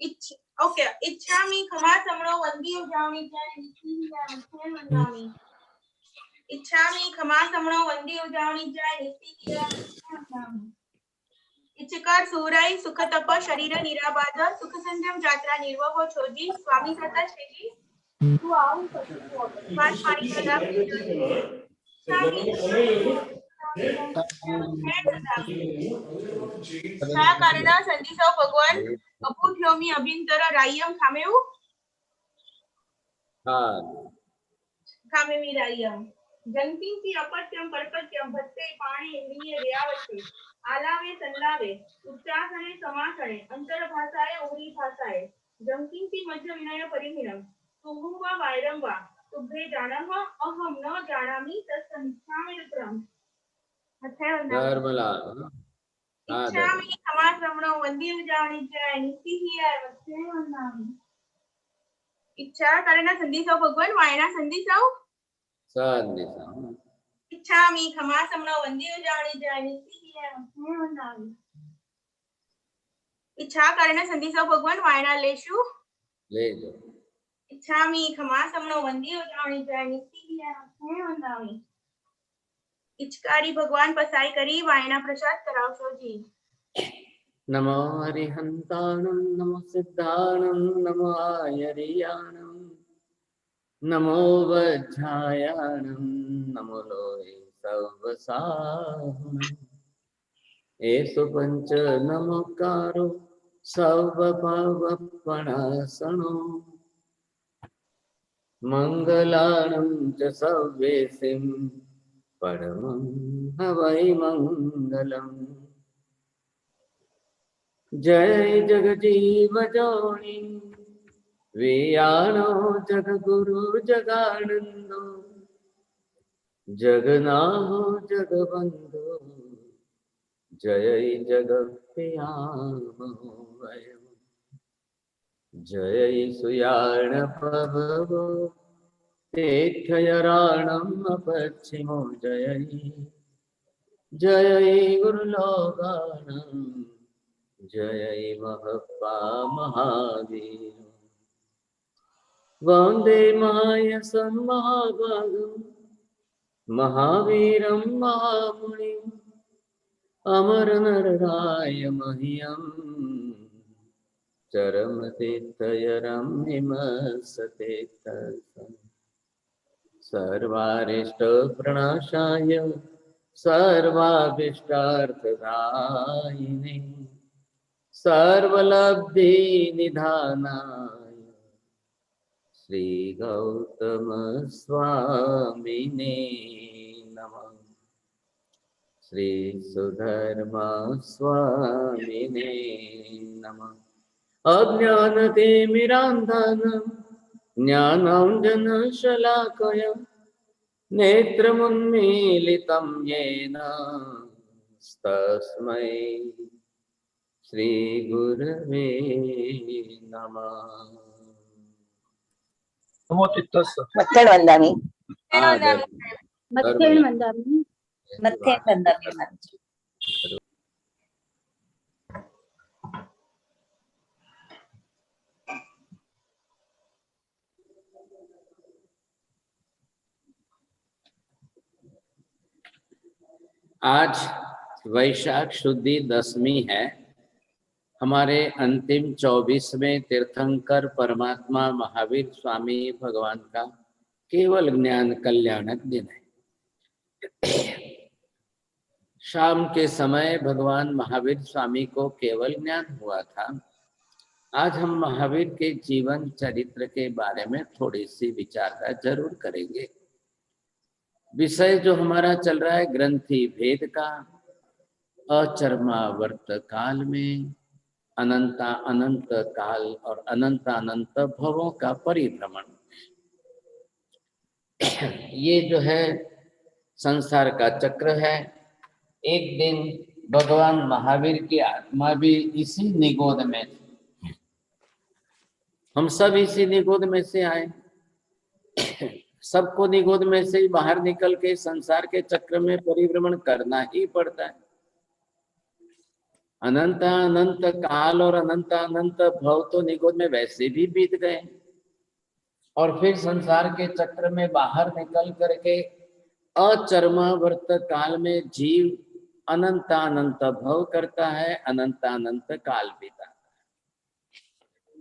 Okay इच्छामि खमा समणो वंदी उजावणी जाय नित्य वंदामि इच्छामि खमा समणो वंदी उजावणी जाय नित्य वंदामि इच्छकार सूराई सुख तप शरीर निराबाध सुख संयम यात्रा निर्वह छोजी स्वामी सता श्रीजी तू आऊं पाठ पानी प्रदा कारण संदिसव भगवान अपुठ्योमी अभिंतर रायम खामेउ खामेमी रायम जंतींची अपत्यम परपत्यम भत्ते पाणी इंद्रिय व्यावते आलावे संलावे उच्चासने समासने अंतर भाषाए उरी भाषाए जंतींची मध्य विनय परिमिणम तुहुवा वायरंवा तुभे जानः अहम न जानामि तत्समिच्छामि विक्रम धर्मला इच्छामि खमा समणो वंदी उजावणी जाय नित्य वंदामि इच्छा कारण संदिसव भगवान वायना संदिसव इच्छामि खमा समणो वंदी उजावणी जाय नित्य वंदामि इच्छा कारण संदिसव भगवान वायना लेशु इच्छामि खमा समणो वंदी उजावणी जाय नित्य वंदामि इच्छकारी भगवान पसाई करी वायना प्रसाद करावशो जी नमो हरिहंताणं नमो सिद्धाणं नमो आयरियाणं नमो वज्रायाणं नमो लोये सर्वसाहुणं एषु पंच नमोकारो सर्वपावपणासनो मंगलानं च सर्वेसिं परमं हवै मंगलम् जय जगजीव जोनि वियानो जगगुरु जगानंदो जगनाहो जगबंधो जय जगत्प्रियामो वयम् जय सुयाण पवो तीर्थयराणम् अपच्छिमो जय जय गुरुलोकानां जय महप्पा महावीर वंदे मायसं महाभागं महावीरं महामुनिम् अमरनरराय मह्यं चरमतीर्थयरं निमस्ते सर्वारिष्टप्रणाशाय सर्वाभीष्टार्थदायिने सर्वलब्धि निधानाय श्री गौतम स्वामिने नमः श्री सुधर्मा स्वामिने नमः अज्ञानतिमिरान्धनं ज्ञानाञ्जनशलाकया नेत्रमुन्मीलितं येन तस्मै श्री गुरवे नमः नमो चित्तस्य मत्थेन वंदामि मत्थेन वंदामि मत्थेन वंदामि आज वैशाख शुद्धि दशमी है। हमारे अंतिम 24वें तीर्थंकर परमात्मा महावीर स्वामी भगवान का केवल ज्ञान कल्याणक दिन है। शाम के समय भगवान महावीर स्वामी को केवल ज्ञान हुआ था। आज हम महावीर के जीवन चरित्र के बारे में थोड़ी सी विचारना जरूर करेंगे। विषय जो हमारा चल रहा है ग्रंथि भेद का, अचर्मावर्त काल में अनंता अनंत काल और अनंत अनंत भवों का परिभ्रमण। ये जो है संसार का चक्र है। एक दिन भगवान महावीर की आत्मा भी इसी निगोद में थी। हम सब इसी निगोद में से आए। सबको निगोद में से ही बाहर निकल के संसार के चक्र में परिभ्रमण करना ही पड़ता है। अनंत अनंत काल और अनंत अनंत भव तो निगोद में वैसे भी बीत गए, और फिर संसार के चक्र में बाहर निकल करके अचर्मावर्त काल में जीव अनंत अनंत भव करता है, अनंत अनंत काल बीता।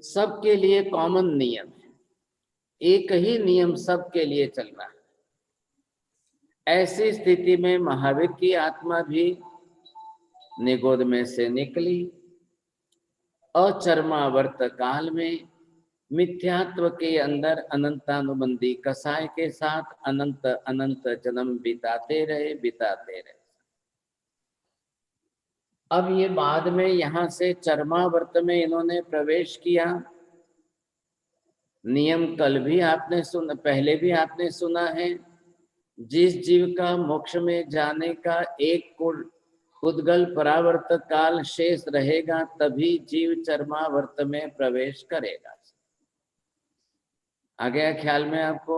सबके लिए कॉमन नियम है, एक ही नियम सबके लिए चल रहा है। ऐसी स्थिति में महावीर की आत्मा भी निगोद में से निकली, अचर्मावर्त काल में मिथ्यात्व के अंदर अनंतानुबंधी कसाय के साथ अनंत अनंत जन्म बिताते रहे। अब ये बाद में यहां से चर्मावर्त में इन्होंने प्रवेश किया। नियम कल भी आपने सुना, पहले भी आपने सुना है, जिस जीव का मोक्ष में जाने का एक उद्गल परावर्त काल शेष रहेगा तभी जीव चर्मावर्त में प्रवेश करेगा। आ गया ख्याल में आपको?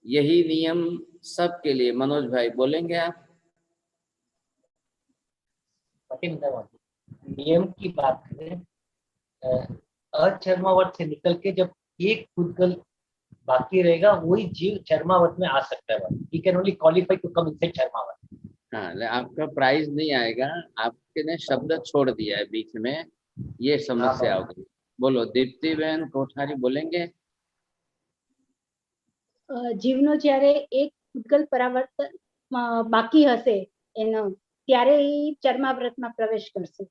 यही नियम सबके लिए। मनोज भाई बोलेंगे आप? नियम की बात करें, अचर्मावर्त से निकल के जब एक उद्गल बाकी रहेगा वही जीव चर्मावर्त में आ सकता है। He can only qualify to come inside चर्मावर्त। हाँ, आपका प्राइज नहीं आएगा, आपके ने शब्द छोड़ दिया है बीच में, ये समस्या होगी। बोलो दीप्ति बहन कोठारी बोलेंगे। જીવનો જ્યારે એક ઉદ્ગલ પરાવર્ત બાકી હશે એનો ત્યારે એ ચર્માવ્રતમાં પ્રવેશ કરશે।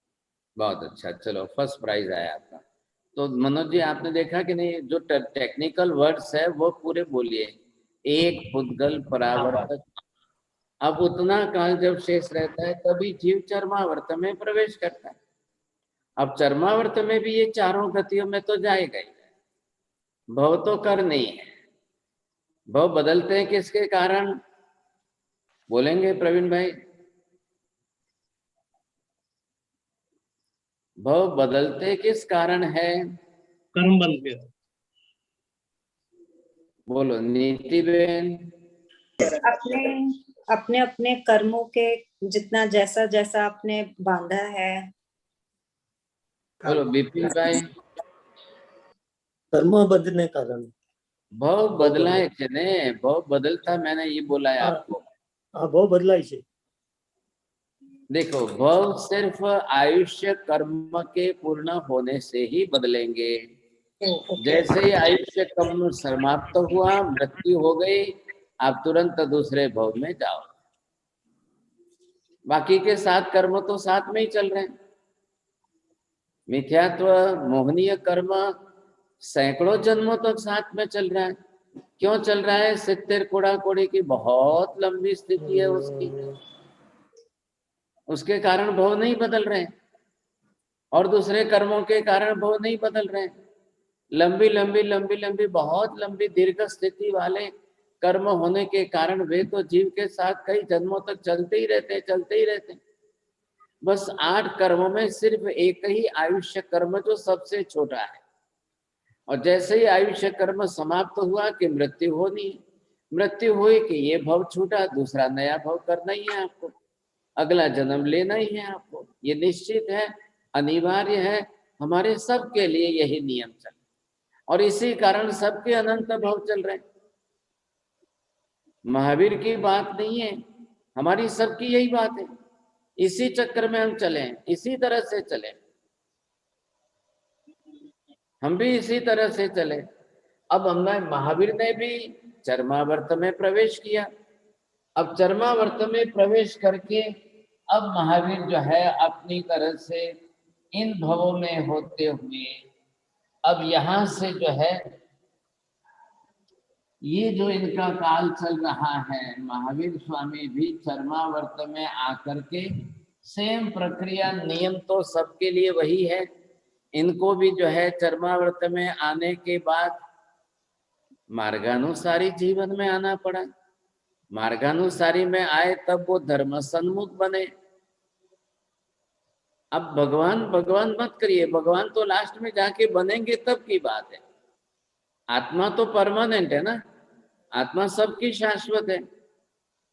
बहुत अच्छा, चलो फर्स्ट प्राइज आया आपका। तो मनोज जी आपने देखा कि नहीं, जो टेक्निकल वर्ड्स है वो पूरे बोलिए। एक उद्गल परावर्तक, अब उतना काल जब शेष रहता है तभी जीव चर्मावर्त में प्रवेश करता है। अब चर्मावर्त में भी ये चारों गतियों में तो जाएगा ही, भव तो कर नहीं है। भव बदलते हैं किसके कारण, बोलेंगे प्रवीण भाई? भव बदलते किस कारण है? कर्म बन गया। बोलो नीति बेन। अपने अपने अपने कर्मों के जितना जैसा जैसा आपने बांधा है। बोलो विपिन भाई। कर्म बदलने कारण भव बदला है कि नहीं? भव बदलता, मैंने ये बोला है आपको। हाँ, भव बदला है। देखो, भव सिर्फ आयुष्य कर्म के पूर्ण होने से ही बदलेंगे। जैसे ही आयुष्य कर्म समाप्त हुआ, मृत्यु हो गई, आप तुरंत दूसरे भव में जाओ। बाकी के 7 कर्म तो साथ में ही चल रहे हैं। मिथ्यात्व मोहनीय कर्म सैकड़ों जन्मों तक साथ में चल रहा है। क्यों चल रहा है? 70 कोड़ा कोड़ी की बहुत लंबी स्थिति है उसकी, उसके कारण भव नहीं बदल रहे हैं, और दूसरे कर्मों के कारण भव नहीं बदल रहे हैं। लंबी लंबी लंबी लंबी बहुत लंबी दीर्घ स्थिति वाले कर्म होने के कारण वे तो जीव के साथ कई जन्मों तक चलते ही रहते। बस 8 कर्मों में सिर्फ एक ही आयुष्य कर्म जो सबसे छोटा है, और जैसे ही आयुष्य कर्म समाप्त हुआ कि मृत्यु होनी, मृत्यु हुई कि ये भव छूटा, दूसरा नया भव करना ही है आपको, अगला जन्म लेना ही है आपको। ये निश्चित है, अनिवार्य है, हमारे सबके लिए यही नियम चल, और इसी कारण सबके अनंत भव चल रहे हैं। महावीर की बात नहीं है, हमारी सबकी यही बात है। इसी चक्कर में हम चले, इसी तरह से चले, हम भी इसी तरह से चले। अब हमने, महावीर ने भी चर्मावर्त में प्रवेश किया। अब चर्मावर्त में प्रवेश करके अब महावीर जो है अपनी तरह से इन भवों में होते हुए अब यहाँ से जो है ये जो इनका काल चल रहा है, महावीर स्वामी भी चर्मावर्त में आकर के सेम प्रक्रिया, नियम तो सबके लिए वही है। इनको भी जो है चर्मावर्त में आने के बाद मार्गानुसारी जीवन में आना पड़ा। मार्गानुसारी में आए तब वो धर्म सन्मुख बने। अब भगवान भगवान मत करिए, भगवान तो लास्ट में जाके बनेंगे तब की बात है। आत्मा तो परमानेंट है ना, आत्मा सबकी शाश्वत है।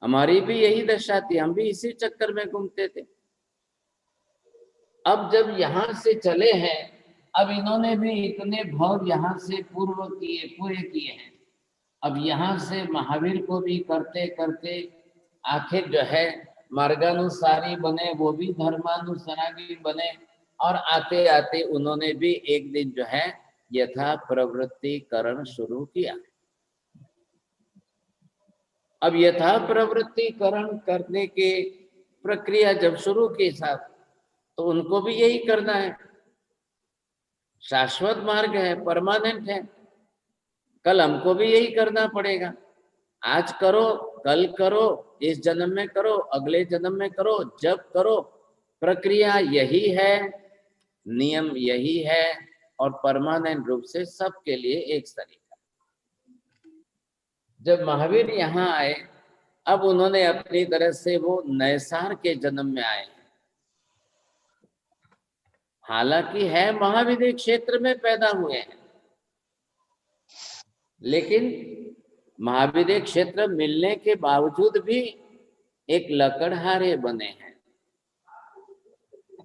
हमारी भी यही दशा थी, हम भी इसी चक्कर में घूमते थे। अब जब यहाँ से चले हैं, अब इन्होंने भी इतने भोग यहाँ से पूरे किए हैं। अब यहाँ से महावीर को भी करते करते आखिर जो है मार्गानुसारी बने, वो भी धर्मानुसारी बने, और आते आते उन्होंने भी एक दिन जो है यथा प्रवृत्ति करण शुरू किया। अब यथा प्रवृत्ति करण करने के प्रक्रिया जब शुरू की साहब, तो उनको भी यही करना है। शाश्वत मार्ग है, परमानेंट है, कल हमको भी यही करना पड़ेगा। आज करो, कल करो, इस जन्म में करो, अगले जन्म में करो, जब करो, प्रक्रिया यही है, नियम यही है, और परमानेंट रूप से सबके लिए एक तरीका। जब महावीर यहाँ आए, अब उन्होंने अपनी तरह से वो नैसार के जन्म में आए। हालांकि है महाविद्य क्षेत्र में पैदा हुए हैं, लेकिन महाविद्य क्षेत्र मिलने के बावजूद भी एक लकड़हारे बने हैं।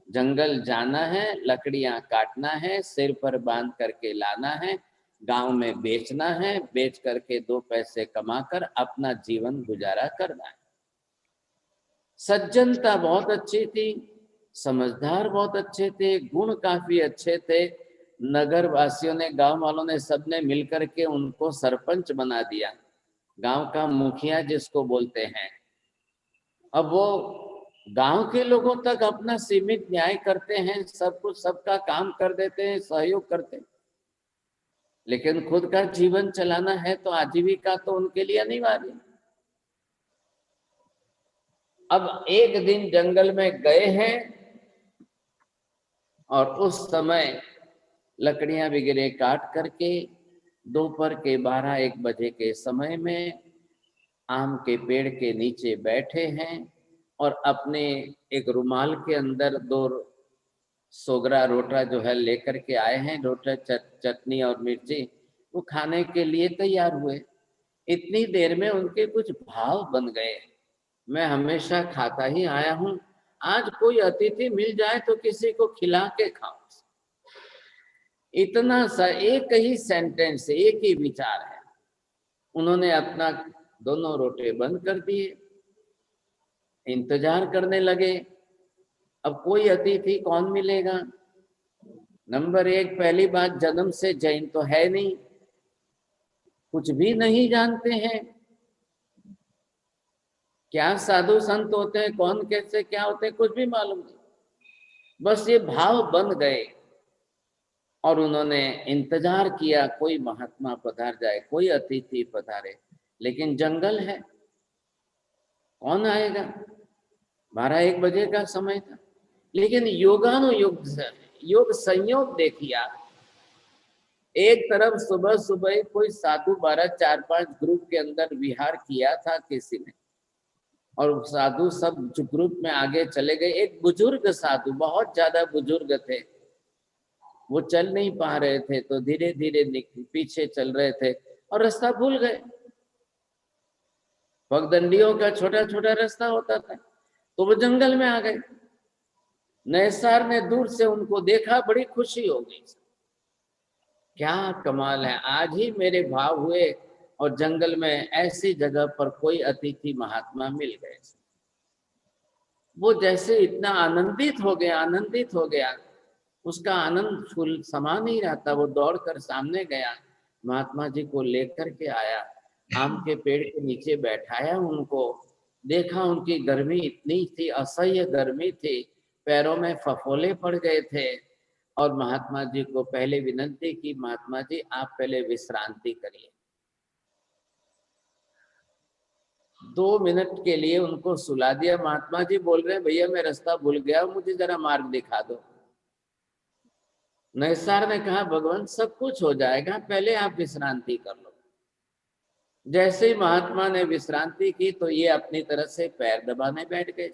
जंगल जाना है, लकड़ियां काटना है, सिर पर बांध करके लाना है, गांव में बेचना है, बेच करके 2 पैसे कमाकर अपना जीवन गुजारा करना है। सज्जनता बहुत अच्छी थी, समझदार बहुत अच्छे थे, गुण काफी अच्छे थे। नगर वासियों ने, गांव वालों ने, सबने मिलकर के उनको सरपंच बना दिया, गांव का मुखिया जिसको बोलते हैं। अब वो गांव के लोगों तक अपना सीमित न्याय करते हैं, सब कुछ सबका काम कर देते हैं, सहयोग करते हैं, लेकिन खुद का जीवन चलाना है तो आजीविका तो उनके लिए अनिवार्य। अब एक दिन जंगल में गए हैं और उस समय लकड़ियां वगैरह काट करके दोपहर के 12-1 बजे के समय में आम के पेड़ के नीचे बैठे हैं और अपने एक रुमाल के अंदर 2 सोगरा रोटा जो है लेकर के आए हैं, रोटा चटनी और मिर्ची, वो खाने के लिए तैयार हुए। इतनी देर में उनके कुछ भाव बन गए। मैं हमेशा खाता ही आया हूं, आज कोई अतिथि मिल जाए तो किसी को खिला के खाऊं। इतना सा एक ही सेंटेंस, एक ही विचार है। उन्होंने अपना दोनों रोटे बंद कर दिए, इंतजार करने लगे। अब कोई अतिथि कौन मिलेगा? नंबर 1, पहली बात, जन्म से जैन तो है नहीं, कुछ भी नहीं जानते हैं। क्या साधु संत होते हैं, कौन कैसे क्या होते हैं, कुछ भी मालूम नहीं। बस ये भाव बन गए और उन्होंने इंतजार किया कोई महात्मा पधार जाए, कोई अतिथि पधारे, लेकिन जंगल है, कौन आएगा? 12-1 बजे का समय था। लेकिन योग संयोग देखिए आप, एक तरफ सुबह सुबह कोई साधु 4-5 ग्रुप के अंदर विहार किया था किसी ने, और साधु सब ग्रुप में आगे चले गए। एक बुजुर्ग साधु, बहुत ज्यादा बुजुर्ग थे, वो चल नहीं पा रहे थे तो धीरे धीरे पीछे चल रहे थे और रास्ता भूल गए। पगडंडियों का छोटा छोटा रास्ता होता था, तो वो जंगल में आ गए। नैसार ने दूर से उनको देखा, बड़ी खुशी हो गई। क्या कमाल है, आज ही मेरे भाव हुए और जंगल में ऐसी जगह पर कोई अतिथि महात्मा मिल गए। वो जैसे इतना आनंदित हो गया, उसका आनंद फूल समा नहीं रहता। वो दौड़कर सामने गया, महात्मा जी को लेकर के आया, आम के पेड़ के नीचे बैठाया, उनको देखा। उनकी गर्मी इतनी थी, असह्य गर्मी थी, पैरों में फफोले पड़ गए थे। और महात्मा जी को पहले विनती की, महात्मा जी आप पहले विश्रांति करिए। 2 मिनट के लिए उनको सुला दिया। महात्मा जी बोल रहे हैं, भैया मैं रास्ता भूल गया, मुझे जरा मार्ग दिखा दो। नैसार ने कहा, भगवान सब कुछ हो जाएगा, पहले आप विश्रांति कर लो। जैसे ही महात्मा ने विश्रांति की तो ये अपनी तरह से पैर दबाने बैठ गए।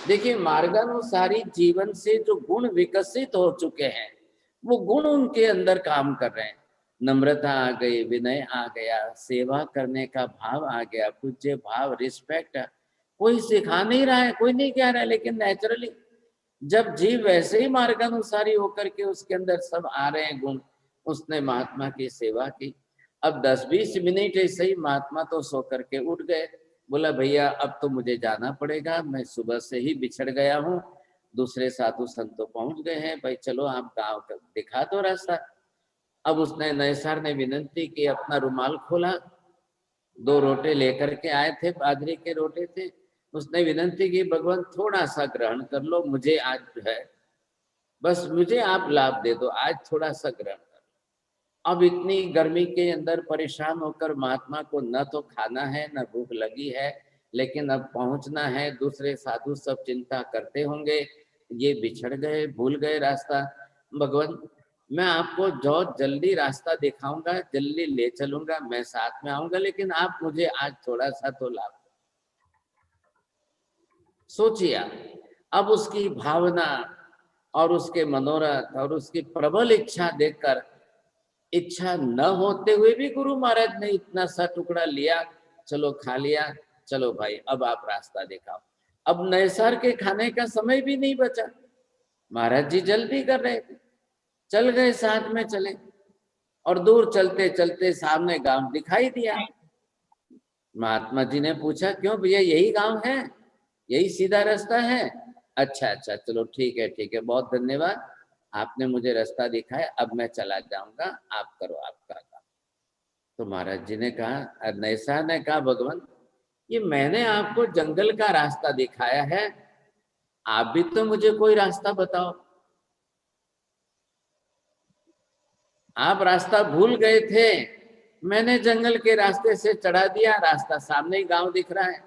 देखिए, मार्गानुसारी जीवन से जो गुण विकसित हो चुके हैं, वो गुण उनके अंदर काम कर रहे हैं। नम्रता आ गई, विनय आ गया, सेवा करने का भाव आ गया, पूज्य भाव, रिस्पेक्ट। कोई सिखा नहीं रहा है, कोई नहीं कह रहा है, लेकिन नेचुरली जब जीव वैसे ही मार्गानुसारी होकर के उसके अंदर सब आ रहे हैं गुण, उसने महात्मा की सेवा की। अब 10-20 मिनट ऐसे ही महात्मा तो सो करके उठ गए। बोला भैया अब तो मुझे जाना पड़ेगा, मैं सुबह से ही बिछड़ गया हूँ, दूसरे साधु संत तो पहुंच गए हैं, भाई चलो आप गाँव का दिखा दो रास्ता। अब उसने नैसार ने विनंती की, अपना रुमाल खोला, 2 रोटे लेकर के आए थे, बाजरे के रोटे थे। उसने विनंती की, भगवान थोड़ा सा ग्रहण कर लो, मुझे आज जो है बस मुझे आप लाभ दे दो, आज थोड़ा सा ग्रहण कर लो। अब इतनी गर्मी के अंदर परेशान होकर महात्मा को न तो खाना है न भूख लगी है, लेकिन अब पहुंचना है, दूसरे साधु सब चिंता करते होंगे, ये बिछड़ गए, भूल गए रास्ता। भगवान मैं आपको जो जल्दी रास्ता दिखाऊंगा, जल्दी ले चलूंगा, मैं साथ में आऊंगा, लेकिन आप मुझे आज थोड़ा सा तो लाभ। सोचिए अब उसकी भावना और उसके मनोरथ और उसकी प्रबल इच्छा देखकर, इच्छा न होते हुए भी गुरु महाराज ने इतना सा टुकड़ा लिया, चलो खा लिया, चलो भाई अब आप रास्ता दिखाओ। अब नैसार के खाने का समय भी नहीं बचा, महाराज जी जल्दी कर रहे थे, चल गए, साथ में चले, और दूर चलते चलते सामने गांव दिखाई दिया। महात्मा जी ने पूछा, क्यों भैया यही गांव है, यही सीधा रास्ता है? अच्छा अच्छा चलो ठीक है, बहुत धन्यवाद, आपने मुझे रास्ता दिखाया, अब मैं चला जाऊंगा, आप करो आपका काम। तो महाराज जी ने कहा, नैसा ने कहा, भगवान ये मैंने आपको जंगल का रास्ता दिखाया है, आप भी तो मुझे कोई रास्ता बताओ। आप रास्ता भूल गए थे, मैंने जंगल के रास्ते से चढ़ा दिया, रास्ता सामने ही गांव दिख रहा है।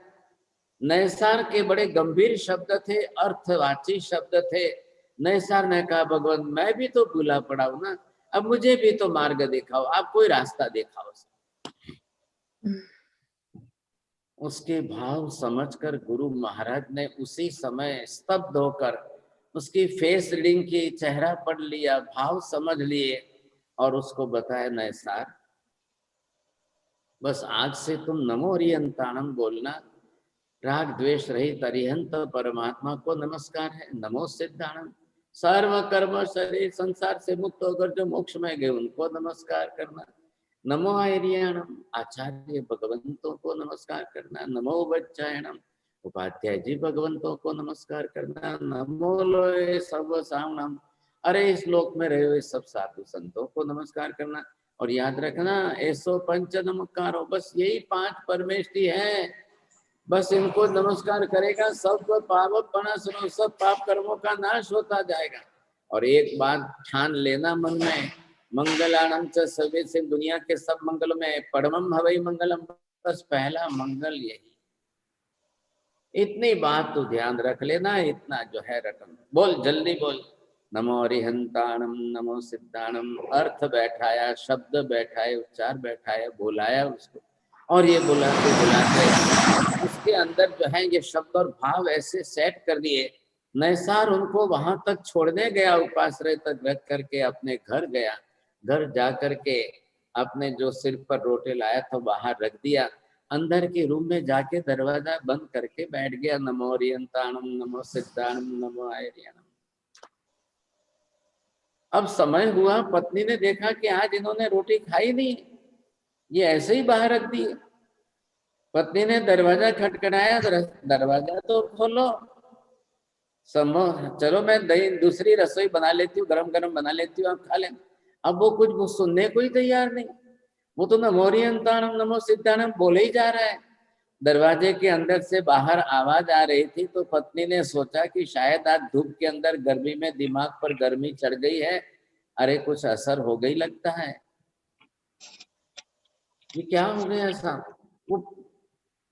नैसार के बड़े गंभीर शब्द थे, अर्थवाची शब्द थे। नैसार ने कहा, भगवान मैं भी तो भूला पड़ा हूं ना, अब मुझे भी तो मार्ग दिखाओ, आप कोई रास्ता दिखाओ। उसके भाव समझकर गुरु महाराज ने उसी समय स्तब्ध होकर उसकी फेस रीडिंग की, चेहरा पढ़ लिया, भाव समझ लिए और उसको बताया, नैसार बस आज से तुम नमो अरिहंताणम बोलना, राग द्वेष रहित अरिहंत परमात्मा को नमस्कार है, नमो सिद्धाणम, सर्व कर्म शरीर संसार से मुक्त होकर जो मोक्ष में गए उनको नमस्कार करना, नमो आर्याणम आचार्य भगवंतों को नमस्कार करना, नमो वज्जायणम उपाध्याय जी भगवंतों को नमस्कार करना, नमो लोए सर्व सावणम अरे इस लोक में रहे हुए सब साधु संतों को नमस्कार करना। और याद रखना, ऐसो पंच नमस्कारो, बस यही 5 परमेष्टि है, बस इनको नमस्कार करेगा, सब पाप सुनो, सब पाप कर्मों का नाश होता जाएगा। और एक बात ठान लेना मन में, मंगलाणम च सर्वे से, दुनिया के सब मंगल में परमम हवै मंगलम, बस पहला मंगल यही। इतनी बात तो ध्यान रख लेना, इतना जो है रकम बोल, जल्दी बोल, नमो अरिहंताणम नमो सिद्धाणम, अर्थ बैठाया, शब्द बैठाए, उच्चार बैठाया, बुलाया उसको, और ये बुलाते बुलाते उसके अंदर जो है ये शब्द और भाव ऐसे सेट कर दिए। नैसार उनको वहां तक छोड़ने गया, उपाश्रय तक रख करके अपने घर गया, घर जा करके अपने जो सिर पर रोटे लाया था बाहर रख दिया, अंदर के रूम में जाके दरवाजा बंद करके बैठ गया, नमो अरिहंताणम नमो सिद्धाणम नमो आर्याणम। अब समय हुआ, पत्नी ने देखा कि आज इन्होंने रोटी खाई नहीं, ये ऐसे ही बाहर रख दी। पत्नी ने दरवाजा खटखटाया, दरवाजा तो खोलो, चलो मैं दूसरी रसोई बना लेती हूँ, गरम गरम बना लेती हूँ, आप खा लेना। अब वो कुछ वो सुनने को ही तैयार नहीं, वो तो नमो अरिहंताणम नमो सिद्धाणम बोले ही जा रहा है। दरवाजे के अंदर से बाहर आवाज आ रही थी, तो पत्नी ने सोचा कि शायद आज धूप के अंदर गर्मी में दिमाग पर गर्मी चढ़ गई है, अरे कुछ असर हो गई लगता है, ये क्या हो गया ऐसा। वो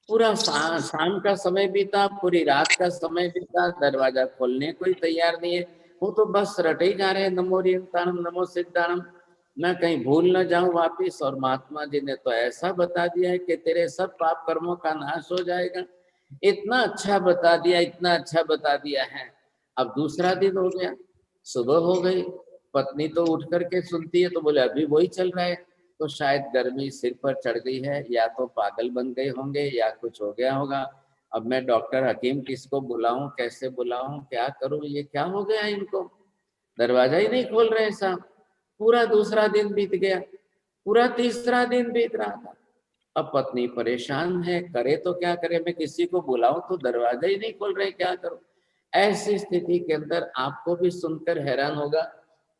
पूरा शाम का समय बीता, पूरी रात का समय बीता, दरवाजा खोलने को ही तैयार नहीं है, वो तो बस रटे ही जा रहे हैं, नमो अरिहंताणम नमो सिद्धाणम, मैं कहीं भूल न जाऊं वापिस। और महात्मा जी ने तो ऐसा बता दिया है कि तेरे सब पाप कर्मों का नाश हो जाएगा, इतना अच्छा बता दिया, इतना अच्छा बता दिया है। अब दूसरा दिन हो गया, सुबह हो गई, पत्नी तो उठ करके सुनती है तो बोले अभी वही चल रहा है, तो शायद गर्मी सिर पर चढ़ गई है, या तो पागल बन गए होंगे या कुछ हो गया होगा। अब मैं डॉक्टर हकीम किसको बुलाऊं, कैसे बुलाऊं, क्या करूं, ये क्या हो गया इनको, दरवाजा ही नहीं खोल रहे साहब। पूरा दूसरा दिन बीत गया, पूरा तीसरा दिन बीत रहा था। अब पत्नी परेशान है, करे तो क्या करे, मैं किसी को बुलाऊं तो दरवाजा ही नहीं खोल रहे, क्या करूं। ऐसी स्थिति के अंदर आपको भी सुनकर हैरान होगा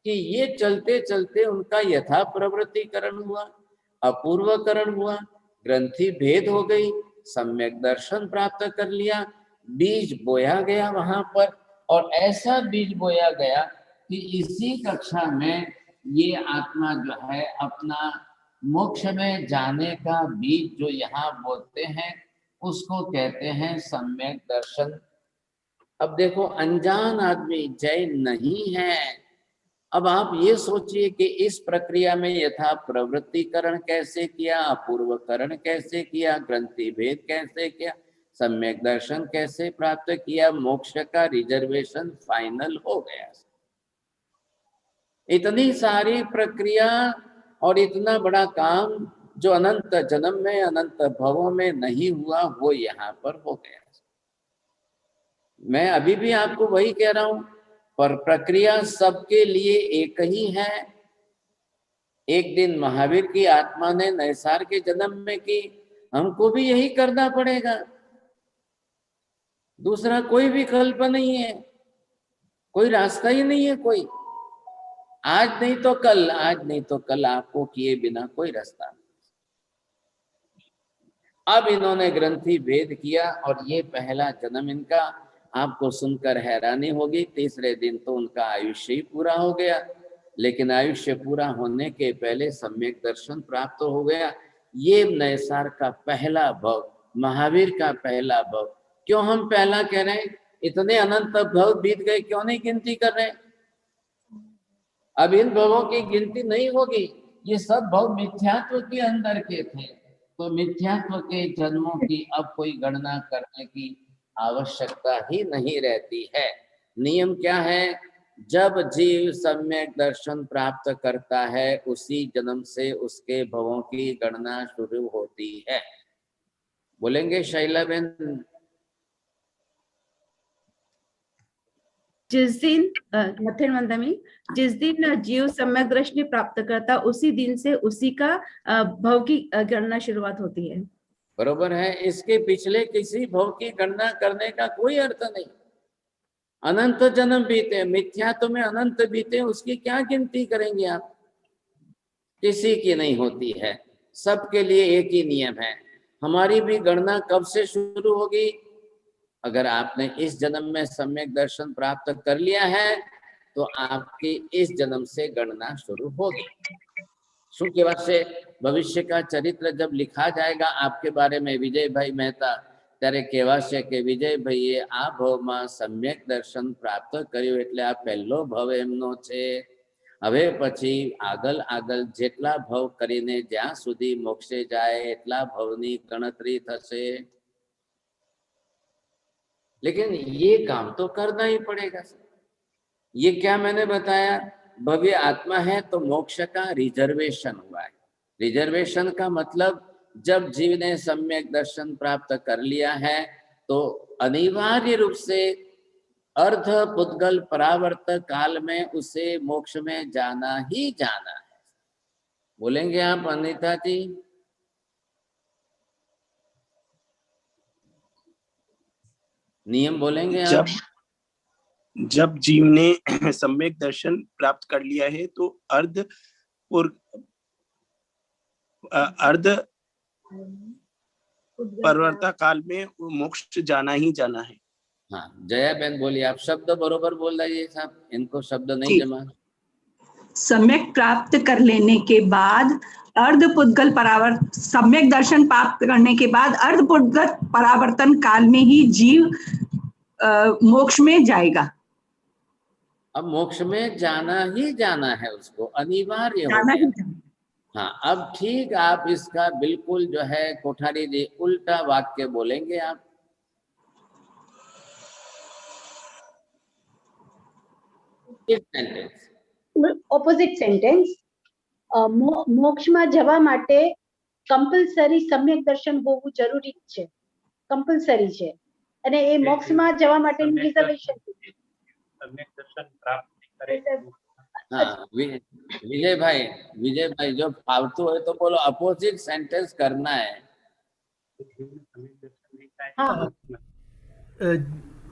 कि ये चलते चलते उनका यथा प्रवृत्तिकरण हुआ, अपूर्वकरण हुआ, ग्रंथि भेद हो गई, सम्यक दर्शन प्राप्त कर लिया, बीज बोया गया वहां पर। और ऐसा बीज बोया गया कि इसी कक्षा में ये आत्मा जो है अपना मोक्ष में जाने का बीज जो यहाँ बोलते हैं उसको कहते हैं सम्यक दर्शन। अब देखो, अनजान आदमी जैन नहीं है। अब आप ये सोचिए कि इस प्रक्रिया में यथा प्रवृत्तिकरण कैसे किया, अपूर्वकरण कैसे किया, ग्रंथि भेद कैसे किया, सम्यक दर्शन कैसे प्राप्त किया, मोक्ष का रिजर्वेशन फाइनल हो गया। इतनी सारी प्रक्रिया और इतना बड़ा काम जो अनंत जन्म में अनंत भवों में नहीं हुआ, वो यहाँ पर हो गया। मैं अभी भी आपको वही कह रहा हूं, पर प्रक्रिया सबके लिए एक ही है। एक दिन महावीर की आत्मा ने नैसार के जन्म में की, हमको भी यही करना पड़ेगा, दूसरा कोई विकल्प नहीं है, कोई रास्ता ही नहीं है। कोई आज नहीं तो कल, आज नहीं तो कल आपको किए बिना कोई रास्ता नहीं। अब इन्होंने ग्रंथि भेद किया और ये पहला जन्म इनका। आपको सुनकर हैरानी होगी, तीसरे दिन तो उनका आयुष्य ही पूरा हो गया, लेकिन आयुष्य पूरा होने के पहले सम्यक दर्शन प्राप्त हो गया। ये नैसार का पहला भव, महावीर का पहला भव। क्यों हम पहला कह रहे हैं? इतने अनंत भव बीत गए, क्यों नहीं गिनती कर रहे? अब इन भवों की गिनती नहीं होगी, ये सब भव मिथ्यात्व के अंदर के थे, तो मिथ्यात्व के जन्मों की अब कोई गणना करने की आवश्यकता ही नहीं रहती है। नियम क्या है? जब जीव सम्यक दर्शन प्राप्त करता है उसी जन्म से उसके भवों की गणना शुरू होती है। बोलेंगे शैला बहन? जिस दिन मथुर मंदमी, जिस दिन जीव सम्यक दृष्टि प्राप्त करता उसी दिन से उसी का भव की गणना शुरुआत होती है। बरोबर है। इसके पिछले किसी भव की गणना करने का कोई अर्थ नहीं। अनंत जन्म बीते, मिथ्यात्व में अनंत बीते, उसकी क्या गिनती करेंगे आप? किसी की नहीं होती है, सबके लिए एक ही नियम है। हमारी भी गणना कब से शुरू होगी? अगर आपने इस जन्म में सम्यक दर्शन प्राप्त कर लिया है तो आपकी इस जन्म से गणना शुरू होगी। शुक्ल वर्ष से भविष्य का चरित्र जब लिखा जाएगा आपके बारे में, विजय भाई मेहता ત્યારે કહેવાશે કે વિજયભાઈએ આ ભવમાં સમ્યક દર્શન પ્રાપ્ત કર્યું એટલે આ પહેલો ભવ એમનો છે। હવે પછી આગળ આગળ જેટલા ભવ કરીને જ્યાં સુધી મોક્ષે જાય એટલા ભવની ગણતરી થશે। लेकिन ये काम तो करना ही पड़ेगा। ये क्या मैंने बताया? भव्य आत्मा है तो मोक्ष का रिजर्वेशन हुआ है। रिजर्वेशन का मतलब जब जीव ने सम्यक दर्शन प्राप्त कर लिया है तो अनिवार्य रूप से अर्ध पुद्गल परावर्त काल में उसे मोक्ष में जाना ही जाना है। बोलेंगे आप अनिता जी? नियम बोलेंगे आप? जब जीव ने सम्यक दर्शन प्राप्त कर लिया है तो अर्ध परवर्ता काल में मोक्ष जाना ही जाना है। हाँ, जया बहन बोलिए। आप शब्द बरोबर बोल रही है साहब, इनको शब्द नहीं जमा। सम्यक प्राप्त कर लेने के बाद अर्धपुद्गल परावर्तन, सम्यक दर्शन प्राप्त करने के बाद अर्धपुद्गल परावर्तन काल में ही जीव मोक्ष में जाएगा। अब मोक्ष में जाना ही जाना है, उसको अनिवार्य हो गया। हाँ, अब ठीक आप इसका बिल्कुल जो है कोठारी जी उल्टा वाक्य बोलेंगे आप। Opposite sentence. મોક્ષમાં જવા માટે કમ્પલસરી સમ્યક દર્શન હોવું જરૂરી છે। કમ્પલસરી છે અને એ મોક્ષમાં જવા માટેનું રિઝર્વેશન सम्यक दर्शन प्राप्त नहीं करे हाँ विजय भाई जो फालतू है तो बोलो, अपोजिट सेंटेंस करना है। हाँ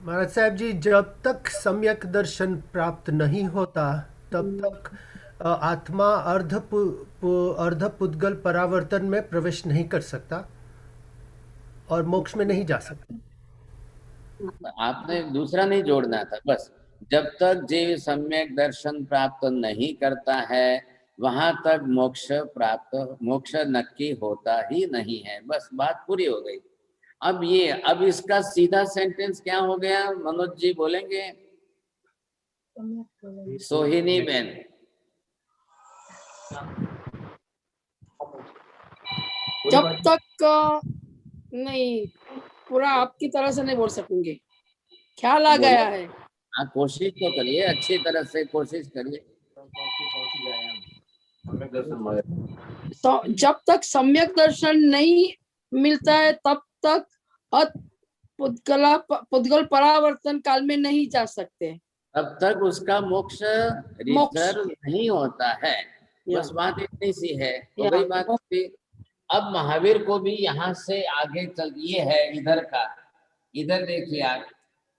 महाराज साहब जी, जब तक सम्यक दर्शन प्राप्त नहीं होता तब तक आत्मा अर्ध पुद्गल परावर्तन में प्रवेश नहीं कर सकता और मोक्ष में नहीं जा सकता। आपने दूसरा नहीं जोड़ना था, बस जब तक जीव सम्यक दर्शन प्राप्त नहीं करता है वहां तक मोक्ष नक्की होता ही नहीं है। बस बात पूरी हो गई। अब इसका सीधा सेंटेंस क्या हो गया, मनोज जी बोलेंगे? सोहिनी बहन। जब तक नहीं, पूरा आपकी तरह से नहीं बोल सकूंगी, ख्याल आ गया है। हाँ, कोशिश तो करिए, अच्छी तरह से कोशिश करिए। तो जब तक सम्यक दर्शन नहीं मिलता है तब तक पुद्गल परावर्तन काल में नहीं जा सकते, तब तक उसका मोक्ष रिजर्व नहीं होता है। बस बात इतनी सी है, हो गई बात की। अब महावीर को भी यहाँ से आगे चल, ये है इधर का, इधर देखिए आप,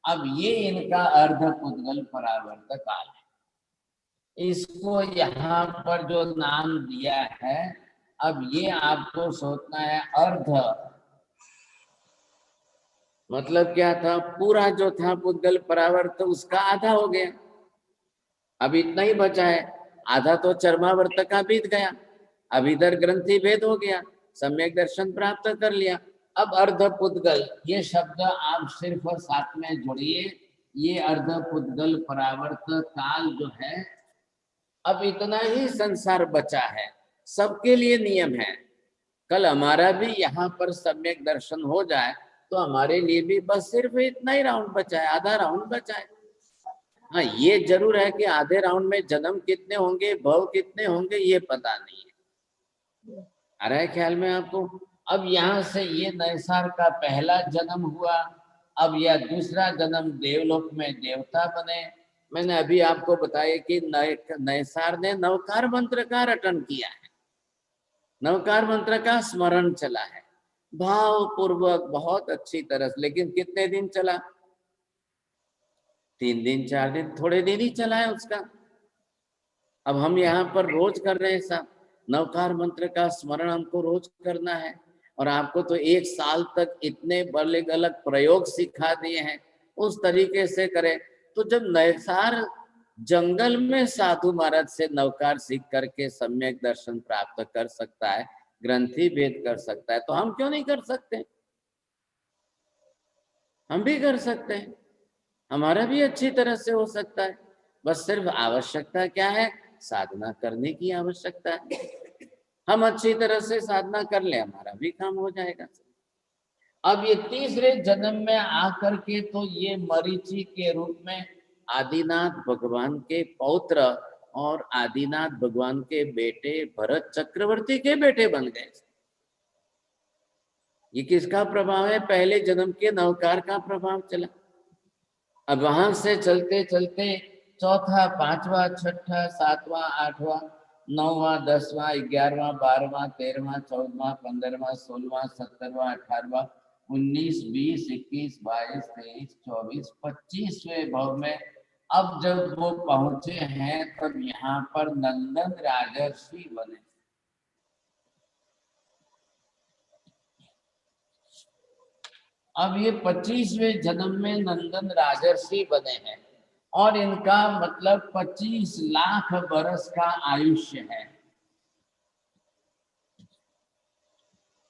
अब ये इनका अर्ध पुद्गल परावर्त काल है। इसको यहाँ पर जो नाम दिया है, अब ये आपको सोचना है अर्ध मतलब क्या था, पूरा जो था पुद्गल परावर्त उसका आधा हो गया, अब इतना ही बचा है। आधा तो चर्मावर्त का बीत गया, अब इधर ग्रंथि भेद हो गया, सम्यक दर्शन प्राप्त कर लिया। अब अर्ध पुद्गल ये शब्द आप सिर्फ साथ में जोड़िए, ये अर्ध पुद्गल परावर्त काल जो है, अब इतना ही संसार बचा है, सबके लिए नियम है। कल हमारा भी यहाँ पर सम्यक दर्शन हो जाए तो हमारे लिए भी बस सिर्फ इतना ही राउंड बचा है, आधा राउंड बचा है। हाँ, ये जरूर है कि आधे राउंड में जन्म कितने होंगे, भव कितने होंगे, ये पता नहीं है। आ रहा है ख्याल में आपको? अब यहाँ से ये नैसार का पहला जन्म हुआ, अब यह दूसरा जन्म देवलोक में देवता बने। मैंने अभी आपको बताया कि नैसार ने नवकार मंत्र का रटन किया है, नवकार मंत्र का स्मरण चला है भाव पूर्वक बहुत अच्छी तरह से। लेकिन कितने दिन चला? 3 दिन 4 दिन, थोड़े दिन ही चला है उसका। अब हम यहाँ पर रोज कर रहे हैं साहब, नवकार मंत्र का स्मरण हमको रोज करना है। और आपको तो 1 साल तक इतने अलग अलग प्रयोग सिखा दिए हैं, उस तरीके से करें। तो जब नैसार जंगल में साधु महाराज से नवकार सीख करके सम्यक दर्शन प्राप्त कर सकता है, ग्रंथि भेद कर सकता है, तो हम क्यों नहीं कर सकते? हम भी कर सकते हैं, हमारा भी अच्छी तरह से हो सकता है। बस सिर्फ आवश्यकता क्या है? साधना करने की आवश्यकता है। हम अच्छी तरह से साधना कर ले, हमारा भी काम हो जाएगा। अब ये तीसरे जन्म में आकर के तो ये मरीचि के रूप में आदिनाथ भगवान के पौत्र और आदिनाथ भगवान के बेटे भरत चक्रवर्ती के बेटे बन गए। ये किसका प्रभाव है? पहले जन्म के नवकार का प्रभाव चला। अब वहां से चलते चलते चौथा, पांचवा, छठा, सातवां, आठवां, 9वां, 10वां, 11वां, 12वां, 13वां, 14वां, 15वां, 16वां, 17वां, 18वां, 19, 20, 21, 22, 23, 24, 25वें भव में अब जब वो पहुंचे हैं तब यहाँ पर नंदन राजर्षि बने। अब ये 25वें जन्म में नंदन राजर्षि बने हैं और इनका मतलब 25 लाख बरस का आयुष्य है।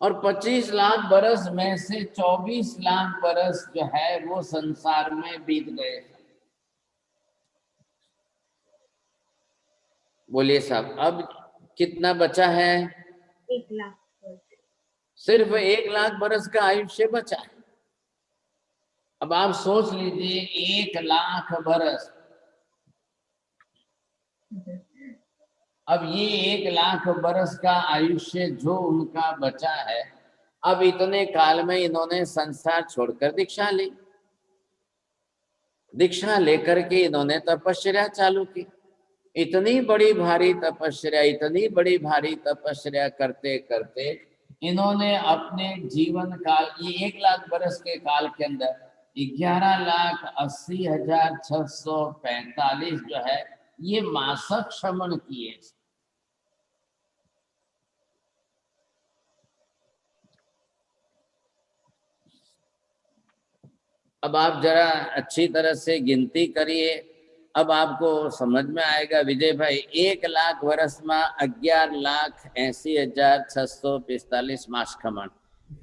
और 25 लाख बरस में से 24 लाख बरस जो है वो संसार में बीत गए। बोलिए साहब, अब कितना बचा है? 1 लाख। सिर्फ 1 लाख बरस का आयुष्य बचा है। अब आप सोच लीजिए 1 लाख बरस, अब ये 1 लाख बरस का आयुष्य जो उनका बचा है, अब इतने काल में इन्होंने संसार छोड़कर दीक्षा ली। दीक्षा लेकर के इन्होंने तपस्या चालू की। इतनी बड़ी भारी तपस्या करते करते इन्होंने अपने जीवन काल, ये 1 लाख बरस के काल के अंदर 11,80,645 जो है ये मासक श्रमण किए। अब आप जरा अच्छी तरह से गिनती करिए, अब आपको समझ में आएगा विजय भाई। 1 लाख वर्ष में 11,80,645 मास खमण।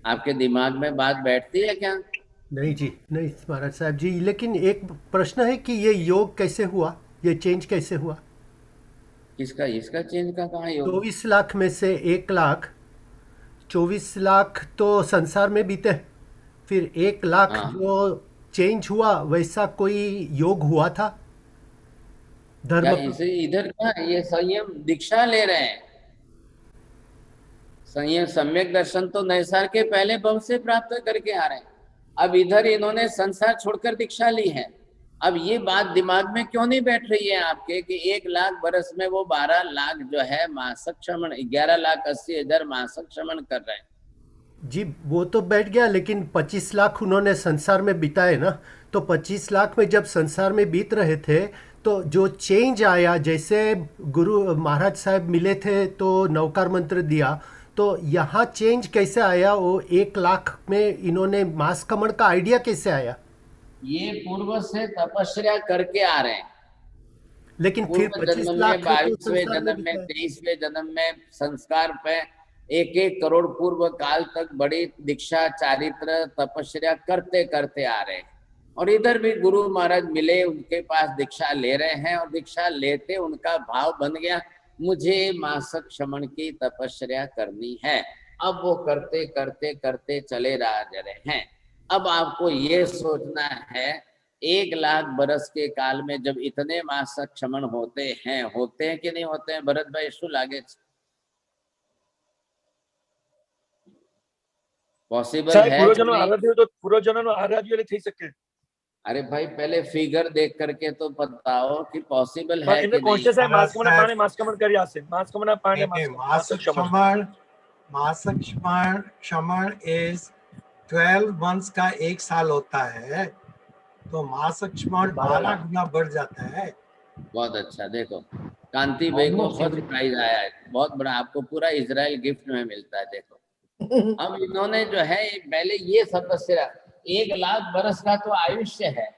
आपके दिमाग में बात बैठती है क्या? नहीं जी, नहीं महाराज साहब जी, लेकिन एक प्रश्न है कि ये योग कैसे हुआ, ये चेंज कैसे हुआ? किसका? इसका चेंज का कहाँ योग? 24 लाख में से 1 लाख, 24 लाख तो संसार में बीते, फिर 1 लाख जो चेंज हुआ वैसा कोई योग हुआ था धर्म? इसे इधर क्या, ये संयम दीक्षा ले रहे हैं। संयम सम्यक दर्शन तो नैसार के पहले भव से प्राप्त करके आ रहे हैं। अब इधर इन्होंने संसार छोड़कर दीक्षा ली है। अब ये बात दिमाग में क्यों नहीं बैठ रही है आपके कि 1 लाख बरस में वो 12 लाख जो है मासक श्रमण, 11,80,000 मासक श्रमण कर रहे हैं जी। वो तो बैठ गया, लेकिन 25 लाख उन्होंने संसार में बिताए ना, तो 25 लाख में जब संसार में बीत रहे थे तो जो चेंज आया, जैसे गुरु महाराज साहब मिले थे तो नवकार मंत्र दिया, तो यहाँ चेंज कैसे आया? वो 1 लाख में इन्होंने मास कमण का आइडिया कैसे आया? ये पूर्व से तपस्या करके आ रहे हैं। लेकिन फिर 25 लाख 22वें जन्म में, 23वें जन्म में संस्कार पे 1-1 करोड़ पूर्व काल तक बड़ी दीक्षा चारित्र तपस्या करते करते आ रहे हैं। और इधर भी गुरु महाराज मिले, उनके पास दीक्षा ले रहे हैं, और दीक्षा लेते उनका भाव बन गया मुझे मासक श्रमण की तपस्या करनी है। अब वो करते करते करते चले रहे हैं। अब आपको ये सोचना है 1 लाख बरस के काल में जब इतने मासक श्रमण होते हैं कि नहीं होते हैं? भरत भाई शू लागे? पॉसिबल है? पूर्वजन्म आराध्य થઈ શકે। अरे भाई पहले फिगर देख करके तो बताओ कि पॉसिबल है कि नहीं? કોન્શિયસ है માસ્કમના પાણે માસ્કમણ કરી આશે। માસ્કમના પાણે मासक श्रमण इज 12 मंथ्स का 1 साल होता है, तो मासक श्रमण 12 गुना बढ़ जाता है। बहुत अच्छा। देखो कांति भाई को फर्स्ट प्राइज आया है, बहुत बड़ा, आपको पूरा इजराइल गिफ्ट में मिलता है। देखो अब इन्होंने जो है पहले ये तपस्या, 1 लाख बरस का तो आयुष्य है,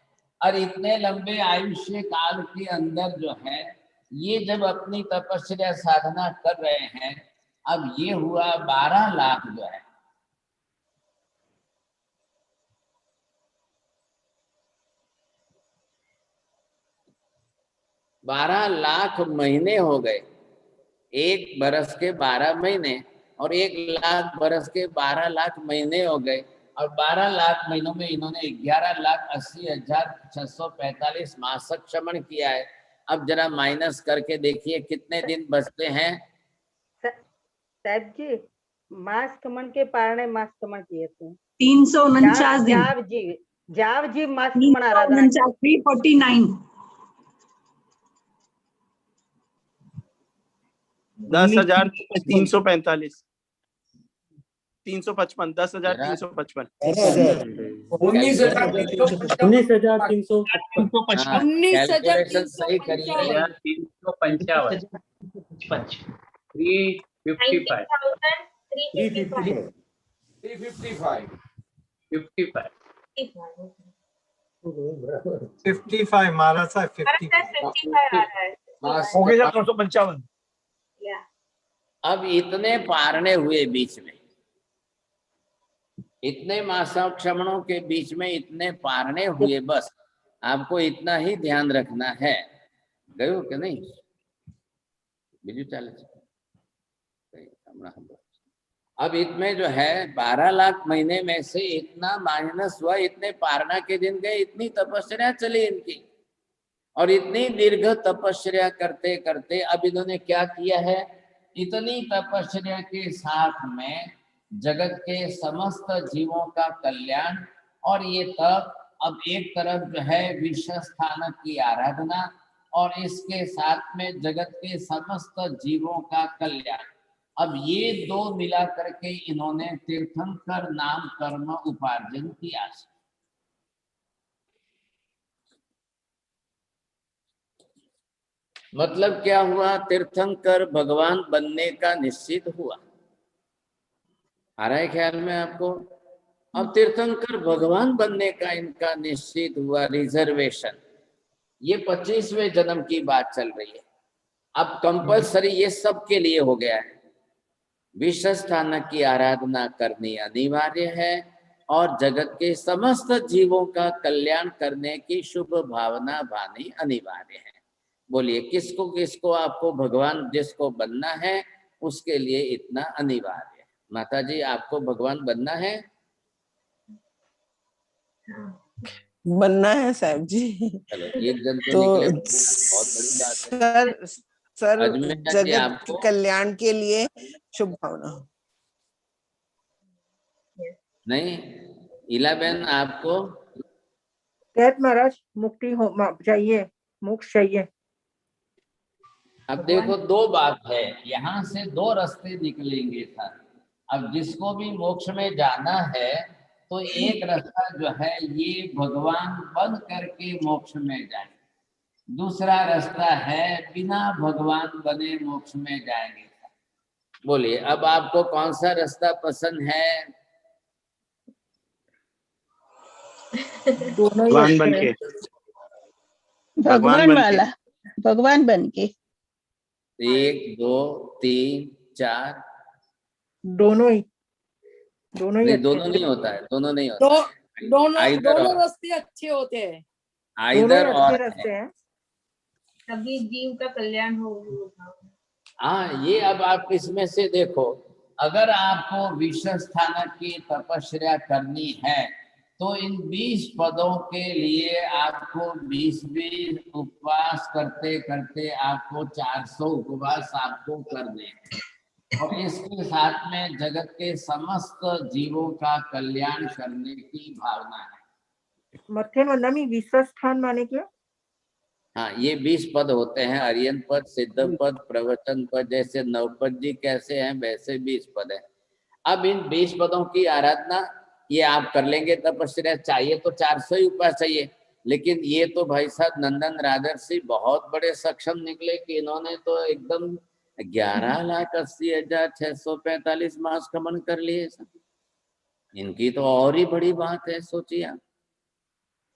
और इतने लंबे आयुष्य काल के अंदर जो है ये जब अपनी तपस्या साधना कर रहे हैं, अब ये हुआ 12 लाख जो है, बारह लाख महीने हो गए। 1 बरस के 12 महीने और 1 लाख बरस के 12 लाख महीने हो गए, और 12 लाख महीनों में इन्होंने 11,80,645 मासक श्रमण किया है। अब जरा माइनस करके देखिए कितने दिन बचते हैं। साहब जी मास कमन के पारणे मास कमन किए थे 349 दिन। जाव जी मास कमन आराधना 349 10,345 355 10,355 19,355 सही करिए। 55 महाराज साहब 355 अब इतने पारने हुए बीच में, इतने मासक श्रमणों के बीच में इतने पारने हुए, बस आपको इतना ही ध्यान रखना है। गयो कि नहीं? बीजू चाले अब इसमें जो है 12 लाख महीने में से इतना माइनस हुआ, इतने पारना के दिन गए, इतनी तपस्या चली इनकी, और इतनी दीर्घ तपस्या करते करते अब इन्होंने क्या किया है, इतनी तपस्या के साथ में जगत के समस्त जीवों का कल्याण, और ये तप अब एक तरफ जो है विश्व स्थानक की आराधना और इसके साथ में जगत के समस्त जीवों का कल्याण, अब ये दो मिला करके इन्होंने तीर्थंकर नाम कर्म उपार्जन किया। मतलब क्या हुआ? तीर्थंकर भगवान बनने का निश्चित हुआ। आ रहा है ख्याल में आपको? अब तीर्थंकर भगवान बनने का इनका निश्चित हुआ, रिजर्वेशन। ये 25वें जन्म की बात चल रही है। अब कंपलसरी ये सब के लिए हो गया है। विश्व स्थानक की आराधना करनी अनिवार्य है और जगत के समस्त जीवों का कल्याण करने की शुभ भावना भानी अनिवार्य है। बोलिए किसको किसको आपको भगवान जिसको बनना है उसके लिए इतना अनिवार्य है। माता जी आपको भगवान बनना है? बनना है साहब जी। चलो एक जन तो निकले, बहुत बड़ी बात है। सर अजमेर जी जगत आपको के कल्याण के लिए शुभ भावना नहीं? इला बहन आपको? महाराज मुक्ति हो चाहिए, मोक्ष चाहिए। अब देखो दो बात है, यहाँ से दो रास्ते निकलेंगे सर। अब जिसको भी मोक्ष में जाना है तो एक रास्ता जो है ये भगवान बन करके मोक्ष में जाए, दूसरा रास्ता है बिना भगवान बने मोक्ष में जाएंगे। बोलिए अब आपको कौन सा रास्ता पसंद है? भगवान बन के, भगवान वाला, भगवान बन के। 1 2 3 4 दोनों ही नहीं, दोनों नहीं होता है, दोनों नहीं होता है। दोनों रास्ते अच्छे होते हैं। आइदर और रास्ते हैं, तभी जीव का कल्याण हो। हाँ, ये अब आप इसमें से देखो, अगर आपको विश्व स्थानक की तपस्या करनी है तो इन 20 पदों के लिए आपको 20 उपवास करते करते आपको 400 उपवास आपको करने हैं और इसके साथ में जगत के समस्त जीवों का कल्याण करने की भावना है। मत्थेन वंदमी विश्व स्थान माने क्या? हाँ, ये 20 पद होते हैं, आर्यन पद, सिद्ध पद, प्रवचन पद, जैसे नवपद जी कैसे हैं वैसे 20 पद है। अब इन 20 पदों की आराधना ये आप कर लेंगे। तपस्या चाहिए तो 400 ही उपास चाहिए, लेकिन ये तो भाई साहब नंदन राजर्षि बहुत बड़े सक्षम निकले कि इन्होंने तो एकदम 11,80,645 मास कमन कर लिए। इनकी तो और ही बड़ी बात है, सोचिए आप।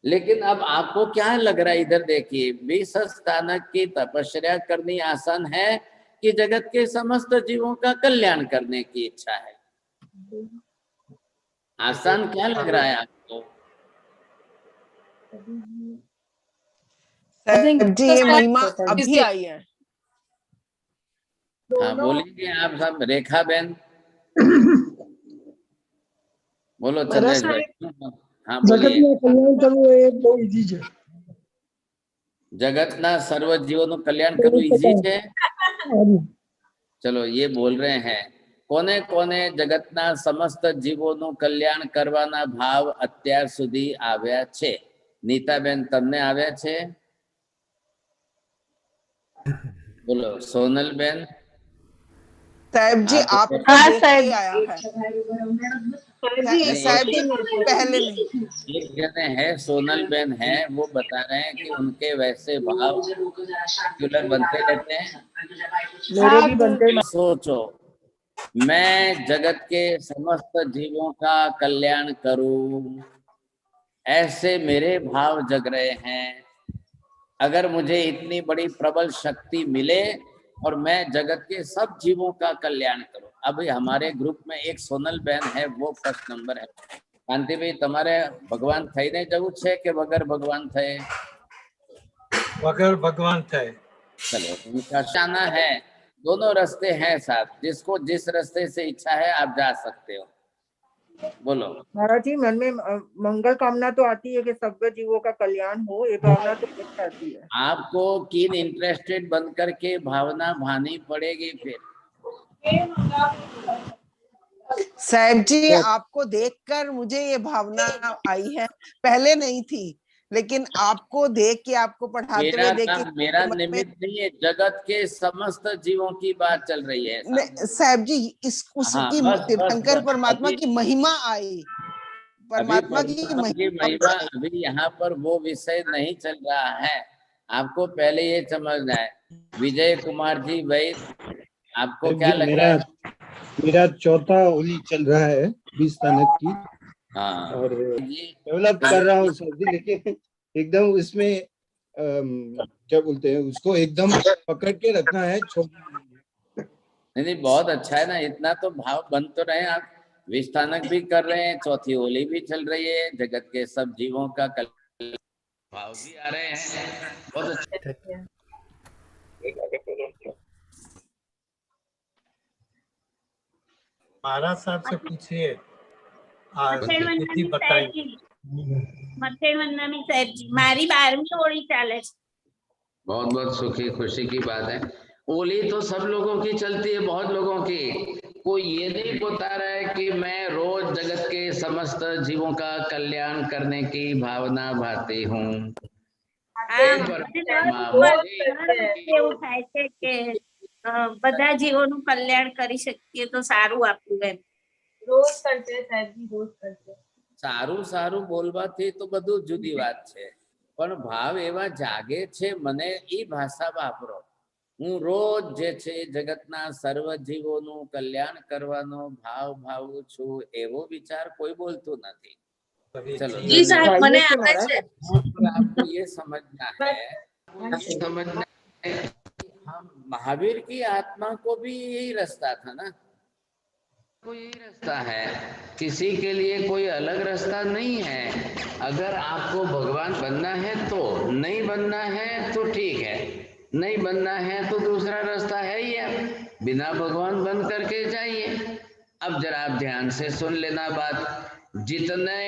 लेकिन अब आपको क्या लग रहा है? इधर देखिए, विश्व स्थानक की तपस्या करनी आसान है कि जगत के समस्त जीवों का कल्याण करने की इच्छा है? आसान क्या लग रहा है आपको? जी ये महिमा अभी आई है। हाँ बोलेंगे आप सब। रेखा बहन बोलो। चंद्रेश भाई हाँ बोलिए। जगतना सर्व जीवों कल्याण करो इजी है। चलो ये बोल रहे हैं, कोने कोने जगतना समस्त जीवों कल्याण करवाना भाव અત્યાર સુધી આવ્યા છે? નીતાબેન તમને આવ્યા છે? बोलो। सोनल बेन साहब जी आपको देख के आया है। साहब जी पहले नहीं। एक जने है सोनल बेन है, वो बता रहे हैं कि उनके वैसे भाव रेगुलर बनते रहते हैं। मेरे भी बनते। सोचो, मैं जगत के समस्त जीवों का कल्याण करूं, ऐसे मेरे भाव जग रहे हैं। अगर मुझे इतनी बड़ी प्रबल शक्ति मिले और मैं जगत के सब जीवों का कल्याण करूं। अभी हमारे ग्रुप में एक सोनल बहन है, वो फर्स्ट नंबर है। कांति भाई તમારે ભગવાન થઈને જવું છે કે વગર ભગવાન થયે? वगर भगवान थे। चलो उनका शाना है। दोनों रास्ते हैं साथ, जिसको जिस रास्ते से इच्छा है आप जा सकते हो। बोलो। महाराज जी मन में मंगल कामना तो आती है कि सब जीवों का कल्याण हो, ये भावना तो आती है। आपको कीन इंटरेस्टेड बन करके भावना भानी पड़ेगी। फिर साहब जी आपको देखकर मुझे ये भावना आई है, पहले नहीं थी, लेकिन आपको देख के, आपको पढ़ाते हुए देख के मेरा निमित्त नहीं है, जगत के समस्त जीवों की बात चल रही है साहब जी। उसकी तीर्थंकर परमात्मा की महिमा आई, परमात्मा की महिमा। अभी यहाँ पर वो विषय नहीं चल रहा है, आपको पहले ये समझना है। विजय कुमार जी वैद, आपको क्या लग रहा है? मेरा चौथा होली चल रहा है 20 तारीख की। हाँ, और डेवलप कर रहा हूँ सर जी, लेकिन एकदम इसमें क्या बोलते हैं उसको, एकदम पकड़ के रखना है। नहीं, बहुत अच्छा है ना, इतना तो भाव बन तो रहे हैं आप। विस्थानक भी कर रहे हैं, चौथी होली भी चल रही है, जगत के सब जीवों का भाव भी आ रहे हैं, बहुत अच्छा। महाराज साहब से पूछिए, મારી 12મી હોળી ચાલે છે। बहुत बहुत सुखी खुशी की बात है। होली तो सब लोगों की चलती है, बहुत लोगों की। कोई ये नहीं बता रहा है कि मैं रोज जगत के समस्त जीवों का कल्याण करने की भावना भाती हूँ। એવું થાય છે કે બધા જીવોનું કલ્યાણ કરી શકીએ તો સારું આપણું એમ। રોજ કરશે સાહેબજી, રોજ કરશે। સારું સારું બોલવાથી તો બધું જુદી વાત છે, પણ ભાવ એવા જાગે છે મને, એ ભાષા વાપરો। હું રોજ જે છે જગતના સર્વ જીવોનું કલ્યાણ કરવાનો ભાવ ભાવું છું, એવો વિચાર કોઈ બોલતું નથી। चलो जी साहब, मने आवे छे। आपको ये समझना है, हम महावीर की आत्मा को भी यही रास्ता था ना, को यही रास्ता है, किसी के लिए कोई अलग रास्ता नहीं है। अगर आपको भगवान बनना है तो, नहीं बनना है तो ठीक है, नहीं बनना है तो दूसरा रास्ता है ही है, बिना भगवान बन करके जाइए। अब जरा आप ध्यान से सुन लेना बात। जितने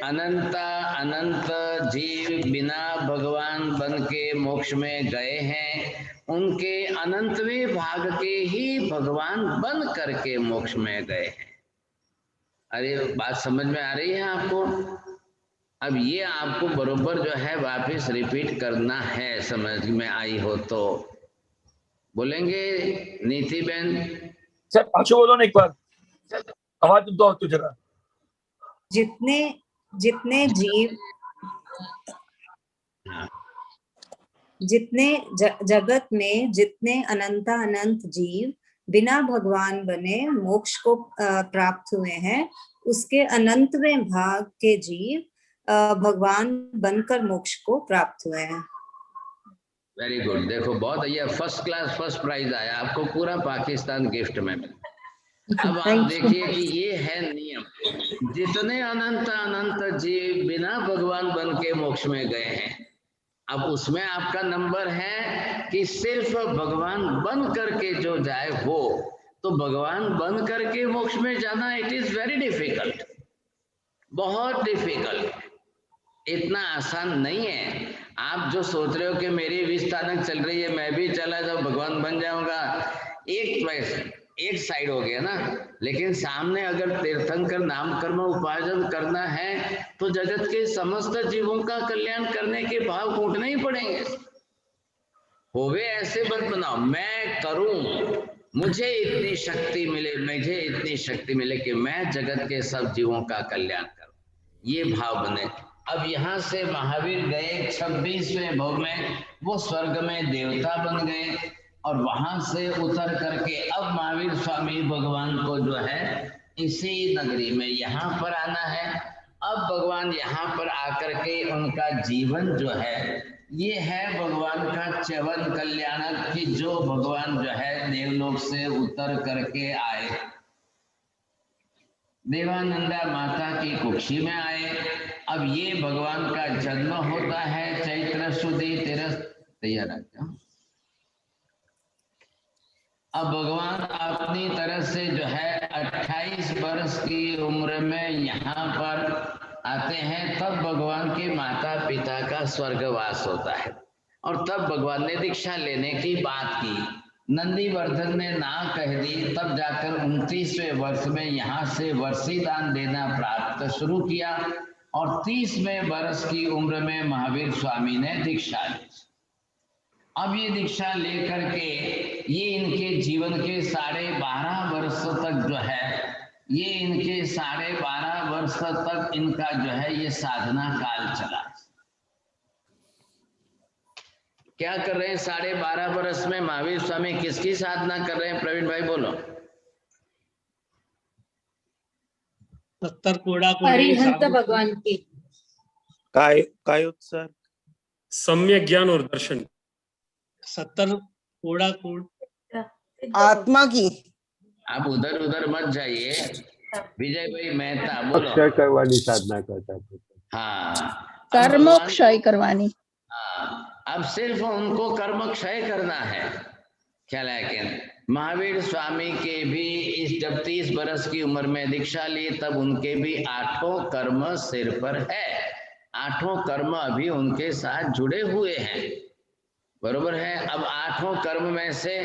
अनंत जीव बिना भगवान बन के मोक्ष में गए हैं, उनके अनंतवें भाग के ही भगवान बन करके मोक्ष में गए हैं। अरे बात समझ में आ रही है आपको? अब ये आपको बरोबर जो है वापस रिपीट करना है, समझ में आई हो तो बोलेंगे। नीति बहन सर पाछो बोलो ना एक बार, आवाज दो तो जरा। जितने जगत में जितने अनंत जीव बिना भगवान बने मोक्ष को प्राप्त हुए हैं, उसके अनंतवें भाग के जीव भगवान बनकर मोक्ष को प्राप्त हुए हैं। Very good. देखो बहुत, ये फर्स्ट क्लास फर्स्ट प्राइज आया आपको, पूरा पाकिस्तान गिफ्ट में। अब आप देखिए कि ये है नियम, जितने अनंत जीव बिना भगवान बन के मोक्ष में गए हैं, अब उसमें आपका नंबर है कि सिर्फ भगवान बन करके जो जाए वो, तो भगवान बन करके मोक्ष में जाना इट इज वेरी डिफिकल्ट, बहुत डिफिकल्ट, इतना आसान नहीं है। आप जो सोच रहे हो कि मेरी विस्थानक चल रही है, मैं भी चला जाऊं भगवान बन जाऊंगा, एक साइड हो गया ना। लेकिन सामने अगर तीर्थंकर नाम कर्म उपार्जन करना है तो जगत के समस्त जीवों का कल्याण करने के भाव कूटने ही पड़ेंगे। होवे ऐसे बंद बनाओ, मैं करूं, मुझे इतनी शक्ति मिले, मुझे इतनी शक्ति मिले कि मैं जगत के सब जीवों का कल्याण करूं, ये भाव बने। अब यहाँ से महावीर गए 26वें भव में, वो स्वर्ग में देवता बन गए, और वहां से उतर करके अब महावीर स्वामी भगवान को जो है इसी नगरी में यहाँ पर आना है। अब भगवान यहाँ पर आकर के उनका जीवन जो है ये है भगवान का च्यवन कल्याणक, की जो भगवान जो है देवलोक से उतर करके आए, देवानंदा माता की कुक्षी में आए। अब ये भगवान का जन्म होता है चैत्र शुद्धि तेरस, तैयार है। अब भगवान अपनी तरफ से जो है 28 वर्ष की उम्र में यहाँ पर आते हैं, तब भगवान के माता पिता का स्वर्गवास होता है, और तब भगवान ने दीक्षा लेने की बात की। नंदीवर्धन ने ना कह दी, तब जाकर 29वें वर्ष में यहाँ से वर्षी दान देना प्राप्त शुरू किया और 30वें वर्ष की उम्र में महावीर स्वामी ने दीक्षा ली। अब ये दीक्षा लेकर के ये इनके जीवन के 12.5 वर्ष तक जो है, ये इनके 12.5 वर्ष तक इनका जो है ये साधना काल चला। क्या कर रहे हैं 12.5 वर्ष में महावीर स्वामी, किसकी साधना कर रहे हैं? प्रवीण भाई बोलो। 70 कोड़ा अरिहंत भगवान की काय उत्सर सम्यक ज्ञान और दर्शन। 70 कोड़ा आत्मा की। आप उधर उधर मत जाइए। विजय भाई मेहता बोलो। अक्षय करवानी साधना करता था। हाँ, कर्मोक्षय करवानी। हाँ, अब सिर्फ उनको कर्म क्षय करना है। ख्याल है कि महावीर स्वामी के भी इस जब 30 वर्ष की उम्र में दीक्षा ली, तब उनके भी 8 कर्म सिर पर है। 8 कर्म अभी उनके साथ जुड़े हुए हैं, बरोबर है। अब 8 कर्म में से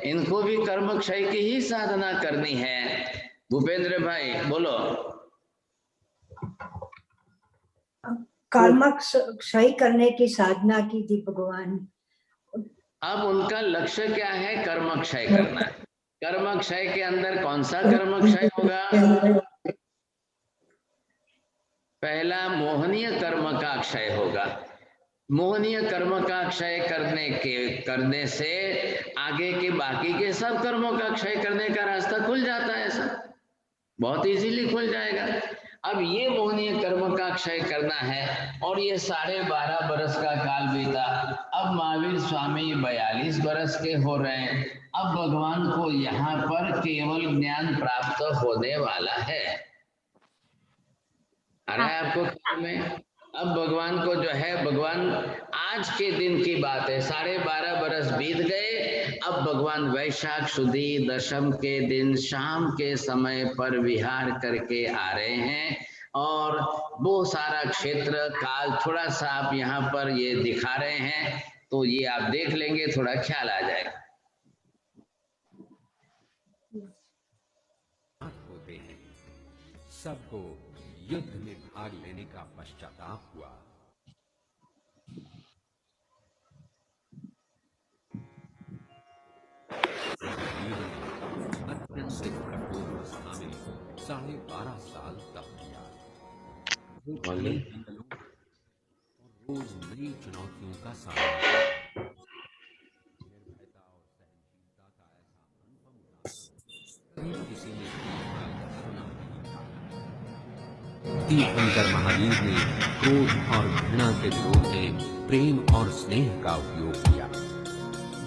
इनको भी कर्म क्षय की ही साधना करनी है। भूपेंद्र भाई बोलो। कर्म क्षय करने की साधना की थी भगवान। अब उनका लक्ष्य क्या है? कर्म क्षय करना है। कर्म क्षय के अंदर कौन सा कर्म क्षय होगा? पहला मोहनीय कर्म का क्षय होगा। मोहनीय कर्म का क्षय करने से आगे के बाकी के सब कर्मों का क्षय करने का रास्ता खुल जाता है। ऐसा बहुत इजीली खुल जाएगा। अब ये मोहनीय कर्म का क्षय करना है और ये 12.5 वर्ष का काल बीता। अब महावीर स्वामी 42 वर्ष के हो रहे हैं। अब भगवान को यहाँ पर केवल ज्ञान प्राप्त होने वाला है। अरे आपको ख्याल में? अब भगवान को जो है, भगवान आज के दिन की बात है, 12.5 वर्ष बीत गए। अब भगवान वैशाख शुद्धि दशम के दिन शाम के समय पर विहार करके आ रहे हैं और वो सारा क्षेत्र काल थोड़ा सा आप यहाँ पर ये दिखा रहे हैं, तो ये आप देख लेंगे, थोड़ा ख्याल आ जाएगा। होते हैं, सबको युद्ध में भाग लेने का पश्चाताप हुआ। अत्यंत कठोर अवस्था में 12.5 साल तप किया। वो रोज नई चुनौतियों का सामना किया। निर्भयता और सहनशीलता का ऐसा अनुभव हुआ कभी किसी ने तीर्थंकर महावीर ने क्रोध और घृणा के विरोध में प्रेम और स्नेह का उपयोग किया।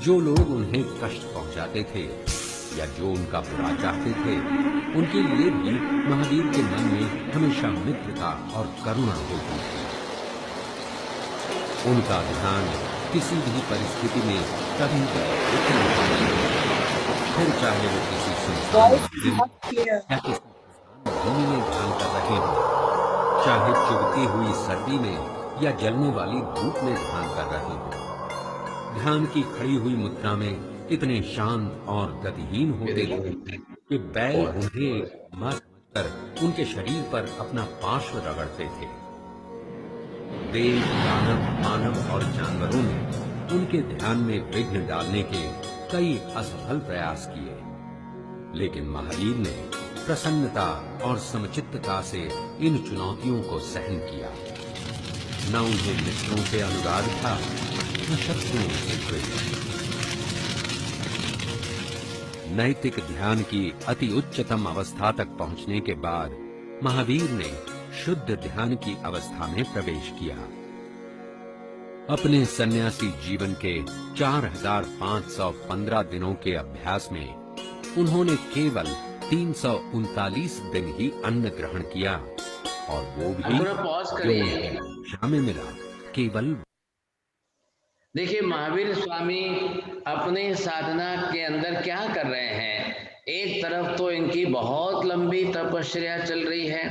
जो लोग उन्हें कष्ट पहुंचाते थे या जो उनका बुरा चाहते थे, उनके लिए भी महावीर के मन में हमेशा मित्रता और करुणा होती थी। उनका ध्यान किसी भी परिस्थिति में कभी फिर चाहे वो किसी या किसी भूमि में ध्यान कर रहे हो, चाहे चुभती हुई सर्दी में या जलने वाली धूप में ध्यान कर रहे हो। ध्यान की खड़ी हुई मुद्रा में इतने शांत और गतिहीन होते थे कि बैल उन्हें मर कर उनके शरीर पर अपना पार्श्व रगड़ते थे। देव, दानव, मानव और जानवरों ने उनके ध्यान में विघ्न डालने के कई असफल प्रयास किए, लेकिन महावीर ने प्रसन्नता और समचित्तता से इन चुनौतियों को सहन किया। न उन्हें मित्रों से अनुराग था, न शत्रुओं से द्वेष। नैतिक ध्यान की अति उच्चतम अवस्था तक पहुंचने के बाद महावीर ने शुद्ध ध्यान की अवस्था में प्रवेश किया। अपने सन्यासी जीवन के 4515 दिनों के अभ्यास में उन्होंने केवल 339 दिन ही अन्न ग्रहण किया, और वो भी जो में मिला केवल। देखिए महावीर स्वामी अपनी साधना के अंदर क्या कर रहे हैं। एक तरफ तो इनकी बहुत लंबी तपस्या चल रही है।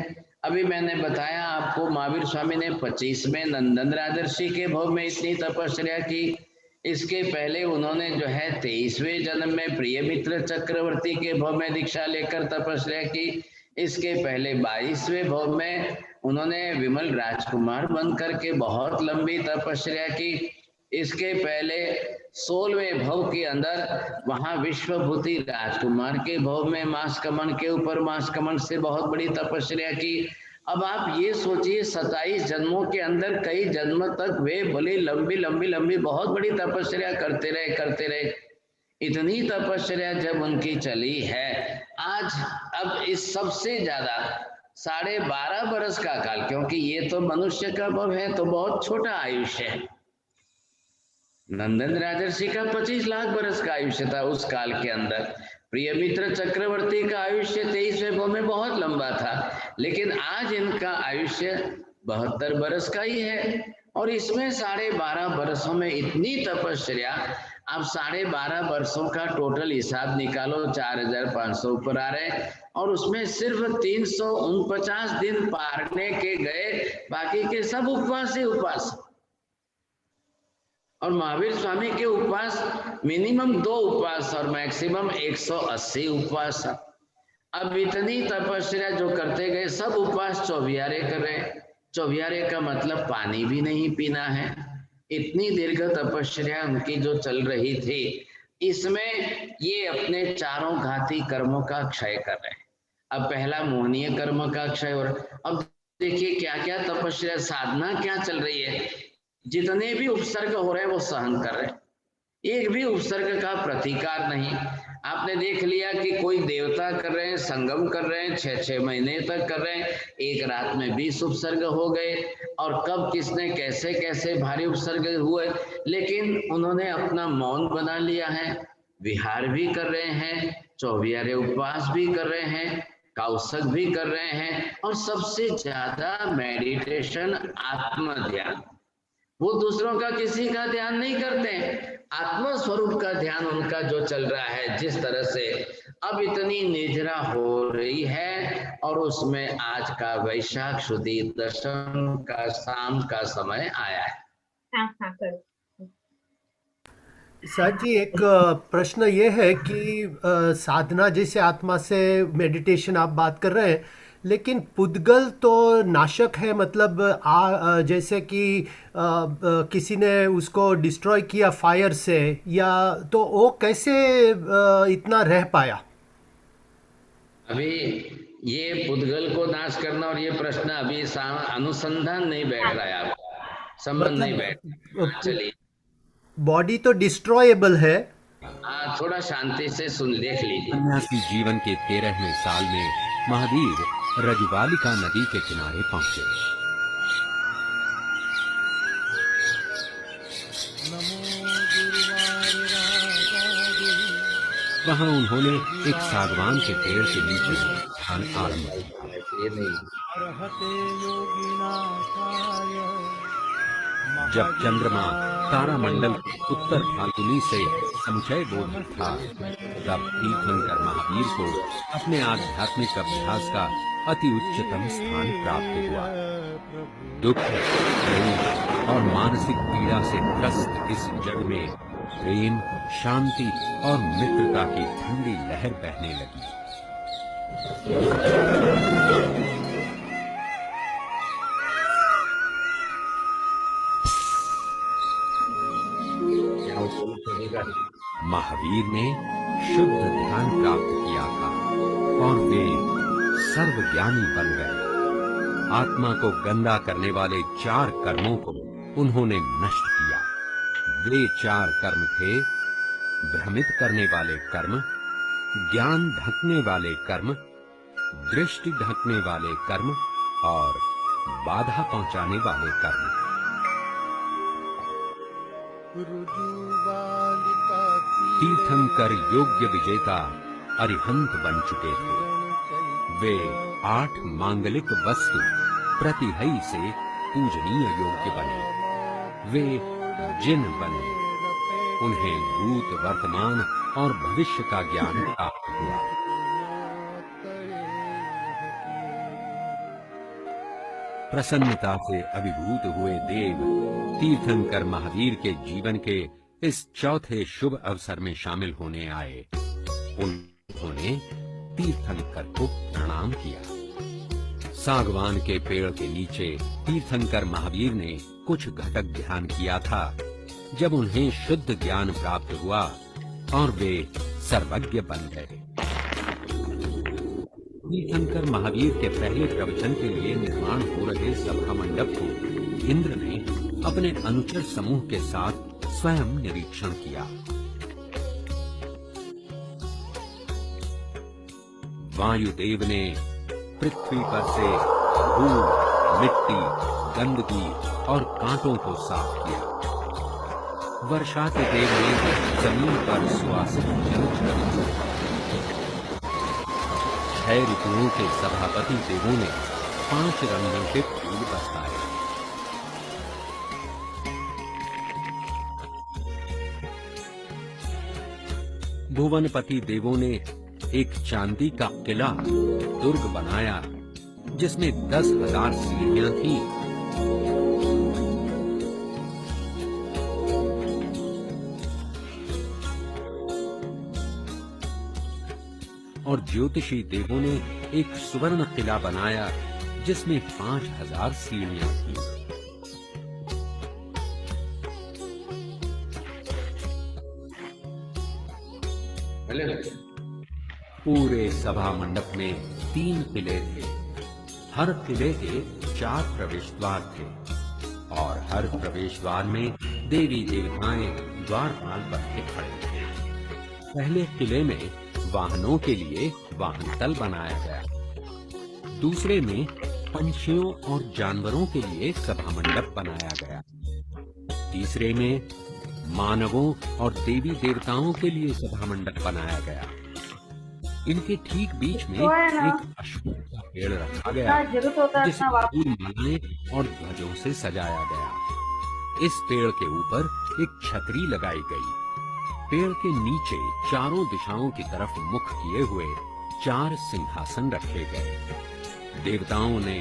अभी मैंने बताया आपको, महावीर स्वामी ने 25वें नंदन राजर्षि के भोग में इतनी तपस्या की। इसके पहले उन्होंने जो है 23वें जन्म में प्रिय मित्र चक्रवर्ती के भव में दीक्षा लेकर तपस्या की। इसके पहले 22वें भव में उन्होंने विमल राजकुमार बनकर के बहुत लंबी तपस्या की। इसके पहले 16वें भव के अंदर वहां विश्वभूति राजकुमार के भव में मास्कमन के ऊपर मास्कमन से बहुत बड़ी तपस्या की। अब आप ये सोचिए 27 जन्मों के अंदर कई जन्म तक वे बड़ी लंबी लंबी लंबी बहुत बड़ी तपस्या करते रहे। इतनी तपस्या जब उनकी चली है, आज अब इस सबसे ज्यादा 12.5 बरस का काल, क्योंकि ये तो मनुष्य का भव है तो बहुत छोटा आयुष्य है। नंदन राजर्षि का 25 लाख बरस का आयुष्य था उस काल के अंदर। प्रिय मित्र चक्रवर्ती का आयुष्य 23वें भव में बहुत लंबा था, लेकिन आज इनका आयुष्य 72 बरस का ही है। और इसमें 12.5 बरसों में इतनी तपस्या, आप 12.5 बरसों का टोटल हिसाब निकालो, 4500 ऊपर आ रहे, और उसमें सिर्फ 349 दिन पारने के गए, बाकी के सब उपवास ही उपवास। और महावीर स्वामी के उपवास मिनिमम 2 उपवास और मैक्सिमम 180 उपवास। अब इतनी तपस्या जो करते गए, सब उपवास 24 कर रहे। 24 का मतलब पानी भी नहीं पीना है। इतनी दीर्घ तपस्या उनकी जो चल रही थी, इसमें ये अपने चारों घाती कर्मों का क्षय कर रहे हैं। अब पहला मोहनीय कर्म का क्षय, और अब देखिए क्या क्या तपस्या साधना क्या चल रही है। जितने भी उपसर्ग हो रहे हैं वो सहन कर रहे हैं, एक भी उपसर्ग का प्रतिकार नहीं। आपने देख लिया कि कोई देवता कर रहे हैं, संगम कर रहे हैं, 6-6 महीने तक कर रहे हैं, एक रात में 20 उपसर्ग हो गए, और कब किसने कैसे कैसे भारी उपसर्ग हुए, लेकिन उन्होंने अपना मौन बना लिया है, विहार भी कर रहे हैं, 24 उपवास भी कर रहे हैं, कौशक भी कर रहे हैं, और सबसे ज्यादा मेडिटेशन आत्म ध्यान। वो दूसरों का किसी का ध्यान नहीं करते हैं, आत्म स्वरूप का ध्यान उनका जो चल रहा है। जिस तरह से अब इतनी निद्रा हो रही है, और उसमें आज का वैशाख शुद्धि दशम का शाम का समय आया है। सर जी, एक प्रश्न ये है कि साधना जैसे आत्मा से मेडिटेशन आप बात कर रहे हैं, लेकिन पुद्गल तो नाशक है, मतलब जैसे कि किसी ने उसको डिस्ट्रॉय किया फायर से, या तो वो कैसे इतना रह पाया? अभी ये पुद्गल को नाश करना और ये प्रश्न अभी अनुसंधान नहीं बैठ रहा है, आपका संबंध नहीं बैठ रहा। चलिए, बॉडी तो डिस्ट्रॉयबल है। थोड़ा शांति से सुन देख लीजिए। सन्यासी जीवन के 13वें साल में महावीर रजबालिका नदी के किनारे पहुंचे। वहां उन्होंने एक सागवान के पेड़ के नीचे ध्यान आरंभ किया। जब चंद्रमा तारामंडल के उत्तर फाल्गुनी से समुचय बोध था, तब तीर्थंकर महावीर को अपने आध्यात्मिक अभ्यास का अति उच्चतम स्थान प्राप्त हुआ। दुख, क्रोध और मानसिक पीड़ा से ग्रस्त इस जग में प्रेम, शांति और मित्रता की ठंडी लहर बहने लगी। महावीर ने शुद्ध ध्यान प्राप्त किया था और वे सर्वज्ञानी बन गए। आत्मा को गंदा करने वाले 4 कर्मों को उन्होंने नष्ट किया। वे 4 कर्म थे: भ्रमित करने वाले कर्म, ज्ञान ढकने वाले कर्म, दृष्टि ढकने वाले कर्म और बाधा पहुंचाने वाले कर्म। तीर्थंकर योग्य विजेता अरिहंत बन चुके थे। वे 8 मांगलिक वस्तु प्रतिहई से पूजनीय योग्य बने। वे जिन बने, उन्हें भूत, वर्तमान और भविष्य का ज्ञान प्राप्त हुआ। प्रसन्नता से अभिभूत हुए देव तीर्थंकर महावीर के जीवन के इस चौथे शुभ अवसर में शामिल होने आए। उन्होंने तीर्थंकर को प्रणाम किया। सागवान के पेड़ के नीचे तीर्थंकर महावीर ने कुछ घटक ध्यान किया था। जब उन्हें शुद्ध ज्ञान प्राप्त हुआ और वे सर्वज्ञ बन गए। तीर्थंकर महावीर के पहले प्रवचन के लिए निर्माण हो रहे सभा मंडप को इंद्र ने अपने अनुचर समूह के साथ स्वयं निरीक्षण किया। वायुदेव ने पृथ्वी पर से धूल, मिट्टी, गंदगी और कांटों को साफ किया। वर्षा के देव ने जमीन पर सुवासित जल छिड़का। 6 ऋतुओं के सभापति देवों ने 5 रंगों के फूल बरसाए। भुवनपति देवों ने एक चांदी का किला दुर्ग बनाया जिसमें 10,000 सीढ़ियां थीं। और ज्योतिषी देवों ने एक सुवर्ण किला बनाया जिसमें 5,000 सीढ़ियां थीं। पूरे सभा मंडप में 3 किले थे। हर किले के 4 प्रवेश द्वार थे और हर प्रवेश द्वार में देवी देवताएं द्वारपाल बन के खड़े थे। पहले किले में वाहनों के लिए वाहन तल बनाया गया। दूसरे में पंछियों और जानवरों के लिए सभा मंडप बनाया गया। तीसरे में मानवों और देवी देवताओं के लिए सभा मंडप बनाया गया। इनके ठीक बीच में एक अशोक का पेड़ रखा गया जिसे फूल मालाएं और ध्वजों से सजाया गया। इस पेड़ के ऊपर एक छतरी लगाई गई। पेड़ के नीचे चारों दिशाओं की तरफ मुख किए हुए 4 सिंहासन रखे गए। देवताओं ने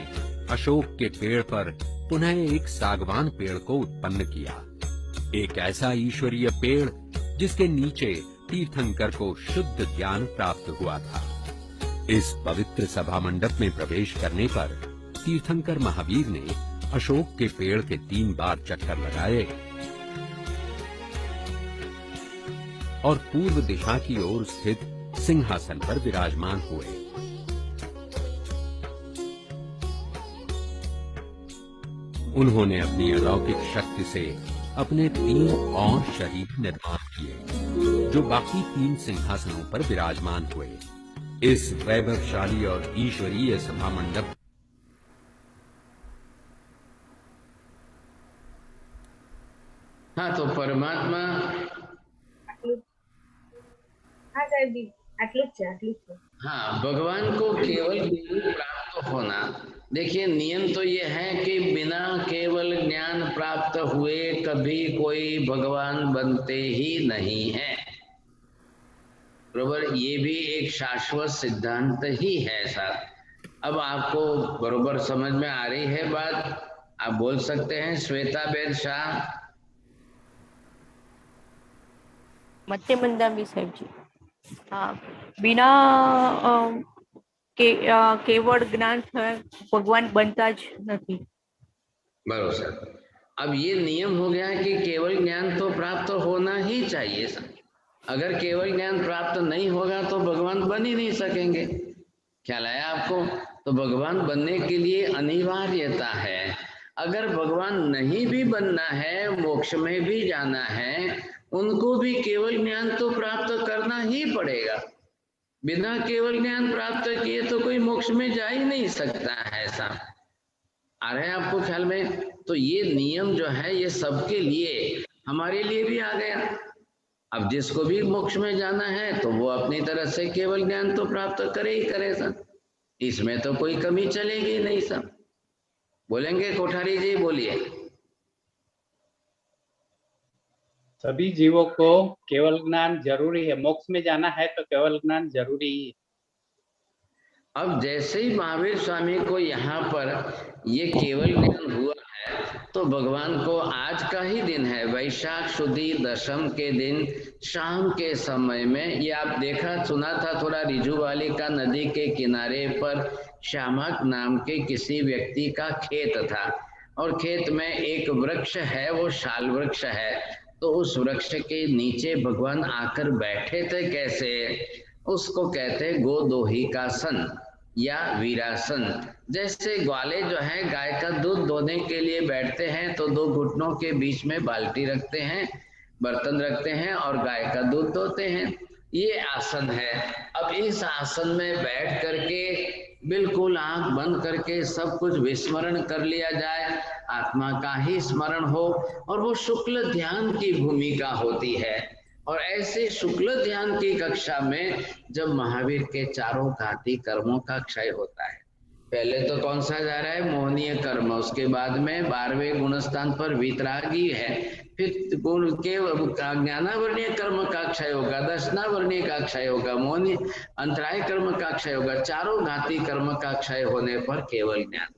अशोक के पेड़ पर पुनः एक सागवान पेड़ को उत्पन्न किया, एक ऐसा ईश्वरीय पेड़ जिसके नीचे तीर्थंकर को शुद्ध ज्ञान प्राप्त हुआ था। इस पवित्र सभा मंडप में प्रवेश करने पर तीर्थंकर महावीर ने अशोक के पेड़ के 3 बार चक्कर लगाए और पूर्व दिशा की ओर स्थित सिंहासन पर विराजमान हुए। उन्होंने अपनी अलौकिक शक्ति से अपने 3 और शरीर निर्माण किए जो बाकी 3 सिंहासनों पर विराजमान हुए। इस वैभवशाली और ईश्वरीय सभा मंडप हाँ, तो परमात्मा हाँ साहब जी, आटલું જ છે। हाँ, भगवान को केवल ज्ञान प्राप्त होना। देखिए, नियम तो ये है कि बिना केवल ज्ञान प्राप्त हुए कभी कोई भगवान बनते ही नहीं है। बरोबर, ये भी एक शाश्वत सिद्धांत ही है साहब। अब आपको बरोबर समझ में आ रही है बात? आप बोल सकते हैं श्वेता बेन शाह। मत्ते मंदामी साहब जी, हाँ, बिना केवल ज्ञान भगवान बनता ज नहीं। बरोबर। अब ये नियम हो गया है कि केवल ज्ञान तो प्राप्त होना ही चाहिए सर। अगर केवल ज्ञान प्राप्त नहीं होगा तो भगवान बन ही नहीं सकेंगे। ख्याल आया आपको? तो भगवान बनने के लिए अनिवार्यता है। अगर भगवान नहीं भी बनना है, मोक्ष में भी जाना है, उनको भी केवल ज्ञान तो प्राप्त करना ही पड़ेगा। बिना केवल ज्ञान प्राप्त किए तो कोई मोक्ष में जा ही नहीं सकता है ऐसा। आ रहा है आपको ख्याल में? तो ये नियम जो है ये सबके लिए, हमारे लिए भी आ गया। अब जिसको भी मोक्ष में जाना है तो वो अपनी तरह से केवल ज्ञान तो प्राप्त करे ही करे सर। इसमें तो कोई कमी चलेगी नहीं सर। बोलेंगे कोठारी जी? बोलिए। सभी जीवों को केवल ज्ञान जरूरी है। मोक्ष में जाना है तो केवल ज्ञान जरूरी ही है। अब जैसे ही महावीर स्वामी को यहाँ पर ये केवल ज्ञान हुआ है तो भगवान को आज का ही दिन है, वैशाख शुद्धि दशम के दिन शाम के समय में, ये आप देखा सुना था थोड़ा रिजुवाली का नदी के किनारे पर श्यामक नाम के किसी व्यक्ति का खेत था और खेत में एक वृक्ष है, वो शाल वृक्ष है। तो उस वृक्ष के नीचे भगवान आकर बैठे थे। कैसे? उसको कहते हैं गोदोही का सन या वीरासन। जैसे ग्वाले जो है गाय का दूध दोहने के लिए बैठते हैं तो दो घुटनों के बीच में बाल्टी रखते हैं, बर्तन रखते हैं और गाय का दूध दोहते हैं, ये आसन है। अब इस आसन में बैठ करके बिल्कुल आंख बंद करके सब कुछ विस्मरण कर लिया जाए, आत्मा का ही स्मरण हो, और वो शुक्ल ध्यान की भूमिका होती है। और ऐसे शुक्ल ध्यान की कक्षा में जब महावीर के चारों घाती कर्मों का क्षय होता है, पहले तो कौन सा जा रहा है? मोहनीय कर्म, उसके बाद में 12वें गुणस्थान पर वितरागी है, फिर गुण के ज्ञानावर्णीय कर्म का क्षय होगा, दर्शनावर्णीय का क्षय होगा, मोहनीय अंतराय कर्म का क्षय होगा, चारों घाती कर्म का क्षय होने पर केवल ज्ञान।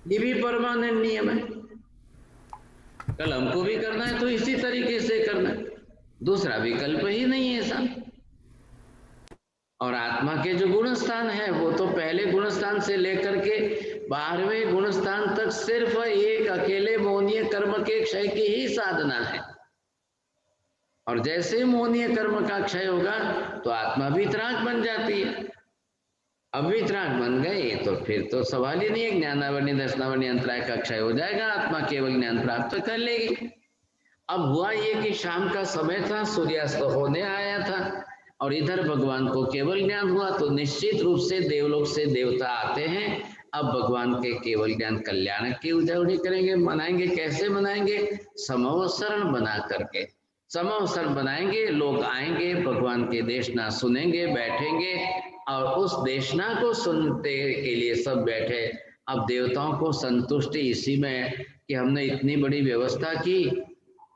ये भी परमानेंट नियम है। कल हमको भी करना है तो इसी तरीके से करना है, दूसरा विकल्प ही नहीं है ऐसा। और आत्मा के जो गुणस्थान है वो तो पहले गुणस्थान से लेकर के 12वें गुणस्थान तक सिर्फ एक अकेले मोहनीय कर्म के क्षय की ही साधना है। और जैसे मोहनीय कर्म का क्षय होगा तो आत्मा वितराग बन जाती है। अब वितराग बन गए तो फिर तो सवाल ही नहीं है, ज्ञानावर्णी दर्शनावर्णी अंतराय का क्षय हो जाएगा, आत्मा केवल ज्ञान प्राप्त कर लेगी। अब हुआ ये कि शाम का समय था, सूर्यास्त होने आया था और इधर भगवान को केवल ज्ञान हुआ, तो निश्चित रूप से देवलोक से देवता आते हैं। अब भगवान के केवल ज्ञान कल्याण की उजावड़ी करेंगे, मनाएंगे। कैसे मनाएंगे? समवसरण बना करके समवसर बनाएंगे, लोग आएंगे, भगवान के देशना सुनेंगे, बैठेंगे और उस देशना को सुनते के लिए सब बैठे। अब देवताओं को संतुष्टि इसी में है कि हमने इतनी बड़ी व्यवस्था की,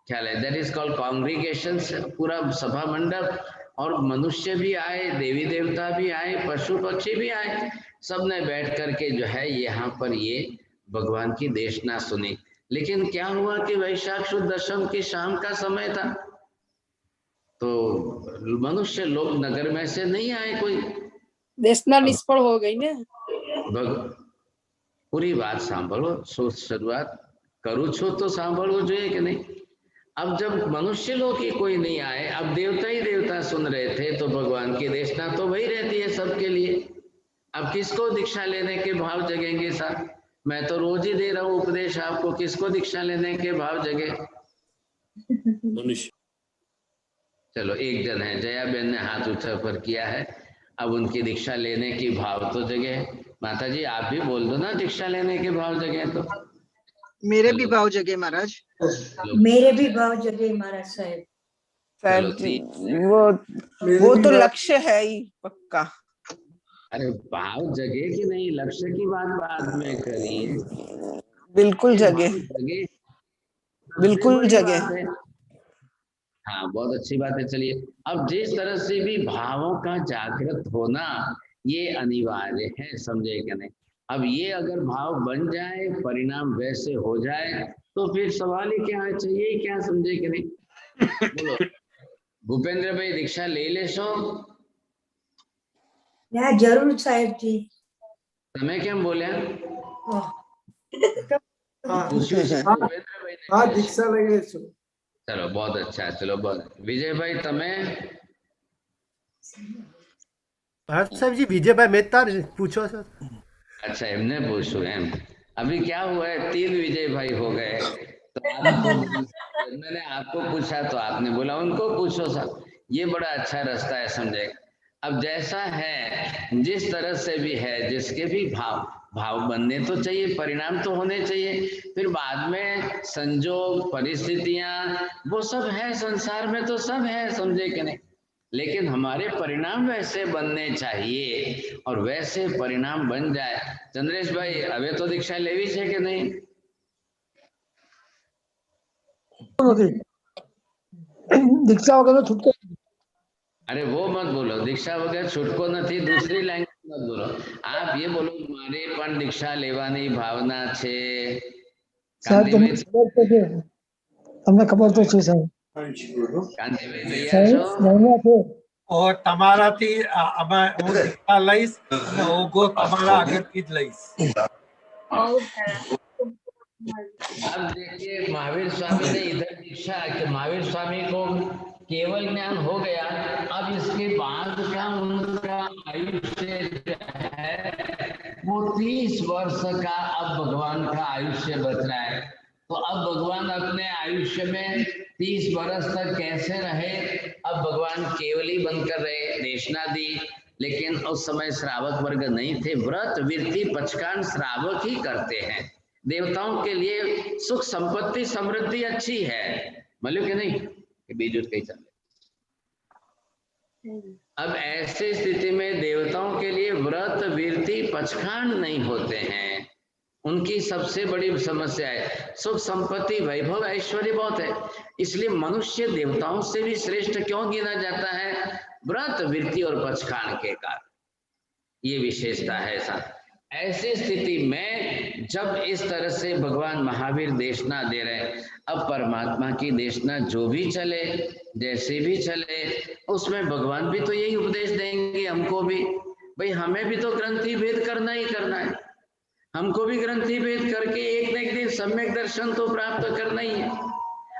ख्याल है, दैट इज कॉल्ड कॉन्ग्रीगेशन, पूरा सभा मंडप, और मनुष्य भी आए, देवी देवता भी आए, पशु पक्षी भी आए, सबने बैठ करके जो है यहाँ पर ये भगवान की देशना सुनी। लेकिन क्या हुआ कि वैशाख शुद्ध दशम की शाम का समय था, तो मनुष्य लोग नगर में से नहीं आए, कोई देशना निष्फल हो गई ना। पूरी बात सांभळो, शुरुआत करू छो तो सांभळવું જોઈએ कि नहीं। अब जब मनुष्य लोग ही कोई नहीं आए, अब देवता ही देवता सुन रहे थे, तो भगवान की देशना तो वही रहती है सबके लिए। अब किसको दीक्षा लेने के भाव जगेंगे साहब? मैं तो रोज ही दे रहा हूँ उपदेश आपको, किसको दीक्षा लेने के भाव जगे? मनुष्य। चलो एक जन है, जया बहन ने हाथ ऊंचा पर किया है, अब उनकी दीक्षा लेने की भाव तो जगे। माता जी आप भी बोल दो ना, दीक्षा लेने के भाव जगे तो। मेरे भी भाव जगे महाराज, मेरे भी भाव जगे महाराज साहब। साहब जी वो तो लक्ष्य है ही पक्का। अरे भाव जगे कि नहीं, लक्ष्य की बात बाद में करिए। बिल्कुल जगे, बिल्कुल जगे। हाँ बहुत अच्छी बात है। चलिए, अब जिस तरह से भी भावों का जागृत होना ये अनिवार्य है, समझे कि नहीं। अब ये अगर भाव बन जाए, परिणाम वैसे हो जाए, तो फिर सवाल ही क्या चाहिए, क्या, समझे कि नहीं। बोलो भूपेंद्र भाई, दीक्षा ले ले सो? जरूर साहेब जी। તમે કેમ બોલ્યા? हाँ दीक्षा ले सो। चलो बहुत अच्छा, चलो बहुत। विजय भाई तमे? भारत साहब जी, विजय भाई मेहता पूछो सर। अच्छा एमने पूछू एम। अभी क्या हुआ है, 3 विजय भाई हो गए, तो आपको मैंने आपको पूछा तो आपने बोला उनको पूछो सर। ये बड़ा अच्छा रास्ता है, समझे। अब जैसा है, जिस तरह से भी है, जिसके भी भाव बनने तो चाहिए, परिणाम तो होने चाहिए। फिर बाद में संजोग, परिस्थितियां, वो सब है संसार में, तो सब है, समझे कि नहीं। लेकिन हमारे परिणाम वैसे बनने चाहिए, और वैसे परिणाम बन जाए। चंद्रेश भाई अबे तो दीक्षा लेवी है कि नहीं? दीक्षा वगैरह छूटको। अरे वो मत बोलो, दीक्षा वगैरह छूटको नहीं, दूसरी लैंग्वेज मत बोलो। आप ये बोलो मारे पण दीक्षा लेवानी भावना छे, સાહેબ તમને ખબર તો છે, તમને ખબર તો છે સાહેબ. સાહેબ મહિના છે. और તમારાથી અમે હું દીક્ષા લઈશ અને ઓગો તમારા આગળથી જ લઈશ. अब देखिए महावीर स्वामी ने इधर दीक्षा कि महावीर स्वामी को केवल ज्ञान हो गया। अब इसके बाद का उनका आयुष्य है वो 30 वर्ष का अब भगवान का आयुष्य बच रहा है। तो अब भगवान अपने आयुष्य में 30 वर्ष तक कैसे रहे। अब भगवान केवली बनकर रहे, देशना दी, लेकिन उस समय श्रावक वर्ग नहीं थे। व्रत वृत्ति पचकान श्रावक ही करते हैं। देवताओं के लिए सुख संपत्ति समृद्धि अच्छी है, मालूम कि नहीं, बीज कहीं चल। अब ऐसी स्थिति में देवताओं के लिए व्रत वृत्ति पचखांड नहीं होते हैं। उनकी सबसे बड़ी समस्या है सुख संपत्ति वैभव ऐश्वर्य बहुत है, इसलिए मनुष्य देवताओं से भी श्रेष्ठ क्यों गिना जाता है, व्रत वृत्ति और पचखांड के कारण। ये विशेषता है ऐसा। ऐसी स्थिति में जब इस तरह से भगवान महावीर देशना दे रहे हैं, अब परमात्मा की देशना जो भी चले जैसे भी चले उसमें भगवान भी तो यही उपदेश देंगे हमको भी। भाई हमें भी तो ग्रंथि भेद करना ही करना है, हमको भी ग्रंथि भेद करके एक न एक दिन सम्यक दर्शन तो प्राप्त करना ही है।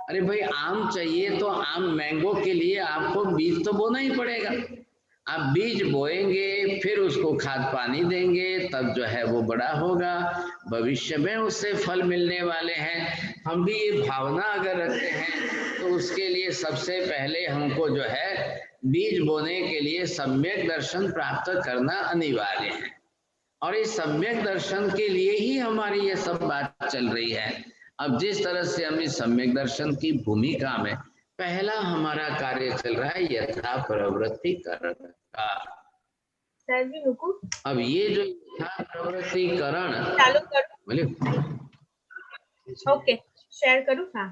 अरे भाई आम चाहिए तो आम मैंगो के लिए आपको बीज तो बोना ही पड़ेगा। आप बीज बोएंगे फिर उसको खाद पानी देंगे तब जो है वो बड़ा होगा, भविष्य में उससे फल मिलने वाले हैं। हम भी ये भावना अगर रखते हैं तो उसके लिए सबसे पहले हमको जो है बीज बोने के लिए सम्यक दर्शन प्राप्त करना अनिवार्य है। और इस सम्यक दर्शन के लिए ही हमारी ये सब बात चल रही है। अब जिस तरह से हम इस सम्यक दर्शन की भूमिका में पहला हमारा कार्य चल रहा है यथा प्रवृत्तिकरण का। अब ये जो यथा प्रवृत्तिकरण चालू करो, बोले ओके शेयर करूं। हाँ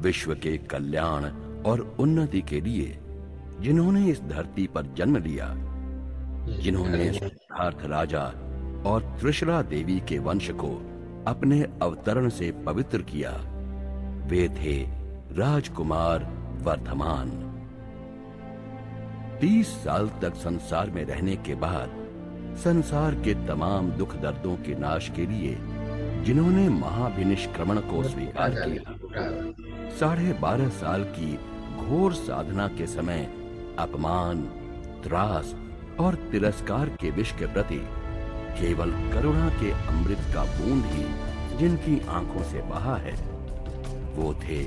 विश्व के कल्याण और उन्नति के लिए जिन्होंने इस धरती पर जन्म लिया, जिन्होंने सिद्धार्थ राजा और त्रिशला देवी के वंश को अपने अवतरण से पवित्र किया, वे थे राजकुमार वर्धमान। 30 साल तक संसार में रहने के बाद संसार के तमाम दुख दर्दों के नाश के लिए जिन्होंने महाविनिष्क्रमण को स्वीकार किया, 12.5 साल की घोर साधना के समय अपमान, त्रास और तिरस्कार के विष के प्रति केवल करुणा के अमृत का बूंद ही जिनकी आंखों से बहा है, वो थे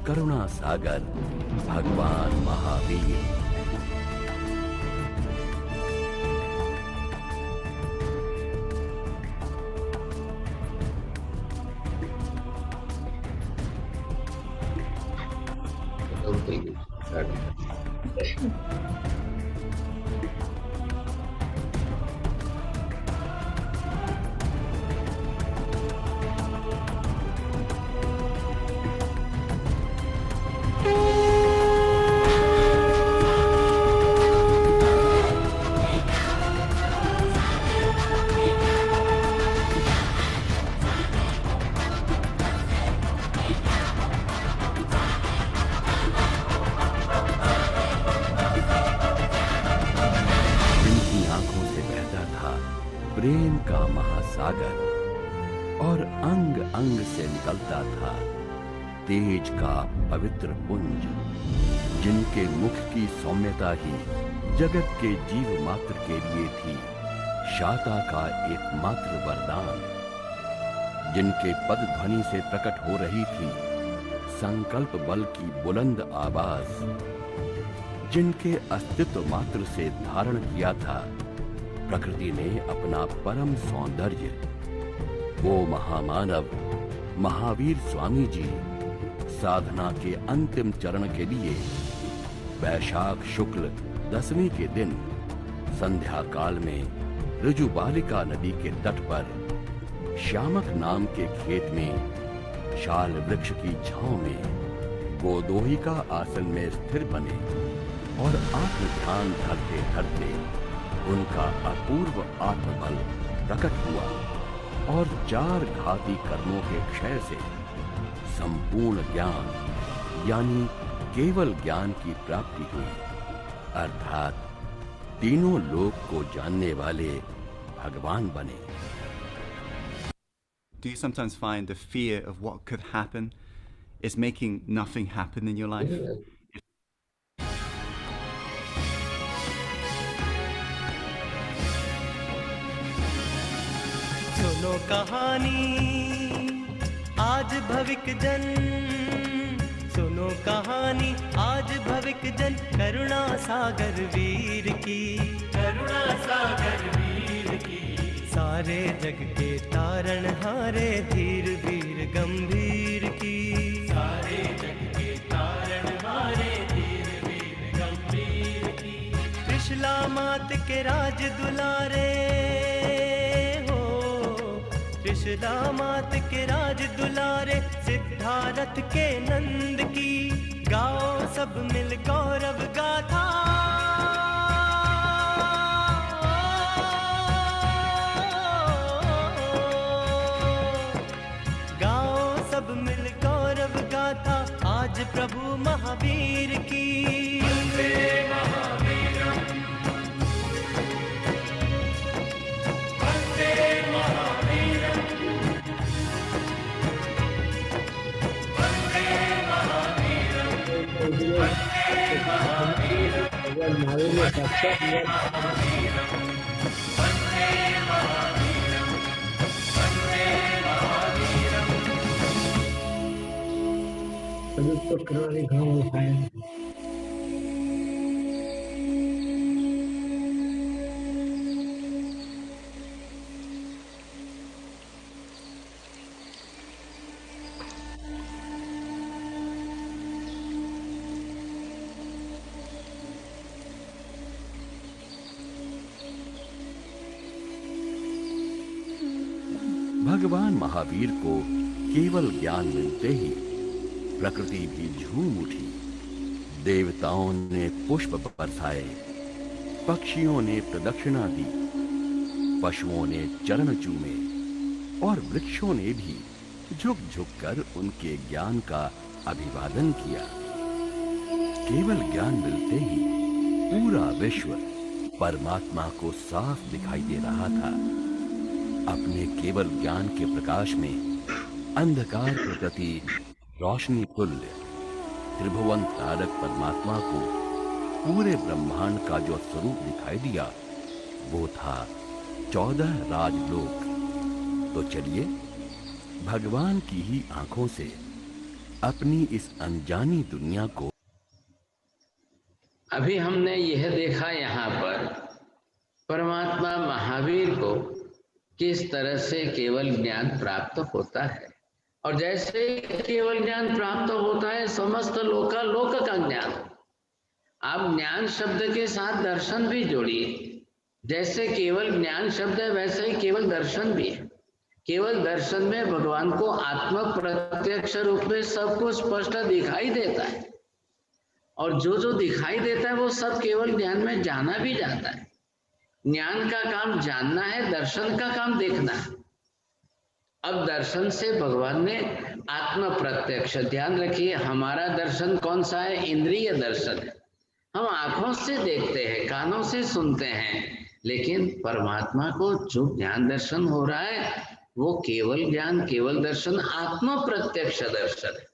करुणा सागर भगवान महावीर। प्रेम का महासागर और अंग अंग से निकलता था तेज का पवित्र पुंज, जिनके मुख की सौम्यता ही जगत के जीव मात्र के लिए थी शाता का एकमात्र वरदान, जिनके पद ध्वनि से प्रकट हो रही थी संकल्प बल की बुलंद आवाज, जिनके अस्तित्व मात्र से धारण किया था प्रकृति ने अपना परम सौंदर्य, वो महामानव महावीर स्वामी जी साधना के अंतिम चरण के लिए वैशाख शुक्ल 10वीं के दिन संध्या काल में ऋजुबालिका नदी के तट पर श्यामक नाम के खेत में शाल वृक्ष की छांव में गोदोही का आसन में स्थिर बने और आत्म ध्यान धरते धरते उनका अपूर्व आत्मबल प्रकट हुआ और 4 घाती कर्मों के क्षय से संपूर्ण ज्ञान यानी केवल ज्ञान की प्राप्ति हुई, अर्थात तीनों लोक को जानने वाले भगवान बने। Do you sometimes find the fear of what could happen is making nothing happen in your life? सुनो कहानी आज भविक जन, सुनो कहानी आज भविक जन, करुणा सागर वीर की, करुणा सागर वीर की। सारे जग के तारण हारे धीर वीर गंभीर की, सारे जग के तारण हारे धीर वीर गंभीर की। त्रिशला मात के राज दुलारे हो, त्रिशला मात के राज दुलारे, सिद्धारथ के नंद की, गाओ सब मिल गौरव गाथा। गाओ सब मिल गौरव गाथा आज प्रभु महावीर की। वंदे महावीरम, वंदे महावीरम, वंदे महावीरम, वंदे महावीरम, भगवान महावीर ने साक्षात तो करवाने घाव उठाए। भगवान महावीर को केवल ज्ञान मिलते ही प्रकृति भी झूम उठी। देवताओं ने पुष्प बरसाए, पक्षियों ने प्रदक्षिणा दी, पशुओं ने चरण चूमे और वृक्षों ने भी झुक झुक कर उनके ज्ञान का अभिवादन किया। केवल ज्ञान मिलते ही पूरा विश्व परमात्मा को साफ दिखाई दे रहा था। अपने केवल ज्ञान के प्रकाश में अंधकार के प्रति रोशनी तुल्य त्रिभुवन तारक परमात्मा को पूरे ब्रह्मांड का जो स्वरूप दिखाई दिया वो था 14 राजलोक। तो चलिए भगवान की ही आंखों से अपनी इस अनजानी दुनिया को। अभी हमने यह देखा यहाँ पर परमात्मा महावीर को किस तरह से केवल ज्ञान प्राप्त होता है, और जैसे केवल ज्ञान प्राप्त होता है समस्त लोक का ज्ञान। आप ज्ञान शब्द के साथ दर्शन भी जोड़िए। जैसे केवल ज्ञान शब्द है वैसे ही केवल दर्शन भी है। केवल दर्शन में भगवान को आत्म प्रत्यक्ष रूप में सब कुछ स्पष्ट दिखाई देता है, और जो जो दिखाई देता है वो सब केवल ज्ञान में जाना भी जाता है। ज्ञान का काम जानना है, दर्शन का काम देखना है। अब दर्शन से भगवान ने आत्म प्रत्यक्ष, ध्यान रखिए हमारा दर्शन कौन सा है? इंद्रिय दर्शन है। हम आंखों से देखते हैं, कानों से सुनते हैं, लेकिन परमात्मा को जो ज्ञान दर्शन हो रहा है वो केवल ज्ञान, केवल दर्शन, आत्म प्रत्यक्ष दर्शन है।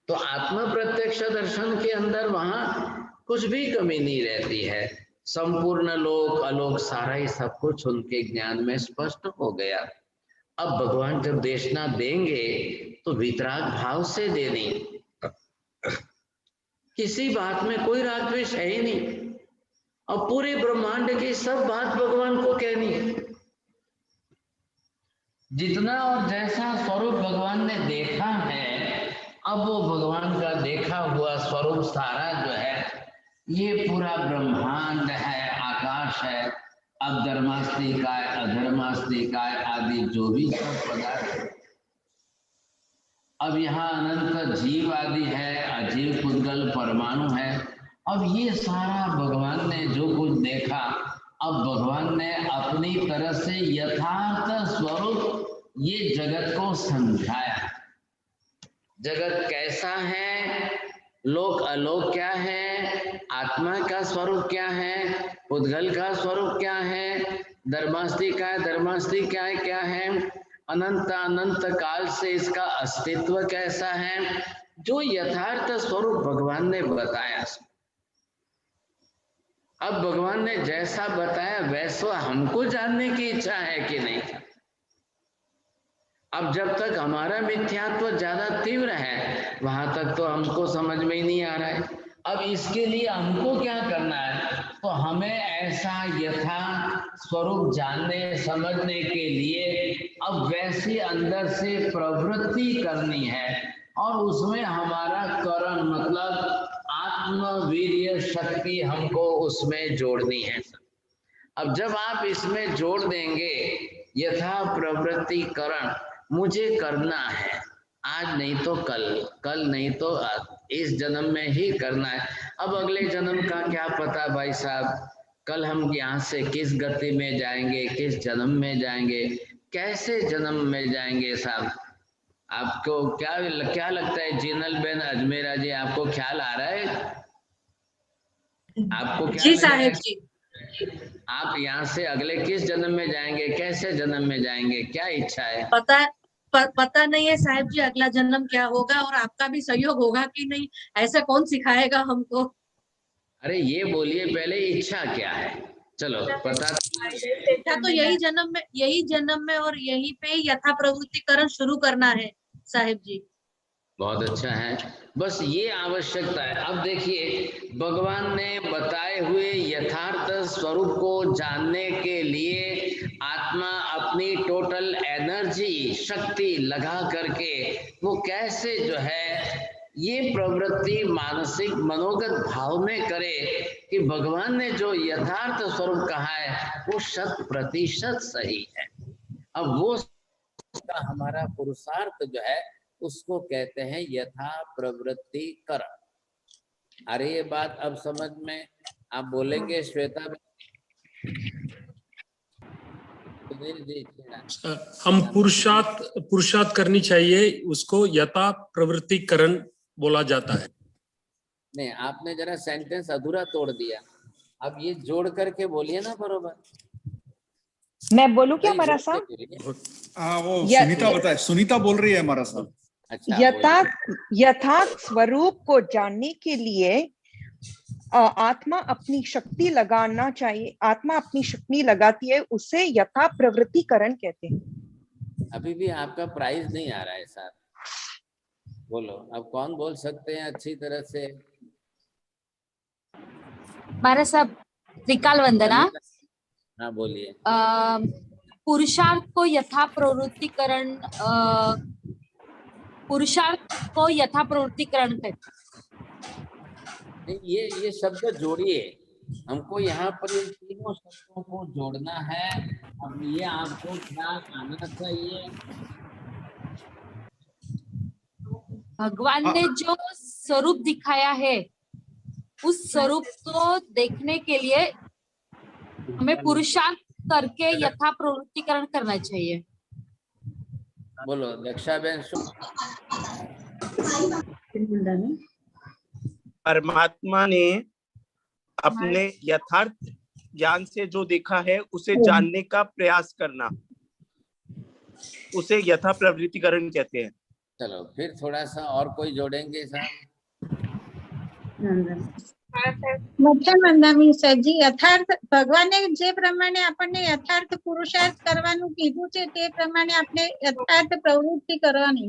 तो आत्म प्रत्यक्ष दर्शन के अंदर वहां कुछ भी कमी नहीं रहती है। संपूर्ण लोक अलोक सारा ही सब कुछ उनके ज्ञान में स्पष्ट हो गया। अब भगवान जब देशना देंगे तो वितराग भाव से देनी, किसी बात में कोई राग द्वेष है ही नहीं, और पूरे ब्रह्मांड की सब बात भगवान को कहनी है। जितना और जैसा स्वरूप भगवान ने देखा है, अब वो भगवान का देखा हुआ स्वरूप सारा जो है, ये पूरा ब्रह्मांड है, आकाश है, अब धर्मास्तिकाय अधर्मास्तिकाय आदि जो भी सब पदार्थ, अब यहाँ अनंत जीव आदि है, अजीव पुद्गल परमाणु है। अब ये सारा भगवान ने जो कुछ देखा अब भगवान ने अपनी तरह से यथार्थ स्वरूप ये जगत को समझाया। जगत कैसा है, लोक अलोक क्या है, आत्मा का स्वरूप क्या है, उद्गल का स्वरूप क्या है, धर्मास्ति का है, धर्मास्ति क्या है, अनंत अनंत काल से इसका अस्तित्व कैसा है, जो यथार्थ स्वरूप भगवान ने बताया। अब भगवान ने जैसा बताया वैसा हमको जानने की इच्छा है कि नहीं। अब जब तक हमारा मिथ्यात्व ज्यादा तीव्र है वहां तक तो हमको समझ में ही नहीं आ रहा है। अब इसके लिए हमको क्या करना है, तो हमें ऐसा यथा स्वरूप जानने समझने के लिए अब वैसी अंदर से प्रवृत्ति करनी है और उसमें हमारा करण मतलब आत्मवीर्य शक्ति हमको उसमें जोड़नी है। अब जब आप इसमें जोड़ देंगे यथा प्रवृत्ति करण, मुझे करना है आज नहीं तो कल, कल नहीं तो इस जन्म में ही करना है। अब अगले जन्म का क्या पता भाई साहब, कल हम यहाँ से किस गति में जाएंगे, किस जन्म में जाएंगे, कैसे जन्म में जाएंगे साहब। आपको क्या लगता है जीनल बेन अजमेरा जी, आपको ख्याल आ रहा है? आपको क्या जी साहेब जी, आप यहाँ से अगले किस जन्म में जाएंगे, कैसे जन्म में जाएंगे, क्या इच्छा है? पता नहीं है साहब जी अगला जन्म क्या होगा और आपका भी सहयोग होगा कि नहीं, ऐसा कौन सिखाएगा हमको। अरे ये बोलिए पहले इच्छा क्या है। चलो पता तो यही जन्म में और यहीं पे यथा प्रवृत्तिकरण शुरू करना है साहिब जी। बहुत अच्छा है, बस ये आवश्यकता है। अब देखिए भगवान ने बताए हुए यथार्थ स्वरूप को जानने के लिए आत्मा अपनी टोटल एनर्जी शक्ति लगा करके वो कैसे जो है ये प्रवृत्ति मानसिक मनोगत भाव में करे कि भगवान ने जो यथार्थ स्वरूप कहा है वो 100% सही है। अब वो हमारा पुरुषार्थ जो है उसको कहते हैं यथा प्रवृत्ति करण। अरे ये बात अब समझ में आप बोलेंगे श्वेता? हम पुरुषार्थ करनी चाहिए, उसको यथा प्रवृत्तिकरण बोला जाता है। नहीं, आपने जरा सेंटेंस अधूरा तोड़ दिया, अब ये जोड़ करके बोलिए ना बरोबर। मैं बोलूं क्या हमारा साहब? वो सुनीता बताए, सुनीता बोल रही है हमारा साहब। अच्छा, यथार्थ स्वरूप को जानने के लिए आत्मा अपनी शक्ति लगाना चाहिए, आत्मा अपनी शक्ति लगाती है, उसे यथा प्रवृत्तिकरण कहते हैं। अभी भी आपका प्राइज नहीं आ रहा है सर, बोलो अब कौन बोल सकते हैं अच्छी तरह से? हमारा सब त्रिकाल वंदना। हाँ बोलिए। पुरुषार्थ को यथा प्रवृत्तिकरण, पुरुषार्थ को यथा प्रवृत्तिकरण कहते हैं। ये शब्द जोड़िए, हमको यहाँ पर इन तीनों शब्दों को जोड़ना है। अब ये आपको ख्याल आना चाहिए। भगवान ने जो स्वरूप दिखाया है उस स्वरूप को देखने के लिए हमें पुरुषार्थ करके यथा प्रवृत्तिकरण करना चाहिए। बोलो दक्षा बेन। परमात्मा ने अपने यथार्थ ज्ञान से जो देखा है उसे जानने का प्रयास करना, उसे यथा प्रवृत्तिकरण कहते हैं। चलो फिर थोड़ा सा और कोई जोड़ेंगे साहब? મંદામી સરજી, યથાર્થ ભગવાને જે પ્રમાણે આપણને યથાર્થ પુરુષાર્થ કરવાનું કીધું છે તે પ્રમાણે આપણે યથાર્થ પ્રવૃત્તિ કરવાની।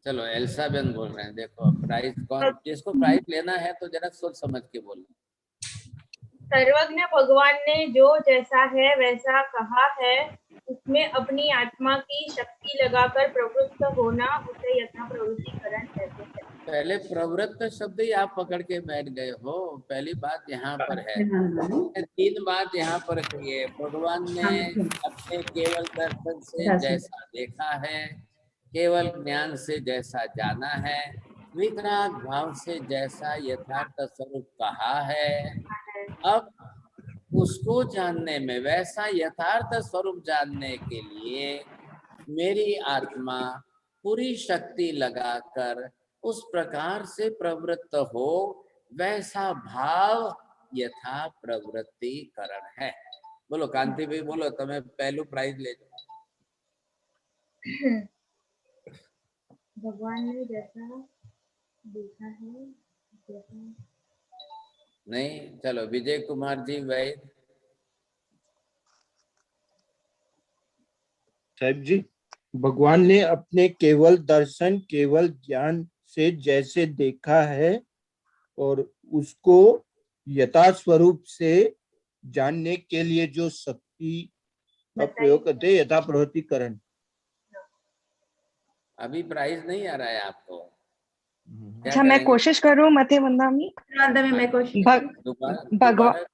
चलो एल्सा बेन बोल रहे हैं, देखो प्राइज कौन, जिसको प्राइज लेना है तो जरा सोच समझ के बोलो। सर्वज्ञ भगवान ने जो जैसा है वैसा कहा है उसमें अपनी आत्मा की शक्ति लगाकर प्रवृत्त होना, उसे यथा प्रवृत्तिकरण कहते हैं। पहले प्रवृत्त शब्द ही आप पकड़ के बैठ गए हो। पहली बात यहाँ पर है, तीन बात यहाँ पर कही है। भगवान ने अपने केवल दर्शन से जैसा देखा है, केवल ज्ञान से जैसा जाना है, वितराग भाव से जैसा यथार्थ स्वरूप कहा है, अब उसको जानने में, वैसा यथार्थ स्वरूप जानने के लिए मेरी आत्मा पूरी शक्ति लगाकर उस प्रकार से प्रवृत्त हो, वैसा भाव यथा प्रवृत्ति करण है। बोलो कांति भाई, बोलो, तमें पहलू प्राइज ले जाओ। भगवान ने जैसा देखा है नहीं, चलो विजय कुमार जी वैद। साहब जी, भगवान ने अपने केवल दर्शन, केवल ज्ञान से जैसे देखा है और उसको यथा स्वरूप से जानने के लिए जो शक्ति का प्रयोग करते, यथा प्रवृत्तिकरण। अभी प्राइज नहीं आ रहा है आपको? अच्छा, मैं कोशिश करूँ मथे वंदामी। भगवान,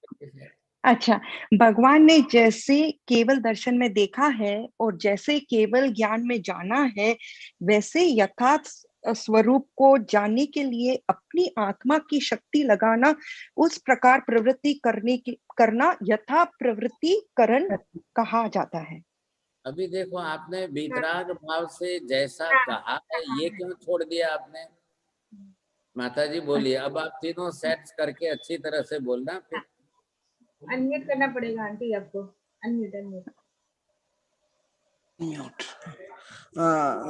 अच्छा, भगवान ने जैसे केवल दर्शन में देखा है और जैसे केवल ज्ञान में जाना है, वैसे यथार्थ स्वरूप को जानने के लिए अपनी आत्मा की शक्ति लगाना, उस प्रकार प्रवृत्ति करना यथा प्रवृत्तिकरण कहा जाता है। अभी देखो, आपने वितराग भाव से जैसा कहा है, ये क्यों छोड़ दिया आपने? माता जी बोलिए। अब आप तीनों सेट्स करके अच्छी तरह से बोलना। फिर अनम्यूट करना पड़ेगा आंटी आपको। अनम्यूट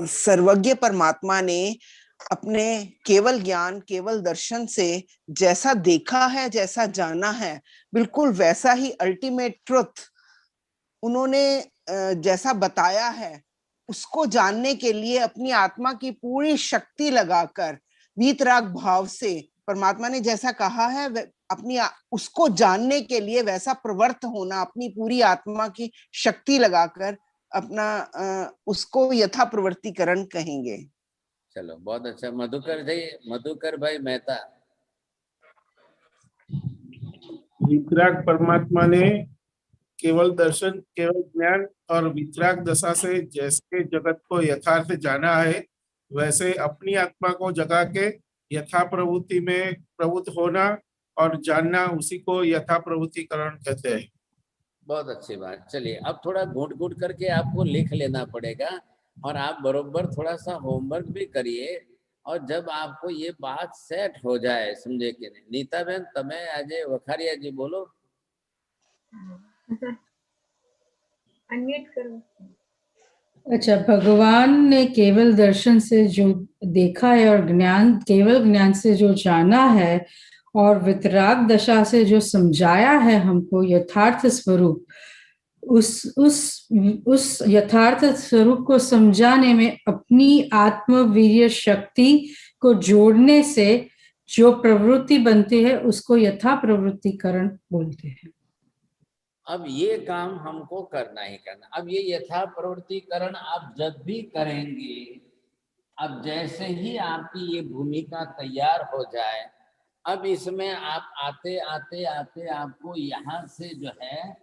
सर्वज्ञ परमात्मा ने अपने केवल ज्ञान, केवल दर्शन से जैसा देखा है, जैसा जाना है, बिल्कुल वैसा ही अल्टीमेट ट्रुथ उन्होंने जैसा बताया है, उसको जानने के लिए अपनी आत्मा की पूरी शक्ति लगाकर वीतराग भाव से परमात्मा ने जैसा कहा है, अपनी उसको जानने के लिए वैसा प्रवृत्त होना, अपनी पूरी आत्मा की शक्ति लगाकर अपना उसको यथा प्रवृत्तिकरण कहेंगे। चलो, बहुत अच्छा। मधुकर भाई मेहता। वितराग परमात्मा ने केवल दर्शन, केवल ज्ञान और वितराग दशा से जैसे जगत को यथार्थ जाना है, वैसे अपनी आत्मा को जगा के यथा प्रवृत्ति में प्रवृत्त होना और जानना, उसी को यथा प्रवृत्तिकरण कहते हैं। बहुत अच्छी बात। चलिए, अब थोड़ा घूट घूट करके आपको लिख लेना पड़ेगा और आप बरोबर थोड़ा सा होमवर्क भी करिए। और जब आपको ये बात सेट हो जाए, समझे कि नहीं? नीता बहन, तमें अजय वखारिया जी बोलो। अनम्यूट करो। अच्छा, भगवान ने केवल दर्शन से जो देखा है और केवल ज्ञान से जो जाना है और वितराग दशा से जो समझाया है हमको यथार्थ स्वरूप, उस यथार्थ स्वरूप को समझाने में अपनी आत्मवीर्य शक्ति को जोड़ने से जो प्रवृत्ति बनती है, उसको यथा प्रवृत्तिकरण बोलते हैं। अब ये काम हमको करना ही करना। अब ये यथा प्रवृत्तिकरण आप जब भी करेंगे, अब जैसे ही आपकी ये भूमिका तैयार हो जाए, अब इसमें आप आते आते आते आपको यहाँ से जो है,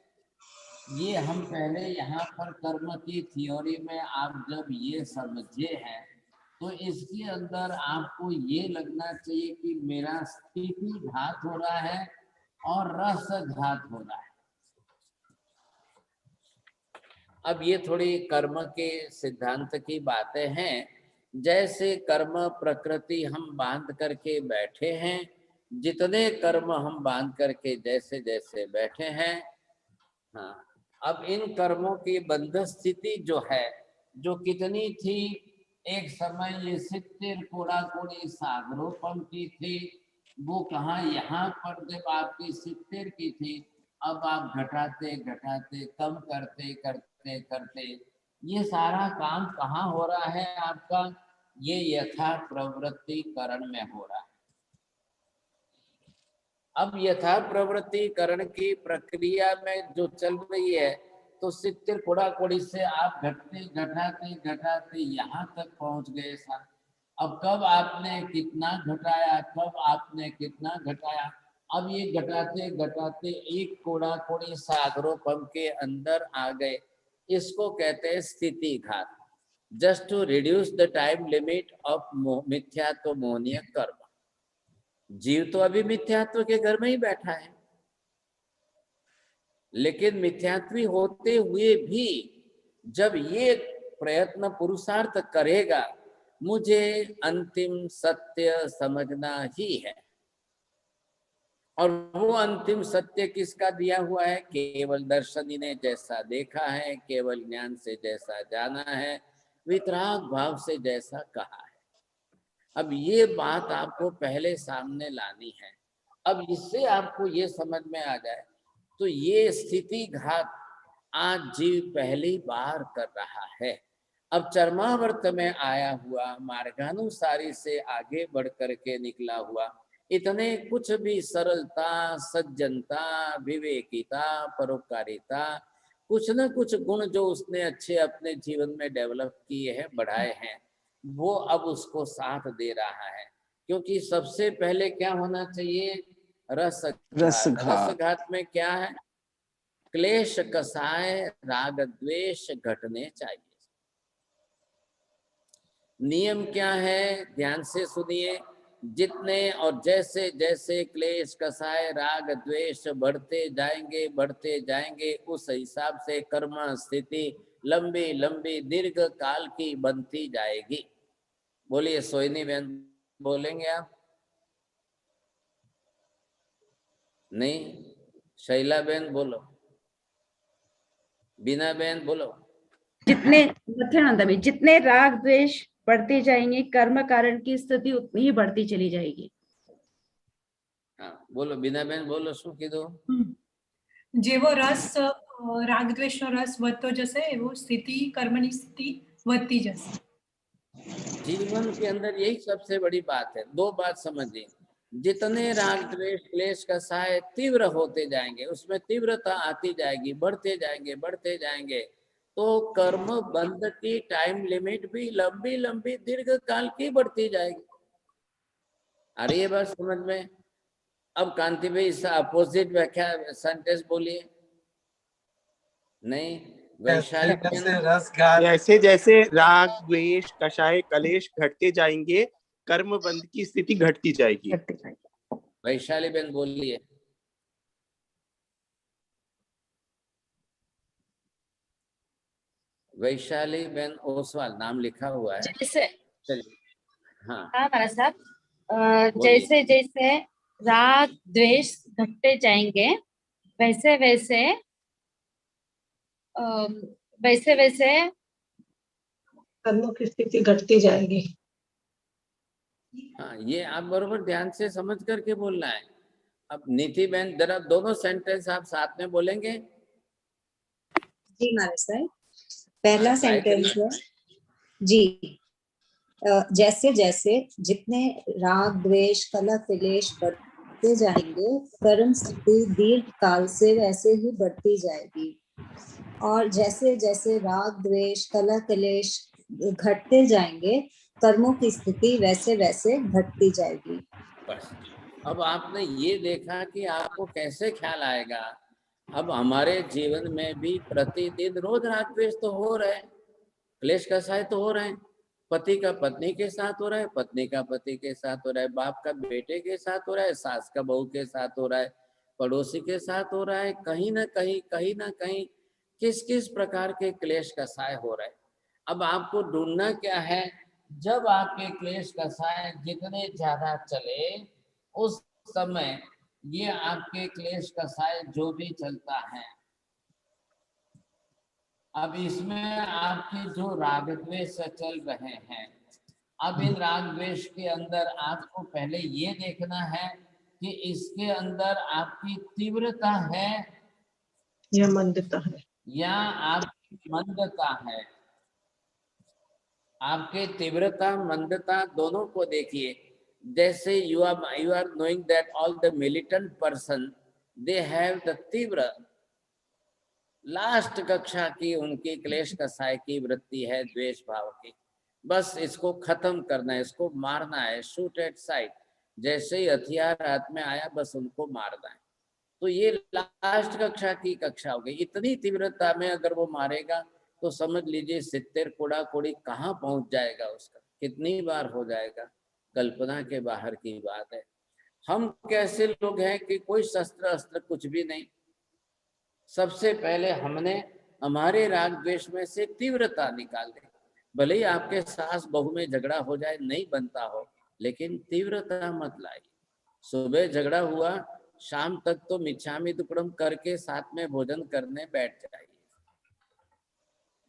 ये हम पहले यहाँ पर कर्म की थ्योरी में आप जब ये समझे हैं, तो इसके अंदर आपको ये लगना चाहिए कि मेरा स्थिति घात हो रहा है और रस घात हो रहा है। अब ये थोड़ी कर्म के सिद्धांत की बातें हैं। जैसे कर्म प्रकृति हम बांध करके बैठे हैं, जितने कर्म हम बांध करके जैसे जैसे बैठे हैं, हाँ, अब इन कर्मों की बंध स्थिति जो है, जो कितनी थी, एक समय ये 70 कोड़ा कोड़ी सागरोपम की थी, वो कहाँ, यहाँ पर जब आपकी 70 की थी, अब आप घटाते घटाते कम करते करते करते ये सारा काम कहाँ हो रहा है आपका? ये यथा प्रवृत्तिकरण में हो रहा है। अब यथा प्रवृत्तिकरण की प्रक्रिया में जो चल रही है, तो 70 कोड़ा कोड़ी से आप घटते घटाते घटाते यहाँ तक पहुंच गए साहब। अब कब आपने कितना घटाया, कब आपने कितना घटाया, अब ये घटाते घटाते एक कोड़ा कोड़ी सागरोपम के अंदर आ गए। इसको कहते हैं स्थिति घात। just to reduce the time limit of मिथ्यात्व मोहनीय कर्म। जीव तो अभी मिथ्यात्व के घर में ही बैठा है, लेकिन मिथ्यात्वी होते हुए भी जब ये प्रयत्न पुरुषार्थ करेगा, मुझे अंतिम सत्य समझना ही है, और वो अंतिम सत्य किसका दिया हुआ है? केवल दर्शनी ने जैसा देखा है, केवल ज्ञान से जैसा जाना है, वितराग भाव से जैसा कहा है। अब ये बात आपको पहले सामने लानी है। अब इससे आपको ये समझ में आ जाए तो ये स्थिति घात आज जीव पहली बार कर रहा है। अब चरमावर्त में आया हुआ, मार्गानुसारी से आगे बढ़ करके निकला हुआ, इतने कुछ भी सरलता, सज्जनता, विवेकिता, परोपकारिता, कुछ न कुछ गुण जो उसने अच्छे अपने जीवन में डेवलप किए हैं, बढ़ाए हैं, वो अब उसको साथ दे रहा है। क्योंकि सबसे पहले क्या होना चाहिए? रसघात में क्या है? क्लेश कसाय राग द्वेष घटने चाहिए। नियम क्या है? ध्यान से सुनिए। जितने और जैसे जैसे क्लेश कसाय राग द्वेष बढ़ते जाएंगे, उस हिसाब से कर्म स्थिति लंबी लंबी दीर्घ काल की बनती जाएगी। बोलिए सोइनी बहन, बोलेंगे आप? नहीं? शैला बहन बोलो, बीना बहन बोलो। जितने राग द्वेष बढ़ते जाएंगे, कर्म कारण की स्थिति उतनी ही बढ़ती चली जाएगी। हाँ बोलो, बीना बहन बोलो, શું કીધું? જેવો રસ રાગ દ્વેષનો રસ વધતો જશે, એવો સ્થિતિ કર્મની સ્થિતિ વધતી જશે। जीवन के अंदर यही सबसे बड़ी बात है। दो बात समझिए, जितने राग द्वेष क्लेश कसाय तीव्र होते जाएंगे, उसमें तीव्रता आती जाएगी, बढ़ते जाएंगे, तो कर्म बंध की टाइम लिमिट भी लंबी लंबी दीर्घ काल की बढ़ती जाएगी। अरे ये बात समझ में? अब कांति भाई इसका अपोजिट व्याख्या सेंटेंस बोलिए। नहीं? वैशाली जैसे जैसे राग द्वेष कषाय कलेश घटते जाएंगे, कर्म बंध की स्थिति घटती जाएगी। वैशाली बहन बोलिए। वैशाली बहन ओसवाल नाम लिखा हुआ है। जैसे चलिए। हाँ महाराज साहब, जैसे जैसे राग द्वेष घटते जाएंगे, वैसे वैसे कर्मों की स्थिति घटती जाएगी। हाँ, ये आप बरोबर ध्यान से समझ करके बोलना है। अब नीति बहन जरा दोनों सेंटेंस आप साथ में बोलेंगे। जी महाराज साहब, पहला सेंटेंस है जी, जैसे जैसे जितने राग द्वेष कलह क्लेश बढ़ते जाएंगे, कर्म स्थिति दीर्घ काल से वैसे ही बढ़ती जाएगी, और जैसे जैसे राग द्वेष कलह क्लेश घटते जाएंगे, कर्मों की स्थिति वैसे वैसे घटती जाएगी। बस अब आपने ये देखा कि आपको कैसे ख्याल आएगा। अब हमारे जीवन में भी प्रतिदिन रोज राग द्वेष तो हो रहे हैं, क्लेश कसाय तो हो रहे हैं। पति का पत्नी के साथ हो रहा है, पत्नी का पति के साथ हो रहा है, बाप का बेटे के साथ हो रहा है, सास का बहू के साथ हो रहा है, पड़ोसी के साथ हो रहा है। कहीं ना कहीं किस किस प्रकार के क्लेश कसाय हो रहे हैं। अब आपको ढूंढना क्या है? जब आपके क्लेश कसाय जितने ज्यादा चले, उस समय ये आपके क्लेश कसाय जो भी चलता है, अब इसमें आपके जो राग द्वेष चल रहे हैं, अब इन राग द्वेष के अंदर आपको पहले ये देखना है कि इसके अंदर आपकी तीव्रता है या मंदता है, या आपकी मंदता है। आपके तीव्रता मंदता दोनों को देखिए। जैसे you are knowing that all the militant person they have the तीव्र लास्ट कक्षा की उनकी क्लेश कसाय की वृत्ति है, द्वेष भाव की। बस इसको खत्म करना है, इसको मारना है, शूट एट साइट। जैसे ही हथियार हाथ में आया बस उनको मारना है। तो ये लास्ट कक्षा की कक्षा हो गई। इतनी तीव्रता में अगर वो मारेगा तो समझ लीजिए 70 कोड़ा कोड़ी कहाँ पहुंच जाएगा, उसका कितनी बार हो जाएगा, कल्पना के बाहर की बात है। हम कैसे लोग हैं कि कोई शस्त्र अस्त्र कुछ भी नहीं। सबसे पहले हमने हमारे राग द्वेष में से तीव्रता निकाल दी। भले ही आपके सास बहू में झगड़ा हो जाए, नहीं बनता हो, लेकिन तीव्रता मत लाइए। सुबह झगड़ा हुआ, शाम तक तो मिच्छामी दुक्कडम करके साथ में भोजन करने बैठ जाइए।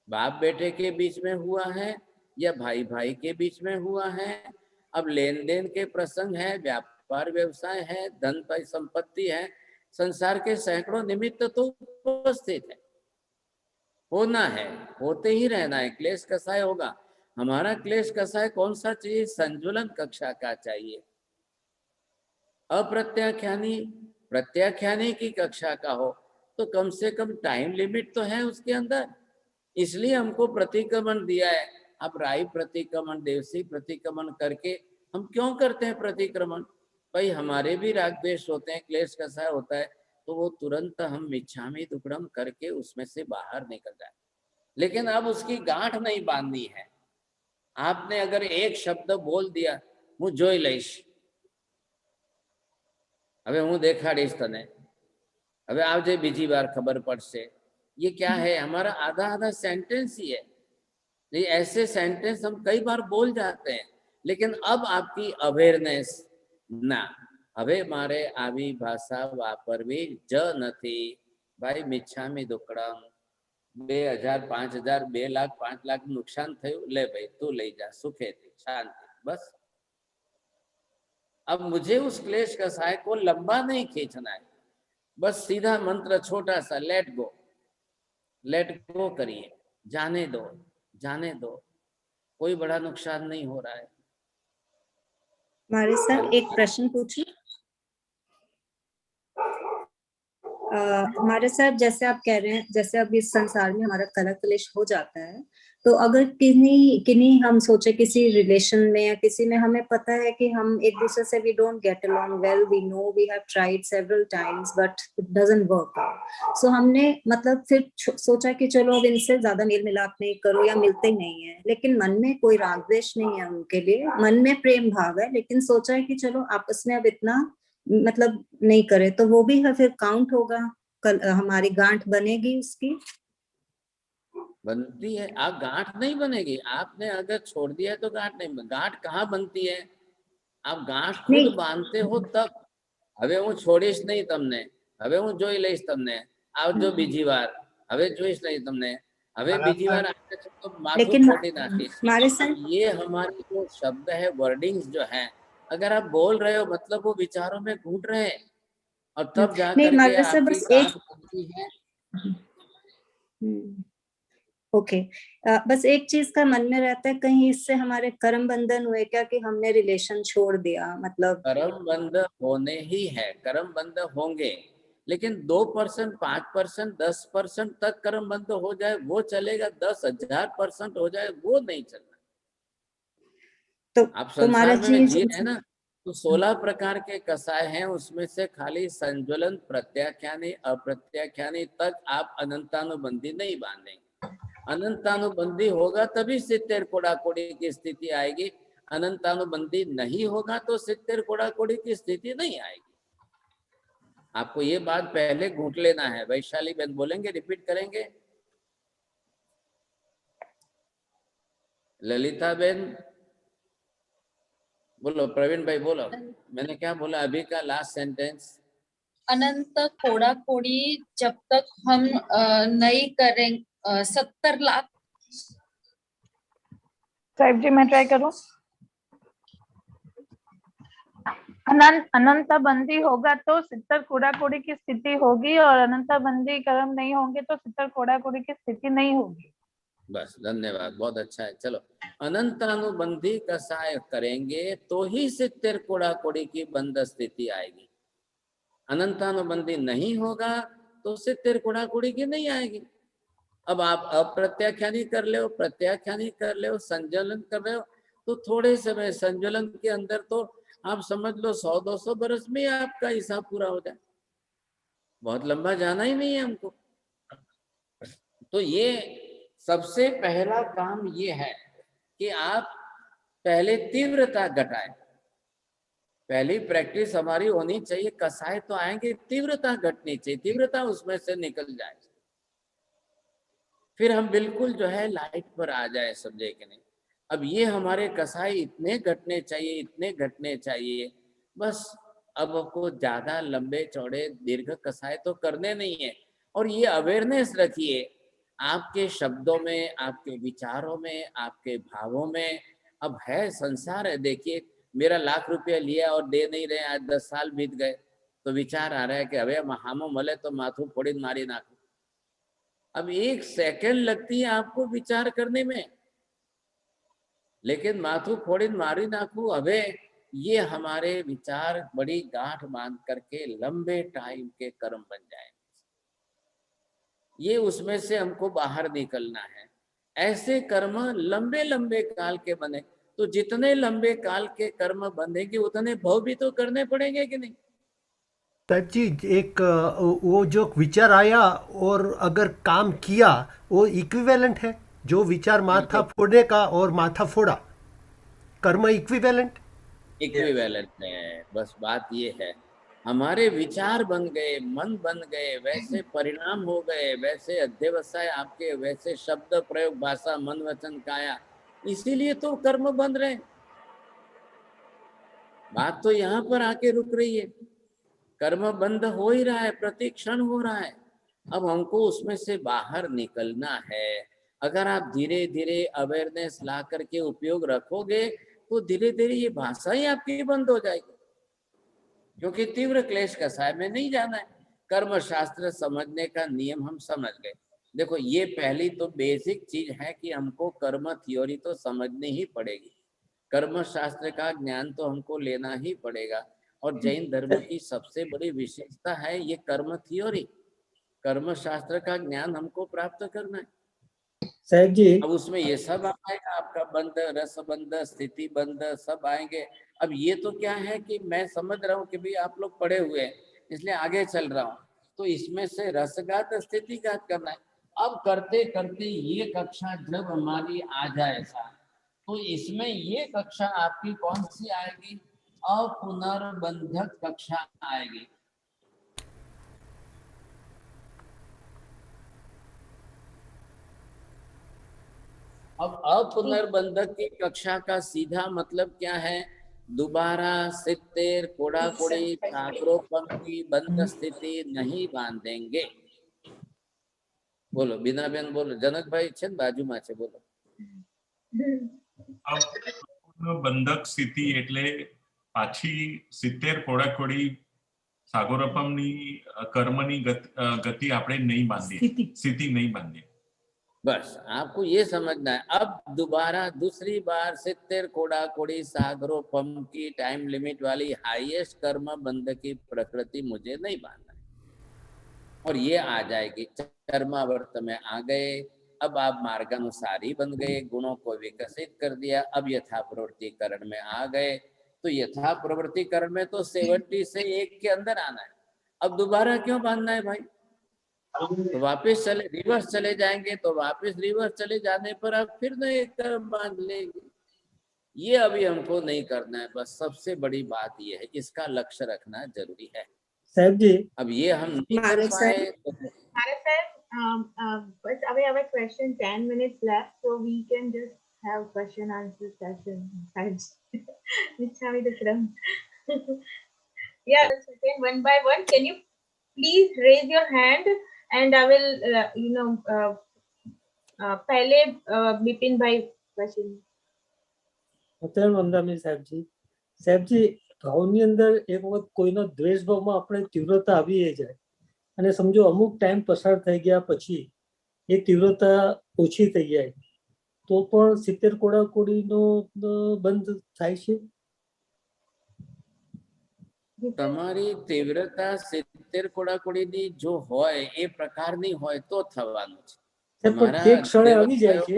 बाप बेटे के बीच में हुआ है या भाई भाई के बीच में हुआ है, अब लेन देन के प्रसंग है, व्यापार व्यवसाय है, धन संपत्ति है, संसार के सैकड़ों निमित्त तो उपस्थित है, होना है, होते ही रहना है। क्लेश कसाय होगा। हमारा क्लेश कसाय कौन सा चाहिए? संजुलन कक्षा का चाहिए। अप्रत्याख्यानी प्रत्याख्यानी की कक्षा का हो तो कम से कम टाइम लिमिट तो है उसके अंदर। इसलिए हमको प्रतिक्रमण दिया है। अब राई प्रतिक्रमण, देवसी प्रतिक्रमण करके हम क्यों करते हैं प्रतिक्रमण? भाई हमारे भी राग द्वेष होते हैं, क्लेश कसाय होता है, तो वो तुरंत हम मिच्छामी दुक्कडम करके उसमें से बाहर निकल जाए। लेकिन अब उसकी गांठ नहीं बांधनी है। आपने अगर एक शब्द बोल दिया, હું જોઈ લઈશ, હવે હું દેખાડીશ તને, હવે આવજે બીજી વાર ખબર પડશે, ये क्या है? हमारा आधा आधा सेंटेंस ही है। ये ऐसे सेंटेंस हम कई बार बोल जाते हैं, लेकिन अब आपकी अवेयरनेस ना, હવે મારે આવી ભાષા વાપરવી જ નથી। ભાઈ મિચ્છામી દુક્કડમ 2000 5000 2 લાખ 5 લાખ નુકસાન થયું, ले भाई तू ले जा सुखेती शांति, बस। अब मुझे उस क्लेश कसाय को लंबा नहीं खींचना है, बस सीधा मंत्र छोटा सा लेट गो करिए, जाने दो, कोई बड़ा नुकसान नहीं हो रहा है। हमारे सर एक प्रश्न पूछिए। हमारे सर जैसे आप कह रहे हैं, जैसे अब इस संसार में हमारा कलह क्लेश हो जाता है, तो अगर किन्हीं हम सोचे किसी रिलेशन में या किसी में हमें पता है कि हम एक दूसरे से we don't get along well, we know we have tried several times but it doesn't work out, so हमने मतलब फिर सोचा कि चलो अब इनसे ज्यादा मेल मिलाप नहीं करो या मिलते ही नहीं है, लेकिन मन में कोई राग द्वेष नहीं है उनके लिए, मन में प्रेम भाव है, लेकिन सोचा है कि चलो आपस में अब इतना मतलब नहीं करे, तो वो भी है फिर काउंट होगा, कल हमारी गांठ बनेगी उसकी? बनती है। आप गांठ नहीं बनेगी, आपने अगर छोड़ दिया है तो गांठ नहीं। गांठ कहाँ बनती है? आप गांठ खुद बांधते हो तब। હવે હું છોડીશ નહીં તમને, હવે હું જોઈ લઈશ તમને, આવજો બીજી વાર, હવે જોઈશ નહીં તમને, હવે બીજી વાર આવે તો માથું ફોડી નાખીશ। ये हमारी जो शब्द है, वर्डिंग्स जो है, अगर आप बोल रहे हो मतलब वो विचारों में घूट रहे हैं, और तब जाकर के आपकी गांठ बनती है। ओके, बस एक चीज का मन में रहता है, कहीं इससे हमारे कर्म बंधन हुए क्या कि हमने रिलेशन छोड़ दिया? मतलब कर्म बंध होने ही है, कर्म बंध होंगे, लेकिन 2%, 5%, 10% तक कर्म बंध हो जाए वो चलेगा, 10,000% हो जाए वो नहीं चलना। तो आप संसार में जी है ना, तो 16 प्रकार के कसाय हैं, उसमें से खाली संज्वलन, प्रत्याख्यानी, अप्रत्याख्यानी तक आप अनंतानुबंधी नहीं बांधेंगे। अनंतानुबंधी होगा तभी 70 कोड़ा कोड़ी की स्थिति आएगी, अनंतानुबंधी नहीं होगा तो 70 कोड़ा कोड़ी की स्थिति नहीं आएगी। आपको ये बात पहले घूट लेना है। वैशाली बहन बोलेंगे, रिपीट करेंगे? ललिता बहन बोलो, प्रवीण भाई बोलो, मैंने क्या बोला अभी का लास्ट सेंटेंस? अनंत कोड़ा कोड़ी जब तक हम नहीं करेंगे 70 लाख। साहिब जी मैं ट्राई करूं। अनंत बंदी होगा तो 70 कोड़ा कोड़ी की स्थिति होगी, और अनंत बंदी कर्म नहीं होंगे तो 70 कोड़ा कोड़ी की स्थिति नहीं होगी। बस, धन्यवाद, बहुत अच्छा है। चलो, अनंतानुबंधी कसाय करेंगे तो ही 70 कोड़ा कोड़ी की बंद स्थिति आएगी। अनंतानुबंधी नहीं होगा तो 70 कोड़ा कोड़ी की नहीं आएगी। अब आप अप्रत्याख्यानी कर ले, प्रत्याख्यानी कर ले, संज्वलन कर रहे हो, तो थोड़े समय संज्वलन के अंदर तो आप समझ लो 100-200 बरस में आपका हिसाब पूरा हो जाए, बहुत लंबा जाना ही नहीं है हमको। तो ये सबसे पहला काम ये है कि आप पहले तीव्रता घटाएं। पहली प्रैक्टिस हमारी होनी चाहिए, कसाय तो आएंगे, तीव्रता घटनी चाहिए, तीव्रता उसमें से निकल जाए, फिर हम बिल्कुल जो है लाइट पर आ जाए, समझे कि नहीं। अब ये हमारे कसाई इतने घटने चाहिए, इतने घटने चाहिए, बस। अब आपको ज्यादा लंबे चौड़े दीर्घ कसाय तो करने नहीं है। और ये अवेयरनेस रखिए आपके शब्दों में, आपके विचारों में, आपके भावों में। अब है संसार है, देखिए मेरा लाख रुपया लिया और दे नहीं रहे, आज 10 साल बीत गए, तो विचार आ रहा है कि अबे हामो मले तो माथू फोड़ी मारी नाखू। अब 1 सेकंड लगती है आपको विचार करने में, लेकिन माथू फोड़ी मारी नाखू अबे ये हमारे विचार बड़ी गांठ बांध करके लंबे टाइम के कर्म बन जाएंगे। ये उसमें से हमको बाहर निकलना है। ऐसे कर्म लंबे लंबे काल के बने, तो जितने लंबे काल के कर्म बनेंगे उतने भव भी तो करने पड़ेंगे कि नहीं। साहब जी, एक वो जो विचार आया और अगर काम किया, वो इक्विवेलेंट है। जो विचार माथा फोड़ने का और माथा फोड़ा, कर्म इक्विवेलेंट है। बस बात ये है, हमारे विचार बन गए, मन बन गए, वैसे परिणाम हो गए, वैसे अध्यवसाय आपके, वैसे शब्द प्रयोग, भाषा, मन, वचन, काया, इसीलिए तो कर्म बन रहे। बात तो यहाँ पर आके रुक रही है। कर्म बंद हो ही रहा है, प्रति क्षण हो रहा है। अब हमको उसमें से बाहर निकलना है। अगर आप धीरे धीरे अवेयरनेस ला करके उपयोग रखोगे तो धीरे धीरे ये भाषा ही आपकी बंद हो जाएगी, क्योंकि तीव्र क्लेश कसाय में नहीं जाना है। कर्म शास्त्र समझने का नियम हम समझ गए। देखो ये पहली तो बेसिक चीज है कि हमको कर्म थ्योरी तो समझनी ही पड़ेगी, कर्म शास्त्र का ज्ञान तो हमको लेना ही पड़ेगा। और जैन धर्म की सबसे बड़ी विशेषता है ये कर्म थ्योरी, कर्म शास्त्र का ज्ञान हमको प्राप्त करना है साहब जी। अब उसमें ये सब आएगा, आपका बंध, रस बंध, स्थिति बंध, सब आएंगे। अब ये तो क्या है कि मैं समझ रहा हूँ कि भाई आप लोग पढ़े हुए हैं, इसलिए आगे चल रहा हूँ। तो इसमें से रसघात स्थितिघात करना है। अब करते करते ये कक्षा जब हमारी आ जाए ऐसा, तो इसमें ये कक्षा आपकी कौन सी आएगी? अपुनर्बंधक कक्षा आएगी। अब अपुनर्बंधक की कक्षा का सीधा मतलब क्या है? दोबारा सित्तेर कोड़ा कोड़ी ठाकरों पंक्ति बंध स्थिति नहीं बांधेंगे। बोलो बिना बेन बोलो, जनक भाई छे बाजू में छे, बोलो। બંધક સ્થિતિ એટલે પાછી 70 કોડાકોડી સાગોરપમની કર્મની ગતિ આપણે નહીં બાંધીએ, સ્થિતિ નહીં બાંધીએ। बस आपको ये समझना है। अब दोबारा दूसरी बार 70 कोड़ा कोड़ी सागरोपम की टाइम लिमिट वाली हाईएस्ट कर्म बंध की प्रकृति मुझे नहीं बांधना है, और ये आ जाएगी। कर्मावर्त में आ गए, अब आप मार्गानुसारी बन गए, गुणों को विकसित कर दिया। अब यथा प्रवृत्तिकरण में आ गए, तो यथा प्रवृत्तिकरण में तो 70 से 1 के अंदर आना है। अब दोबारा क्यों बांधना है भाई? तो वापस चले, रिवर्स चले जाएंगे, तो वापस रिवर्स चले जाने पर आप फिर नए कर्म बांध लेंगे। ये अभी हमको नहीं करना है। बस सबसे बड़ी बात ये है, इसका लक्ष्य रखना जरूरी है। साहब जी, अब ये हम नहीं कर पाए but we have a question, 10 minutes left, so we can just have question answer session. Nichami Dukram. Yeah, one by one. Can you please raise your hand and I will, पहले बिपिन भाई question. વંદામી સાહેબજી, ભાવની અંદર એક વખત કોઈનો દ્વેષ ભાવમાં આપણે તીવ્રતા આવી જાય અને સમજો અમુક ટાઈમ પસાર થઈ ગયા પછી એ તીવ્રતા ઓછી થઈ જાય તો પણ 70 કોડા કોડીનો બંધ થાય છે? તમારી તીવ્રતા 70 કોડા કોડીની જો હોય એ પ્રકારની હોય તો થવાનું છે। એક ક્ષણે આવી જાય છે,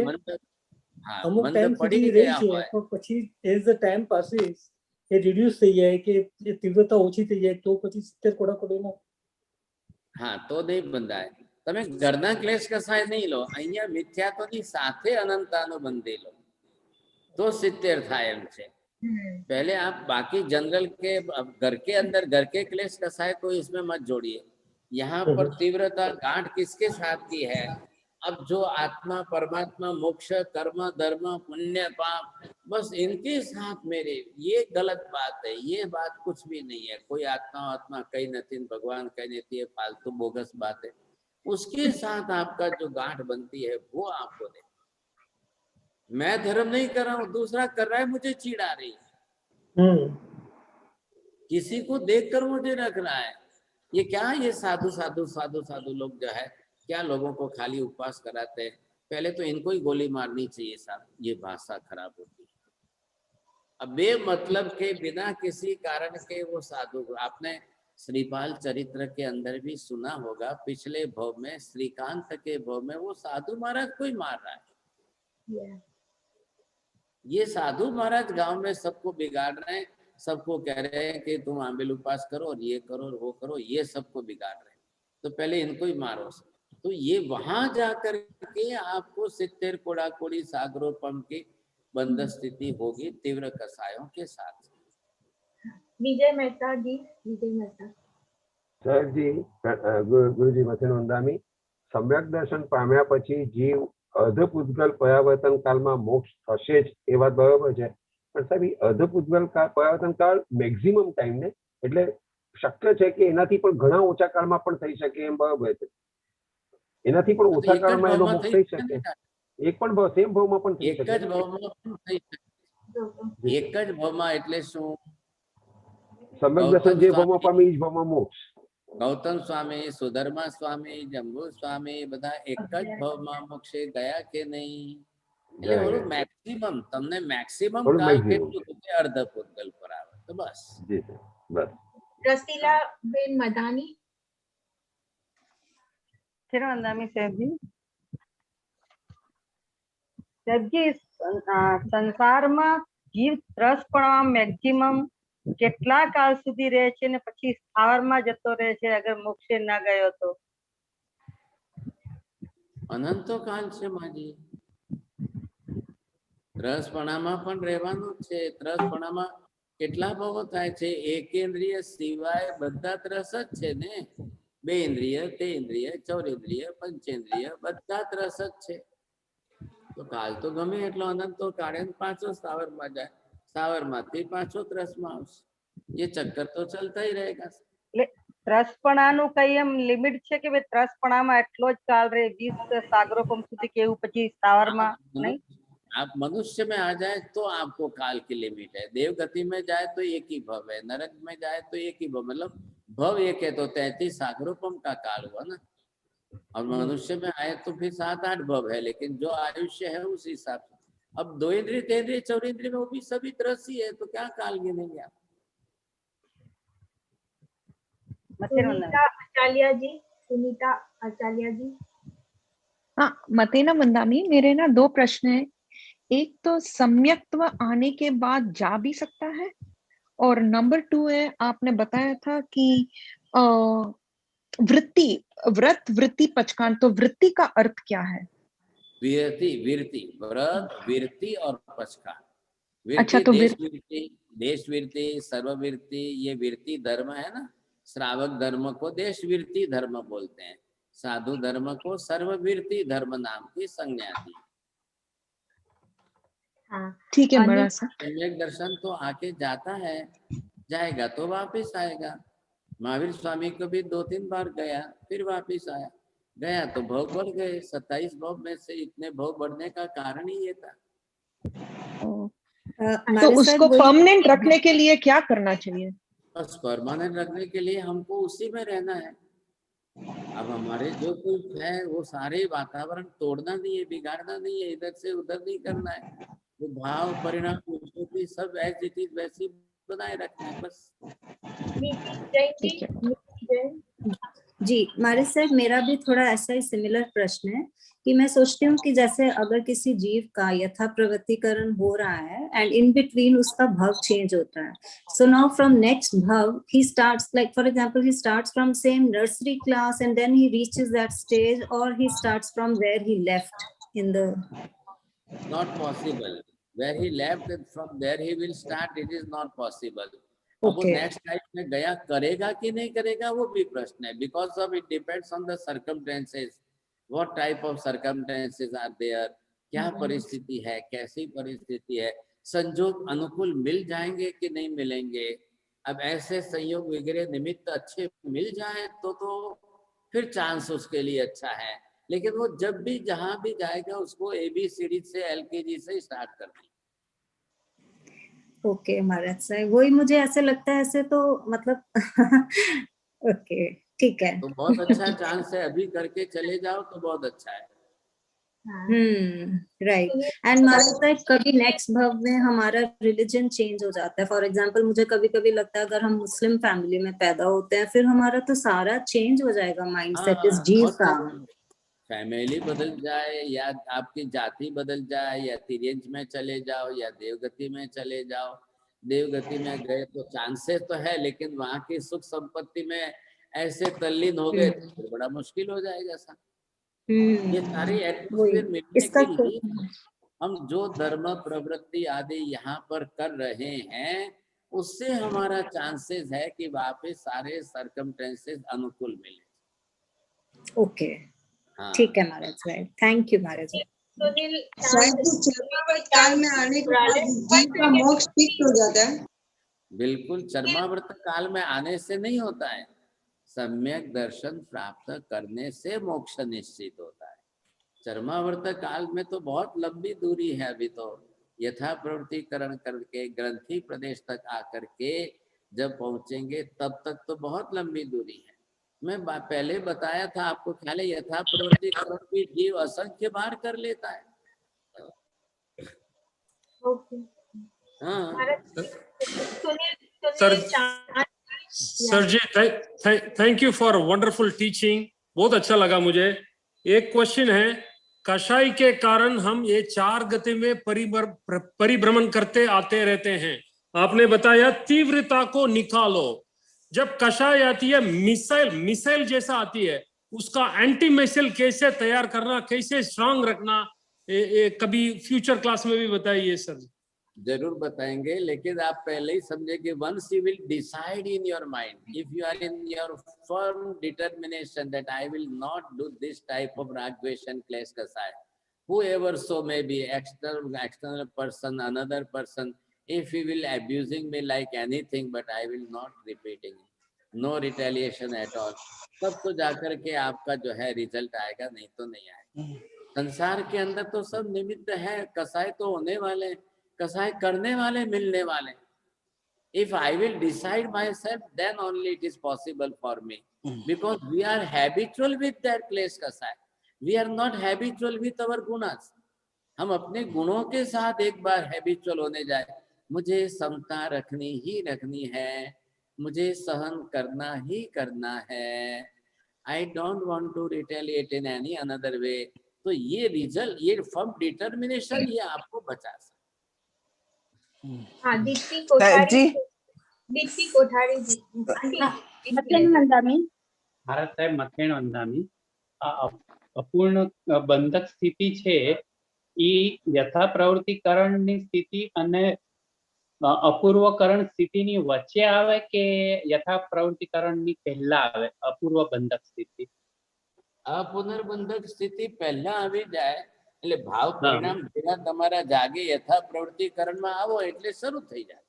અમુક ટાઈમ સુધી રહી છે, પણ પછી as the time passes A reduce થઈ જાય કે તીવ્રતા ઓછી થઈ જાય તો પછી 70 કોડા કોડીનો हाँ तो नहीं बंधा है। તમે ઘરના ક્લેશ કસાય નહીં લો, અહીંયા મિથ્યાત્વની સાથે અનંતાનો બંધી લો તો 70 થાય એમ છે। पहले आप बाकी जनरल के घर के अंदर घर के क्लेश कसाय को इसमें मत जोड़िए। यहाँ पर तीव्रता गांठ किसके साथ की है? अब जो आत्मा परमात्मा मोक्ष कर्म धर्म पुण्य पाप बस इनके साथ मेरे, ये गलत बात है, ये बात कुछ भी नहीं है। कोई आत्मा आत्मा कहीं नहीं, भगवान कहीं नहीं, है फालतू बोगस बात है। उसके साथ आपका जो गांठ बनती है वो आपको दे। मैं धर्म नहीं कर रहा हूँ, दूसरा कर रहा है, मुझे चिढ़ आ रही है, किसी को देखकर मुझे रख रहा है। ये क्या, ये साधु साधु साधु साधु लोग जो है क्या लोगों को खाली उपवास कराते हैं। पहले तो इनको ही गोली मारनी चाहिए साहब, ये भाषा खराब होती है। अब बेमतलब के बिना किसी कारण के वो साधु, आपने श्रीपाल चरित्र के अंदर भी सुना होगा, पिछले भव में श्रीकांत के भव में वो साधु महाराज कोई मार रहा है। ये साधु महाराज गांव में सबको बिगाड़ रहे हैं, सबको कह रहे हैं कि तुम आंबिल उपास करो और ये करो और वो करो, ये सबको बिगाड़ रहे हैं, तो पहले इनको ही मारो। तो ये वहां जाकर के आपको 70 कोड़ा कोड़ी सागरोपम की बंध स्थिति होगी तीव्र कसायों के साथ। विजय मेहता जी, विजय मेहता सर जी, गुरुजी वचन वंदामी। सम्यक दर्शन पाम्या પછી જીવ અધપુદ્ગલ પરાવર્તન કાળમાં મોક્ષ થશે જ, એ વાત બરાબર છે, પણ સાહેબ એ અધપુદ્ગલ પરાવર્તન કાળ મેક્સિમમ ટાઈમ ને, એટલે શક્ય છે કે એનાથી પણ ઘણા ઓછા કાળમાં પણ થઈ શકે એમ બરાબર છે? એનાથી પણ ઓછા કાળમાં એનો મોક્ષ થઈ શકે? એક પણ ભાવ સેમ ભાવમાં પણ થઈ શકે? એક જ ભાવમાં પણ થઈ શકે। એક જ ભાવમાં એટલે શું? सम्यक दर्शन जे भावમાં પામે એ જ ભાવમાં મોક્ષ। ગૌતમ સ્વામી, સુધર્મા સ્વામી, જંબુ સ્વામી બધા એક જ ભાવમાં મોક્ષે ગયા કે નહીં? એટલે ઓલું મેક્સિમમ, તમને મેક્સિમમ કાળ કેટલું કે અર્ધપુદ્ગલ પર આવે તો બસ। જી બસ। રસીલા બેન મધાની। વંદામી સાહેબજી। સાહેબજી, સંસારમાં જીવ ત્રસપણમાં મેક્સિમમ કેટલા કાળ સુધી રહે છે ને પછી સ્થાવરમાં જતો રહે છે અગર મોક્ષે ના ગયો તો? અનંતો કાળ છે માજી, ત્રસપણામાં પણ રહેવાનું છે। ત્રસપણામાં કેટલા ભાવો થાય છે? એકેન્દ્રિય સિવાય બધા ત્રસ જ છે ને, 2 ઇન્દ્રિય, 3 ઇન્દ્રિય, 4 ઇન્દ્રિય, પંચેન્દ્રિય બધા ત્રસ જ છે। તો કાલ તો ગમે એટલો અનંતો કાળે પાછો સ્થાવરમાં જાય, સ્થાવરમાંથી પાછો ત્રસમાં આવશે, ये चक्कर तो चलता ही रहेगा। એટલે ત્રસપણાનું કઈ એમ લિમિટ છે કે ભાઈ ત્રસપણામાં એટલો જ કાળ રહે, 20 સાગરોપમ સુધી કેવું, પછી સ્થાવરમાં નહીં? आप मनुष्य में आ जाए तो आपको काल की लिमिट है, देवगति में जाए तो एक ही भव है, नरक में जाए तो एक ही भव, मतलब भव एक है तो 33 सागरोपम का काल हुआ ना। और मनुष्य में आए तो फिर 7-8 भव है, लेकिन जो आयुष्य है उस हिसाब से। अब 2 इंद्रिय, 3 इंद्रिय, 4 इंद्रिय में वो भी सभी तरस ही है, तो क्या काल गिनेंगे आप? सुनीता आचार्य जी, सुनीता आचार्य जी। हाँ, मतेना मंदामी, मेरे ना 2 प्रश्न हैं। एक तो सम्यक्त्व आने के बाद जा भी सकता है, और नंबर 2 है, आपने बताया था कि वृत्ति, व्रत वृत्ति पचकान, तो वृत्ति का अर्थ क्या है? विरति, विरति, व्रत विरति और पचकान। अच्छा, तो देश विरति, सर्वविरति, ये विरति धर्म है ना। श्रावक धर्म को देश विरति धर्म बोलते हैं, साधु धर्म को सर्वविरति धर्म नाम की संज्ञा दी। ठीक है बड़ा सा। सम्यक दर्शन तो आके जाता है, जाएगा तो वापिस आएगा। महावीर स्वामी को भी 2-3 बार गया, फिर वापिस आया। गया तो भव बढ़ गए, 27 भव में से इतने भव बढ़ने का कारण ही ये था। तो उसको परमानेंट रखने के लिए क्या करना चाहिए? बस परमानेंट रखने के लिए हमको उसी में रहना है। अब हमारे जो कुछ है वो सारे वातावरण तोड़ना नहीं है, बिगाड़ना नहीं है, इधर से उधर नहीं करना है। वो भाव परिणाम भी सब एज इट इज वैसी बनाए रखना है बस। जी महाराज साहब, मेरा भी थोड़ा ऐसा ही सिमिलर प्रश्न है कि मैं सोचती हूँ कि जैसे अगर किसी जीव का यथा प्रवृत्तिकरण हो रहा है एंड इन बिटवीन उसका भव चेंज होता है, सो नाउ फ्रॉम नेक्स्ट भव he starts, like for example he starts from same nursery class and then he reaches that stage, और he starts from where he left in the Not possible. Where he left, from there he will start. It is not possible. अब वो Okay. Next life में गया करेगा कि नहीं करेगा वो भी प्रश्न है, because of it depends on the circumstances, what type of circumstances are there, क्या परिस्थिति है, कैसी परिस्थिति है, संयोग अनुकूल मिल जाएंगे कि नहीं मिलेंगे। अब ऐसे संयोग वगैरह निमित्त अच्छे मिल जाए तो फिर चांस उसके लिए अच्छा है, लेकिन वो जब भी जहां भी जाएगा उसको ABCD से LKG से स्टार्ट करना। ओके महाराज साहब, वही मुझे ऐसे लगता है, ऐसे तो मतलब ओके ठीक है। तो बहुत अच्छा चांस है, अभी करके चले जाओ तो बहुत अच्छा है। राइट। एंड महाराज साहब, कभी नेक्स्ट भव में हमारा रिलीजन चेंज हो जाता है। फॉर एग्जांपल मुझे कभी कभी लगता है अगर हम मुस्लिम फैमिली में पैदा होते हैं, फिर हमारा तो सारा चेंज हो जाएगा माइंडसेट इस जीव का। फैमिली बदल जाए या आपकी जाति बदल जाए या तिर्यंज में चले जाओ या देवगति में चले जाओ, देवगति में गए तो चांसेस तो है, लेकिन वहां की सुख संपत्ति में ऐसे तल्लीन हो गए तो फिर बड़ा मुश्किल हो जाएगा सर। ये सारी एटमॉस्फेयर मिलने के लिए हम जो धर्म प्रवृत्ति आदि यहाँ पर कर रहे हैं, उससे हमारा चांसेस है कि वहाँ पे सारे सर्कमस्टेंसेस अनुकूल मिले। ओके ठीक है महाराज साहब, थैंक यू महाराज साहब। काल में आने के बाद जीव का मोक्ष फिक्स हो जाता है? बिल्कुल, चर्मावर्त काल में आने से नहीं होता है, सम्यक दर्शन प्राप्त करने से मोक्ष निश्चित होता है। चर्मावर्त काल में तो बहुत लंबी दूरी है, अभी तो यथा प्रवृत्तिकरण करके ग्रंथि प्रदेश तक आकर के जब पहुंचेंगे तब तक तो बहुत लंबी दूरी है। मैं पहले बताया था आपको, ख्याल है यथा प्रवृत्तिकरण भी जीव असंख्य बार कर लेता है। Sir ji thank you for wonderful teaching, बहुत अच्छा लगा मुझे। एक क्वेश्चन है, कषाय के कारण हम ये 4 गति में परिभ्रमण करते आते रहते हैं। आपने बताया तीव्रता को निकालो। जब कषाय आती है, मिसाइल जैसा आती है, उसका एंटी मिसाइल कैसे तैयार करना, कैसे स्ट्रांग रखना, कभी फ्यूचर क्लास में भी बताइए सर। जरूर बताएंगे, लेकिन आप पहले ही समझे कि once you will decide in your mind, if you are in your firm determination that I will not do this type of राग द्वेष क्लेश कसाय, whoever so may be, external person, another person, if he will abusing me like anything, but I will not repeating it, no retaliation at all, तब तो जाकर के आपका जो है रिजल्ट आएगा, नहीं तो नहीं आएगा। संसार के अंदर तो सब निमित्त है, कसाय तो होने वाले, कसाय करने वाले मिलने वाले। If I will decide myself, then only it is possible for me, because we are habitual with that place kasai. We are not habitual with our gunas. हम अपने गुणों के साथ एक बार हैबिचुअल होने जाए, मुझे समता रखनी ही रखनी है, मुझे सहन करना ही करना है, I don't want to retaliate in any another way, तो ये रिजल्ट, ये फर्म डिटर्मिनेशन ये आपको बचा सकता। हाँ, दीप्ति कोठारी जी ભારત સાહેબ મથેણ વંદામી, અપૂર્ણ બંધક સ્થિતિ છે ઈ યથા પ્રવૃત્તિકરણની સ્થિતિ અને અપૂર્વકરણ સ્થિતિની વચ્ચે આવે કે યથા પ્રવૃત્તિકરણની પહેલા આવે અપૂર્વ બંધક સ્થિતિ? અપુનર્બંધક સ્થિતિ પહેલા આવી જાય એટલે ભાવ પરિણામ જેવા તમારા જાગે યથા પ્રવૃત્તિકરણમાં આવો એટલે શરૂ થઈ જાય।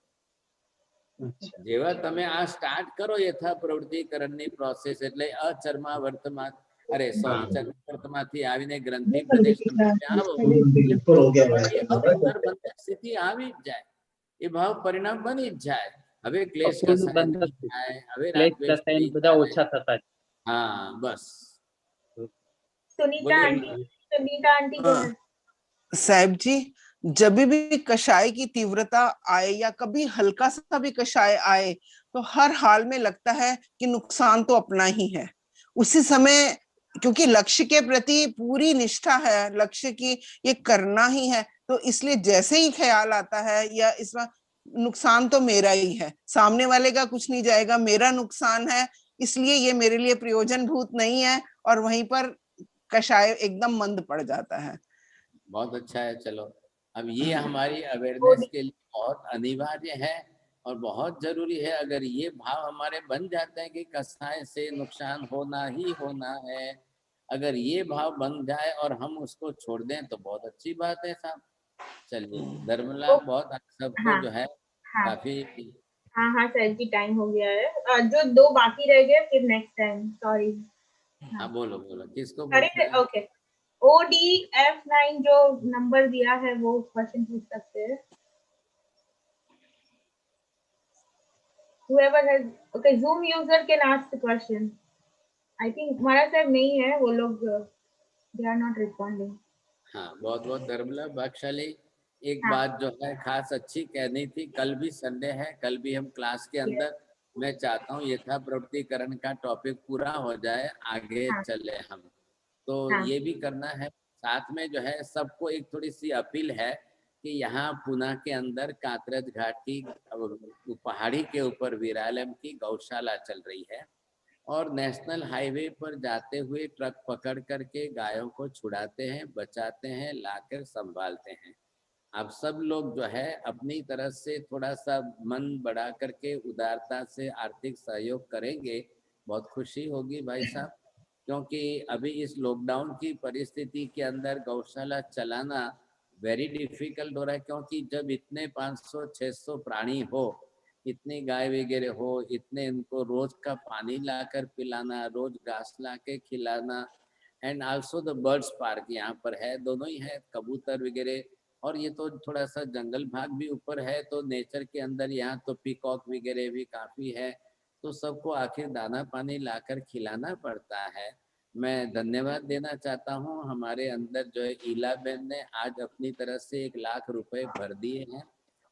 જેવા તમે આ સ્ટાર્ટ કરો યથા પ્રવૃત્તિકરણની પ્રોસેસ, એટલે અચર્માવર્તમાં ચર્માવર્તમાંથી આવીને ગ્રંથિ પ્રદેશમાં આવો અપુનર્બંધક સ્થિતિ આવી જ જાય, એ ભાવ પરિણામ બની જ જાય। હવે ક્લેશ થાય, હવે બધા ઓછા થતા જ। હા બસ। सुनीता आंटी साहब जी, जब भी कषाय की तीव्रता आए या कभी हल्का सा भी कषाय आए तो हर हाल में लगता है कि नुकसान तो अपना ही है, उसी समय, क्योंकि लक्ष्य के प्रति पूरी निष्ठा है, लक्ष्य की ये करना ही है, तो इसलिए जैसे ही ख्याल आता है या इसमें नुकसान तो मेरा ही है, सामने वाले का कुछ नहीं जाएगा, मेरा नुकसान है, इसलिए ये मेरे लिए प्रयोजन भूत नहीं है, और वहीं पर कषाय एकदम मंद पड़ जाता है। बहुत अच्छा है। चलो, अब ये हमारी अवेयरनेस के लिए बहुत अनिवार्य है और बहुत जरूरी है। अगर ये भाव हमारे बन जाते हैं कि कषाय से नुकसान होना ही होना है, अगर ये भाव बन जाए और हम उसको छोड़ दें तो बहुत अच्छी बात है साहब। चलिए धर्मलाल, बहुत आप सबको हाँ, जो है हाँ, काफी। हाँ सर जी, टाइम हो गया है। जो 2 बाकी रह गए फिर नेक्स्ट टाइम, सॉरी। हाँ बोलो किसको पूछना अरे है? ओके, ODF9 जो नंबर दिया है वो क्वेश्चन पूछ सकते हैं। Whoever has, okay, Zoom user can ask the question. I think महाराज साहब नहीं है, वो लोग they are not responding. हाँ, बहुत बहुत धर्मलाल भागशाली। एक हाँ। बात जो है खास अच्छी कहनी थी, कल भी संडे है, कल भी हम क्लास के अंदर, मैं चाहता हूँ यथा प्रवृत्तिकरण का टॉपिक पूरा हो जाए, आगे हाँ। चले हम। तो हाँ। ये भी करना है। साथ में जो है सबको एक थोड़ी सी अपील है कि यहाँ पुणे के अंदर कातरज घाट की पहाड़ी के ऊपर वीरालम की गौशाला चल रही है, और नेशनल हाईवे पर जाते हुए ट्रक पकड़ करके गायों को छुड़ाते हैं, बचाते हैं, लाकर संभालते हैं। आप सब लोग जो है अपनी तरफ से थोड़ा सा मन बढ़ा करके उदारता से आर्थिक सहयोग करेंगे, बहुत खुशी होगी भाई साहब। क्योंकि अभी इस लॉकडाउन की परिस्थिति के अंदर गौशाला चलाना वेरी डिफिकल्ट हो रहा है, क्योंकि जब इतने 500-600 प्राणी हो, इतनी गाय वगैरह हो, इतने इनको रोज का पानी लाकर पिलाना, रोज घास ला के खिलाना, and also the birds park यहाँ पर है, दोनों ही है, कबूतर वगैरह, और ये तो थोड़ा सा जंगल भाग भी ऊपर है, तो नेचर के अंदर यहाँ तो पीकॉक वगैरह भी काफी है, तो सबको आखिर दाना पानी लाकर खिलाना पड़ता है। मैं धन्यवाद देना चाहता हूँ, हमारे अंदर जो है ईला बहन ने आज अपनी तरफ से 1 लाख रुपए भर दिए हैं,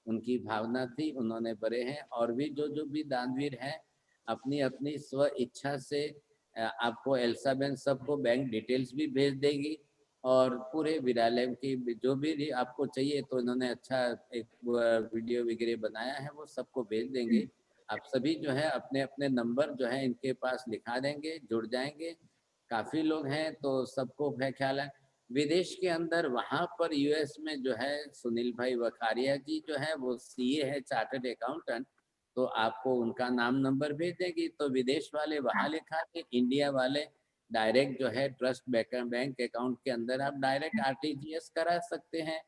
उनकी भावना थी, उन्होंने भरे हैं, और भी जो भी दानवीर हैं अपनी अपनी स्व इच्छा से आपको एल्सा बहन सबको बैंक डिटेल्स भी भेज देगी, और पूरे विद्यालय की जो भी आपको चाहिए तो इन्होंने अच्छा एक वीडियो वगैरह बनाया है, वो सबको भेज देंगे। आप सभी जो है अपने अपने नंबर जो है इनके पास लिखा देंगे, जुड़ जाएंगे। काफी लोग हैं तो सबको है ख्याल है। विदेश के अंदर वहां पर यूएस में जो है सुनील भाई वखारिया जी जो है वो सीए है, चार्टर्ड अकाउंटेंट, तो आपको उनका नाम नंबर भेज देगी, तो विदेश वाले वहां लिखा के, इंडिया वाले डायरेक्ट जो है ट्रस्ट बैंक अकाउंट के अंदर आप डायरेक्ट आरटीजीएस करा सकते हैं।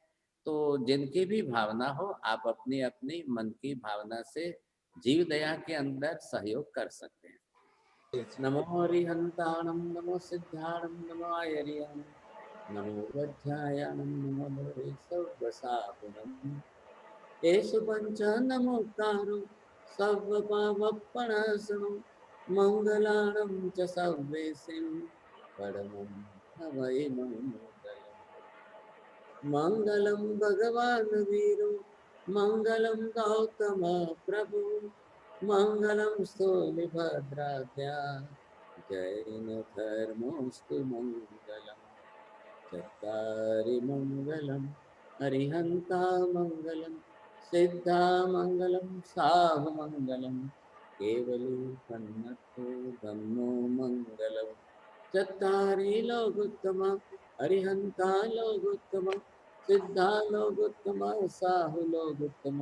तो जिनकी भी भावना हो, आप अपनी अपनी मन की भावना से जीव दया के अंदर सहयोग कर सकते हैं। नमो हरिहंताणं, नमो सिद्धाणं, नमो आयर्याणं, नमो वज्रायाणं, नमो भवे सर्वसापुनं। एषु पञ्चानमोक्तारो सर्वपापप्रणाशनं, मङ्गलाणं च सर्वेषां परमं हवै मङ्गलम्। मङ्गलं भगवान् वीरो, मङ्गलं गौतम प्रभु, मङ्गलं स्तोलिभद्राद्या, जैन धर्मोऽस्तु मङ्गलम्। चत्वारि मङ्गलं हरिहन्ता मङ्गलं, सिद्धा मङ्गलं, साहु मङ्गलं, केवली पन्नतो धम्मो मङ्गलं। चत्वारि लोकोत्तम हरिहन्ता लोकोत्तम, सिद्धा लोकोत्तम, साहु लोकोत्तम,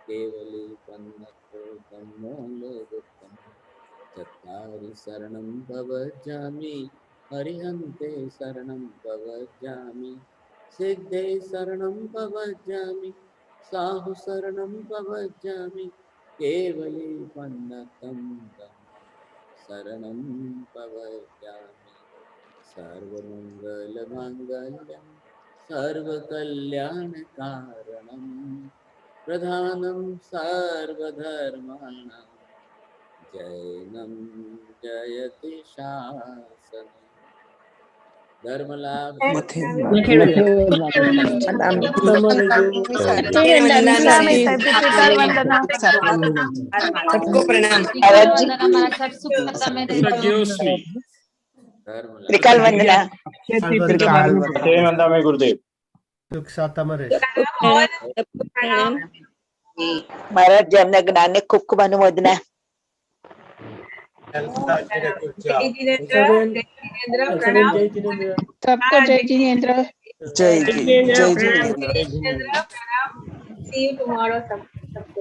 केवली पन्नतो धम्मो लोकोत्तम। चत्वारि शरणं भवजामि, हरिहन्ते शरणं भवजामि, सिद्धे शरणं भवजामि, साहु शरणं भवजामि, केवली पन्नतं शरणं भवजामि। सर्वमङ्गलमाङ्गल्यं सर्वकल्याणकारणं, प्रधानं सर्वधर्माणां, जैनं जयति शासनम्। धर्मलाभ सबको प्रणाम। धर्म त्रिकाल वंदना। जय वंदा में गुरुदेव। महाराज जी हमने ज्ञान ने खूब खूब अनुमोदना। सबको जय जिनेंद्र। जय जिनेंद्र। See you tomorrow. सबको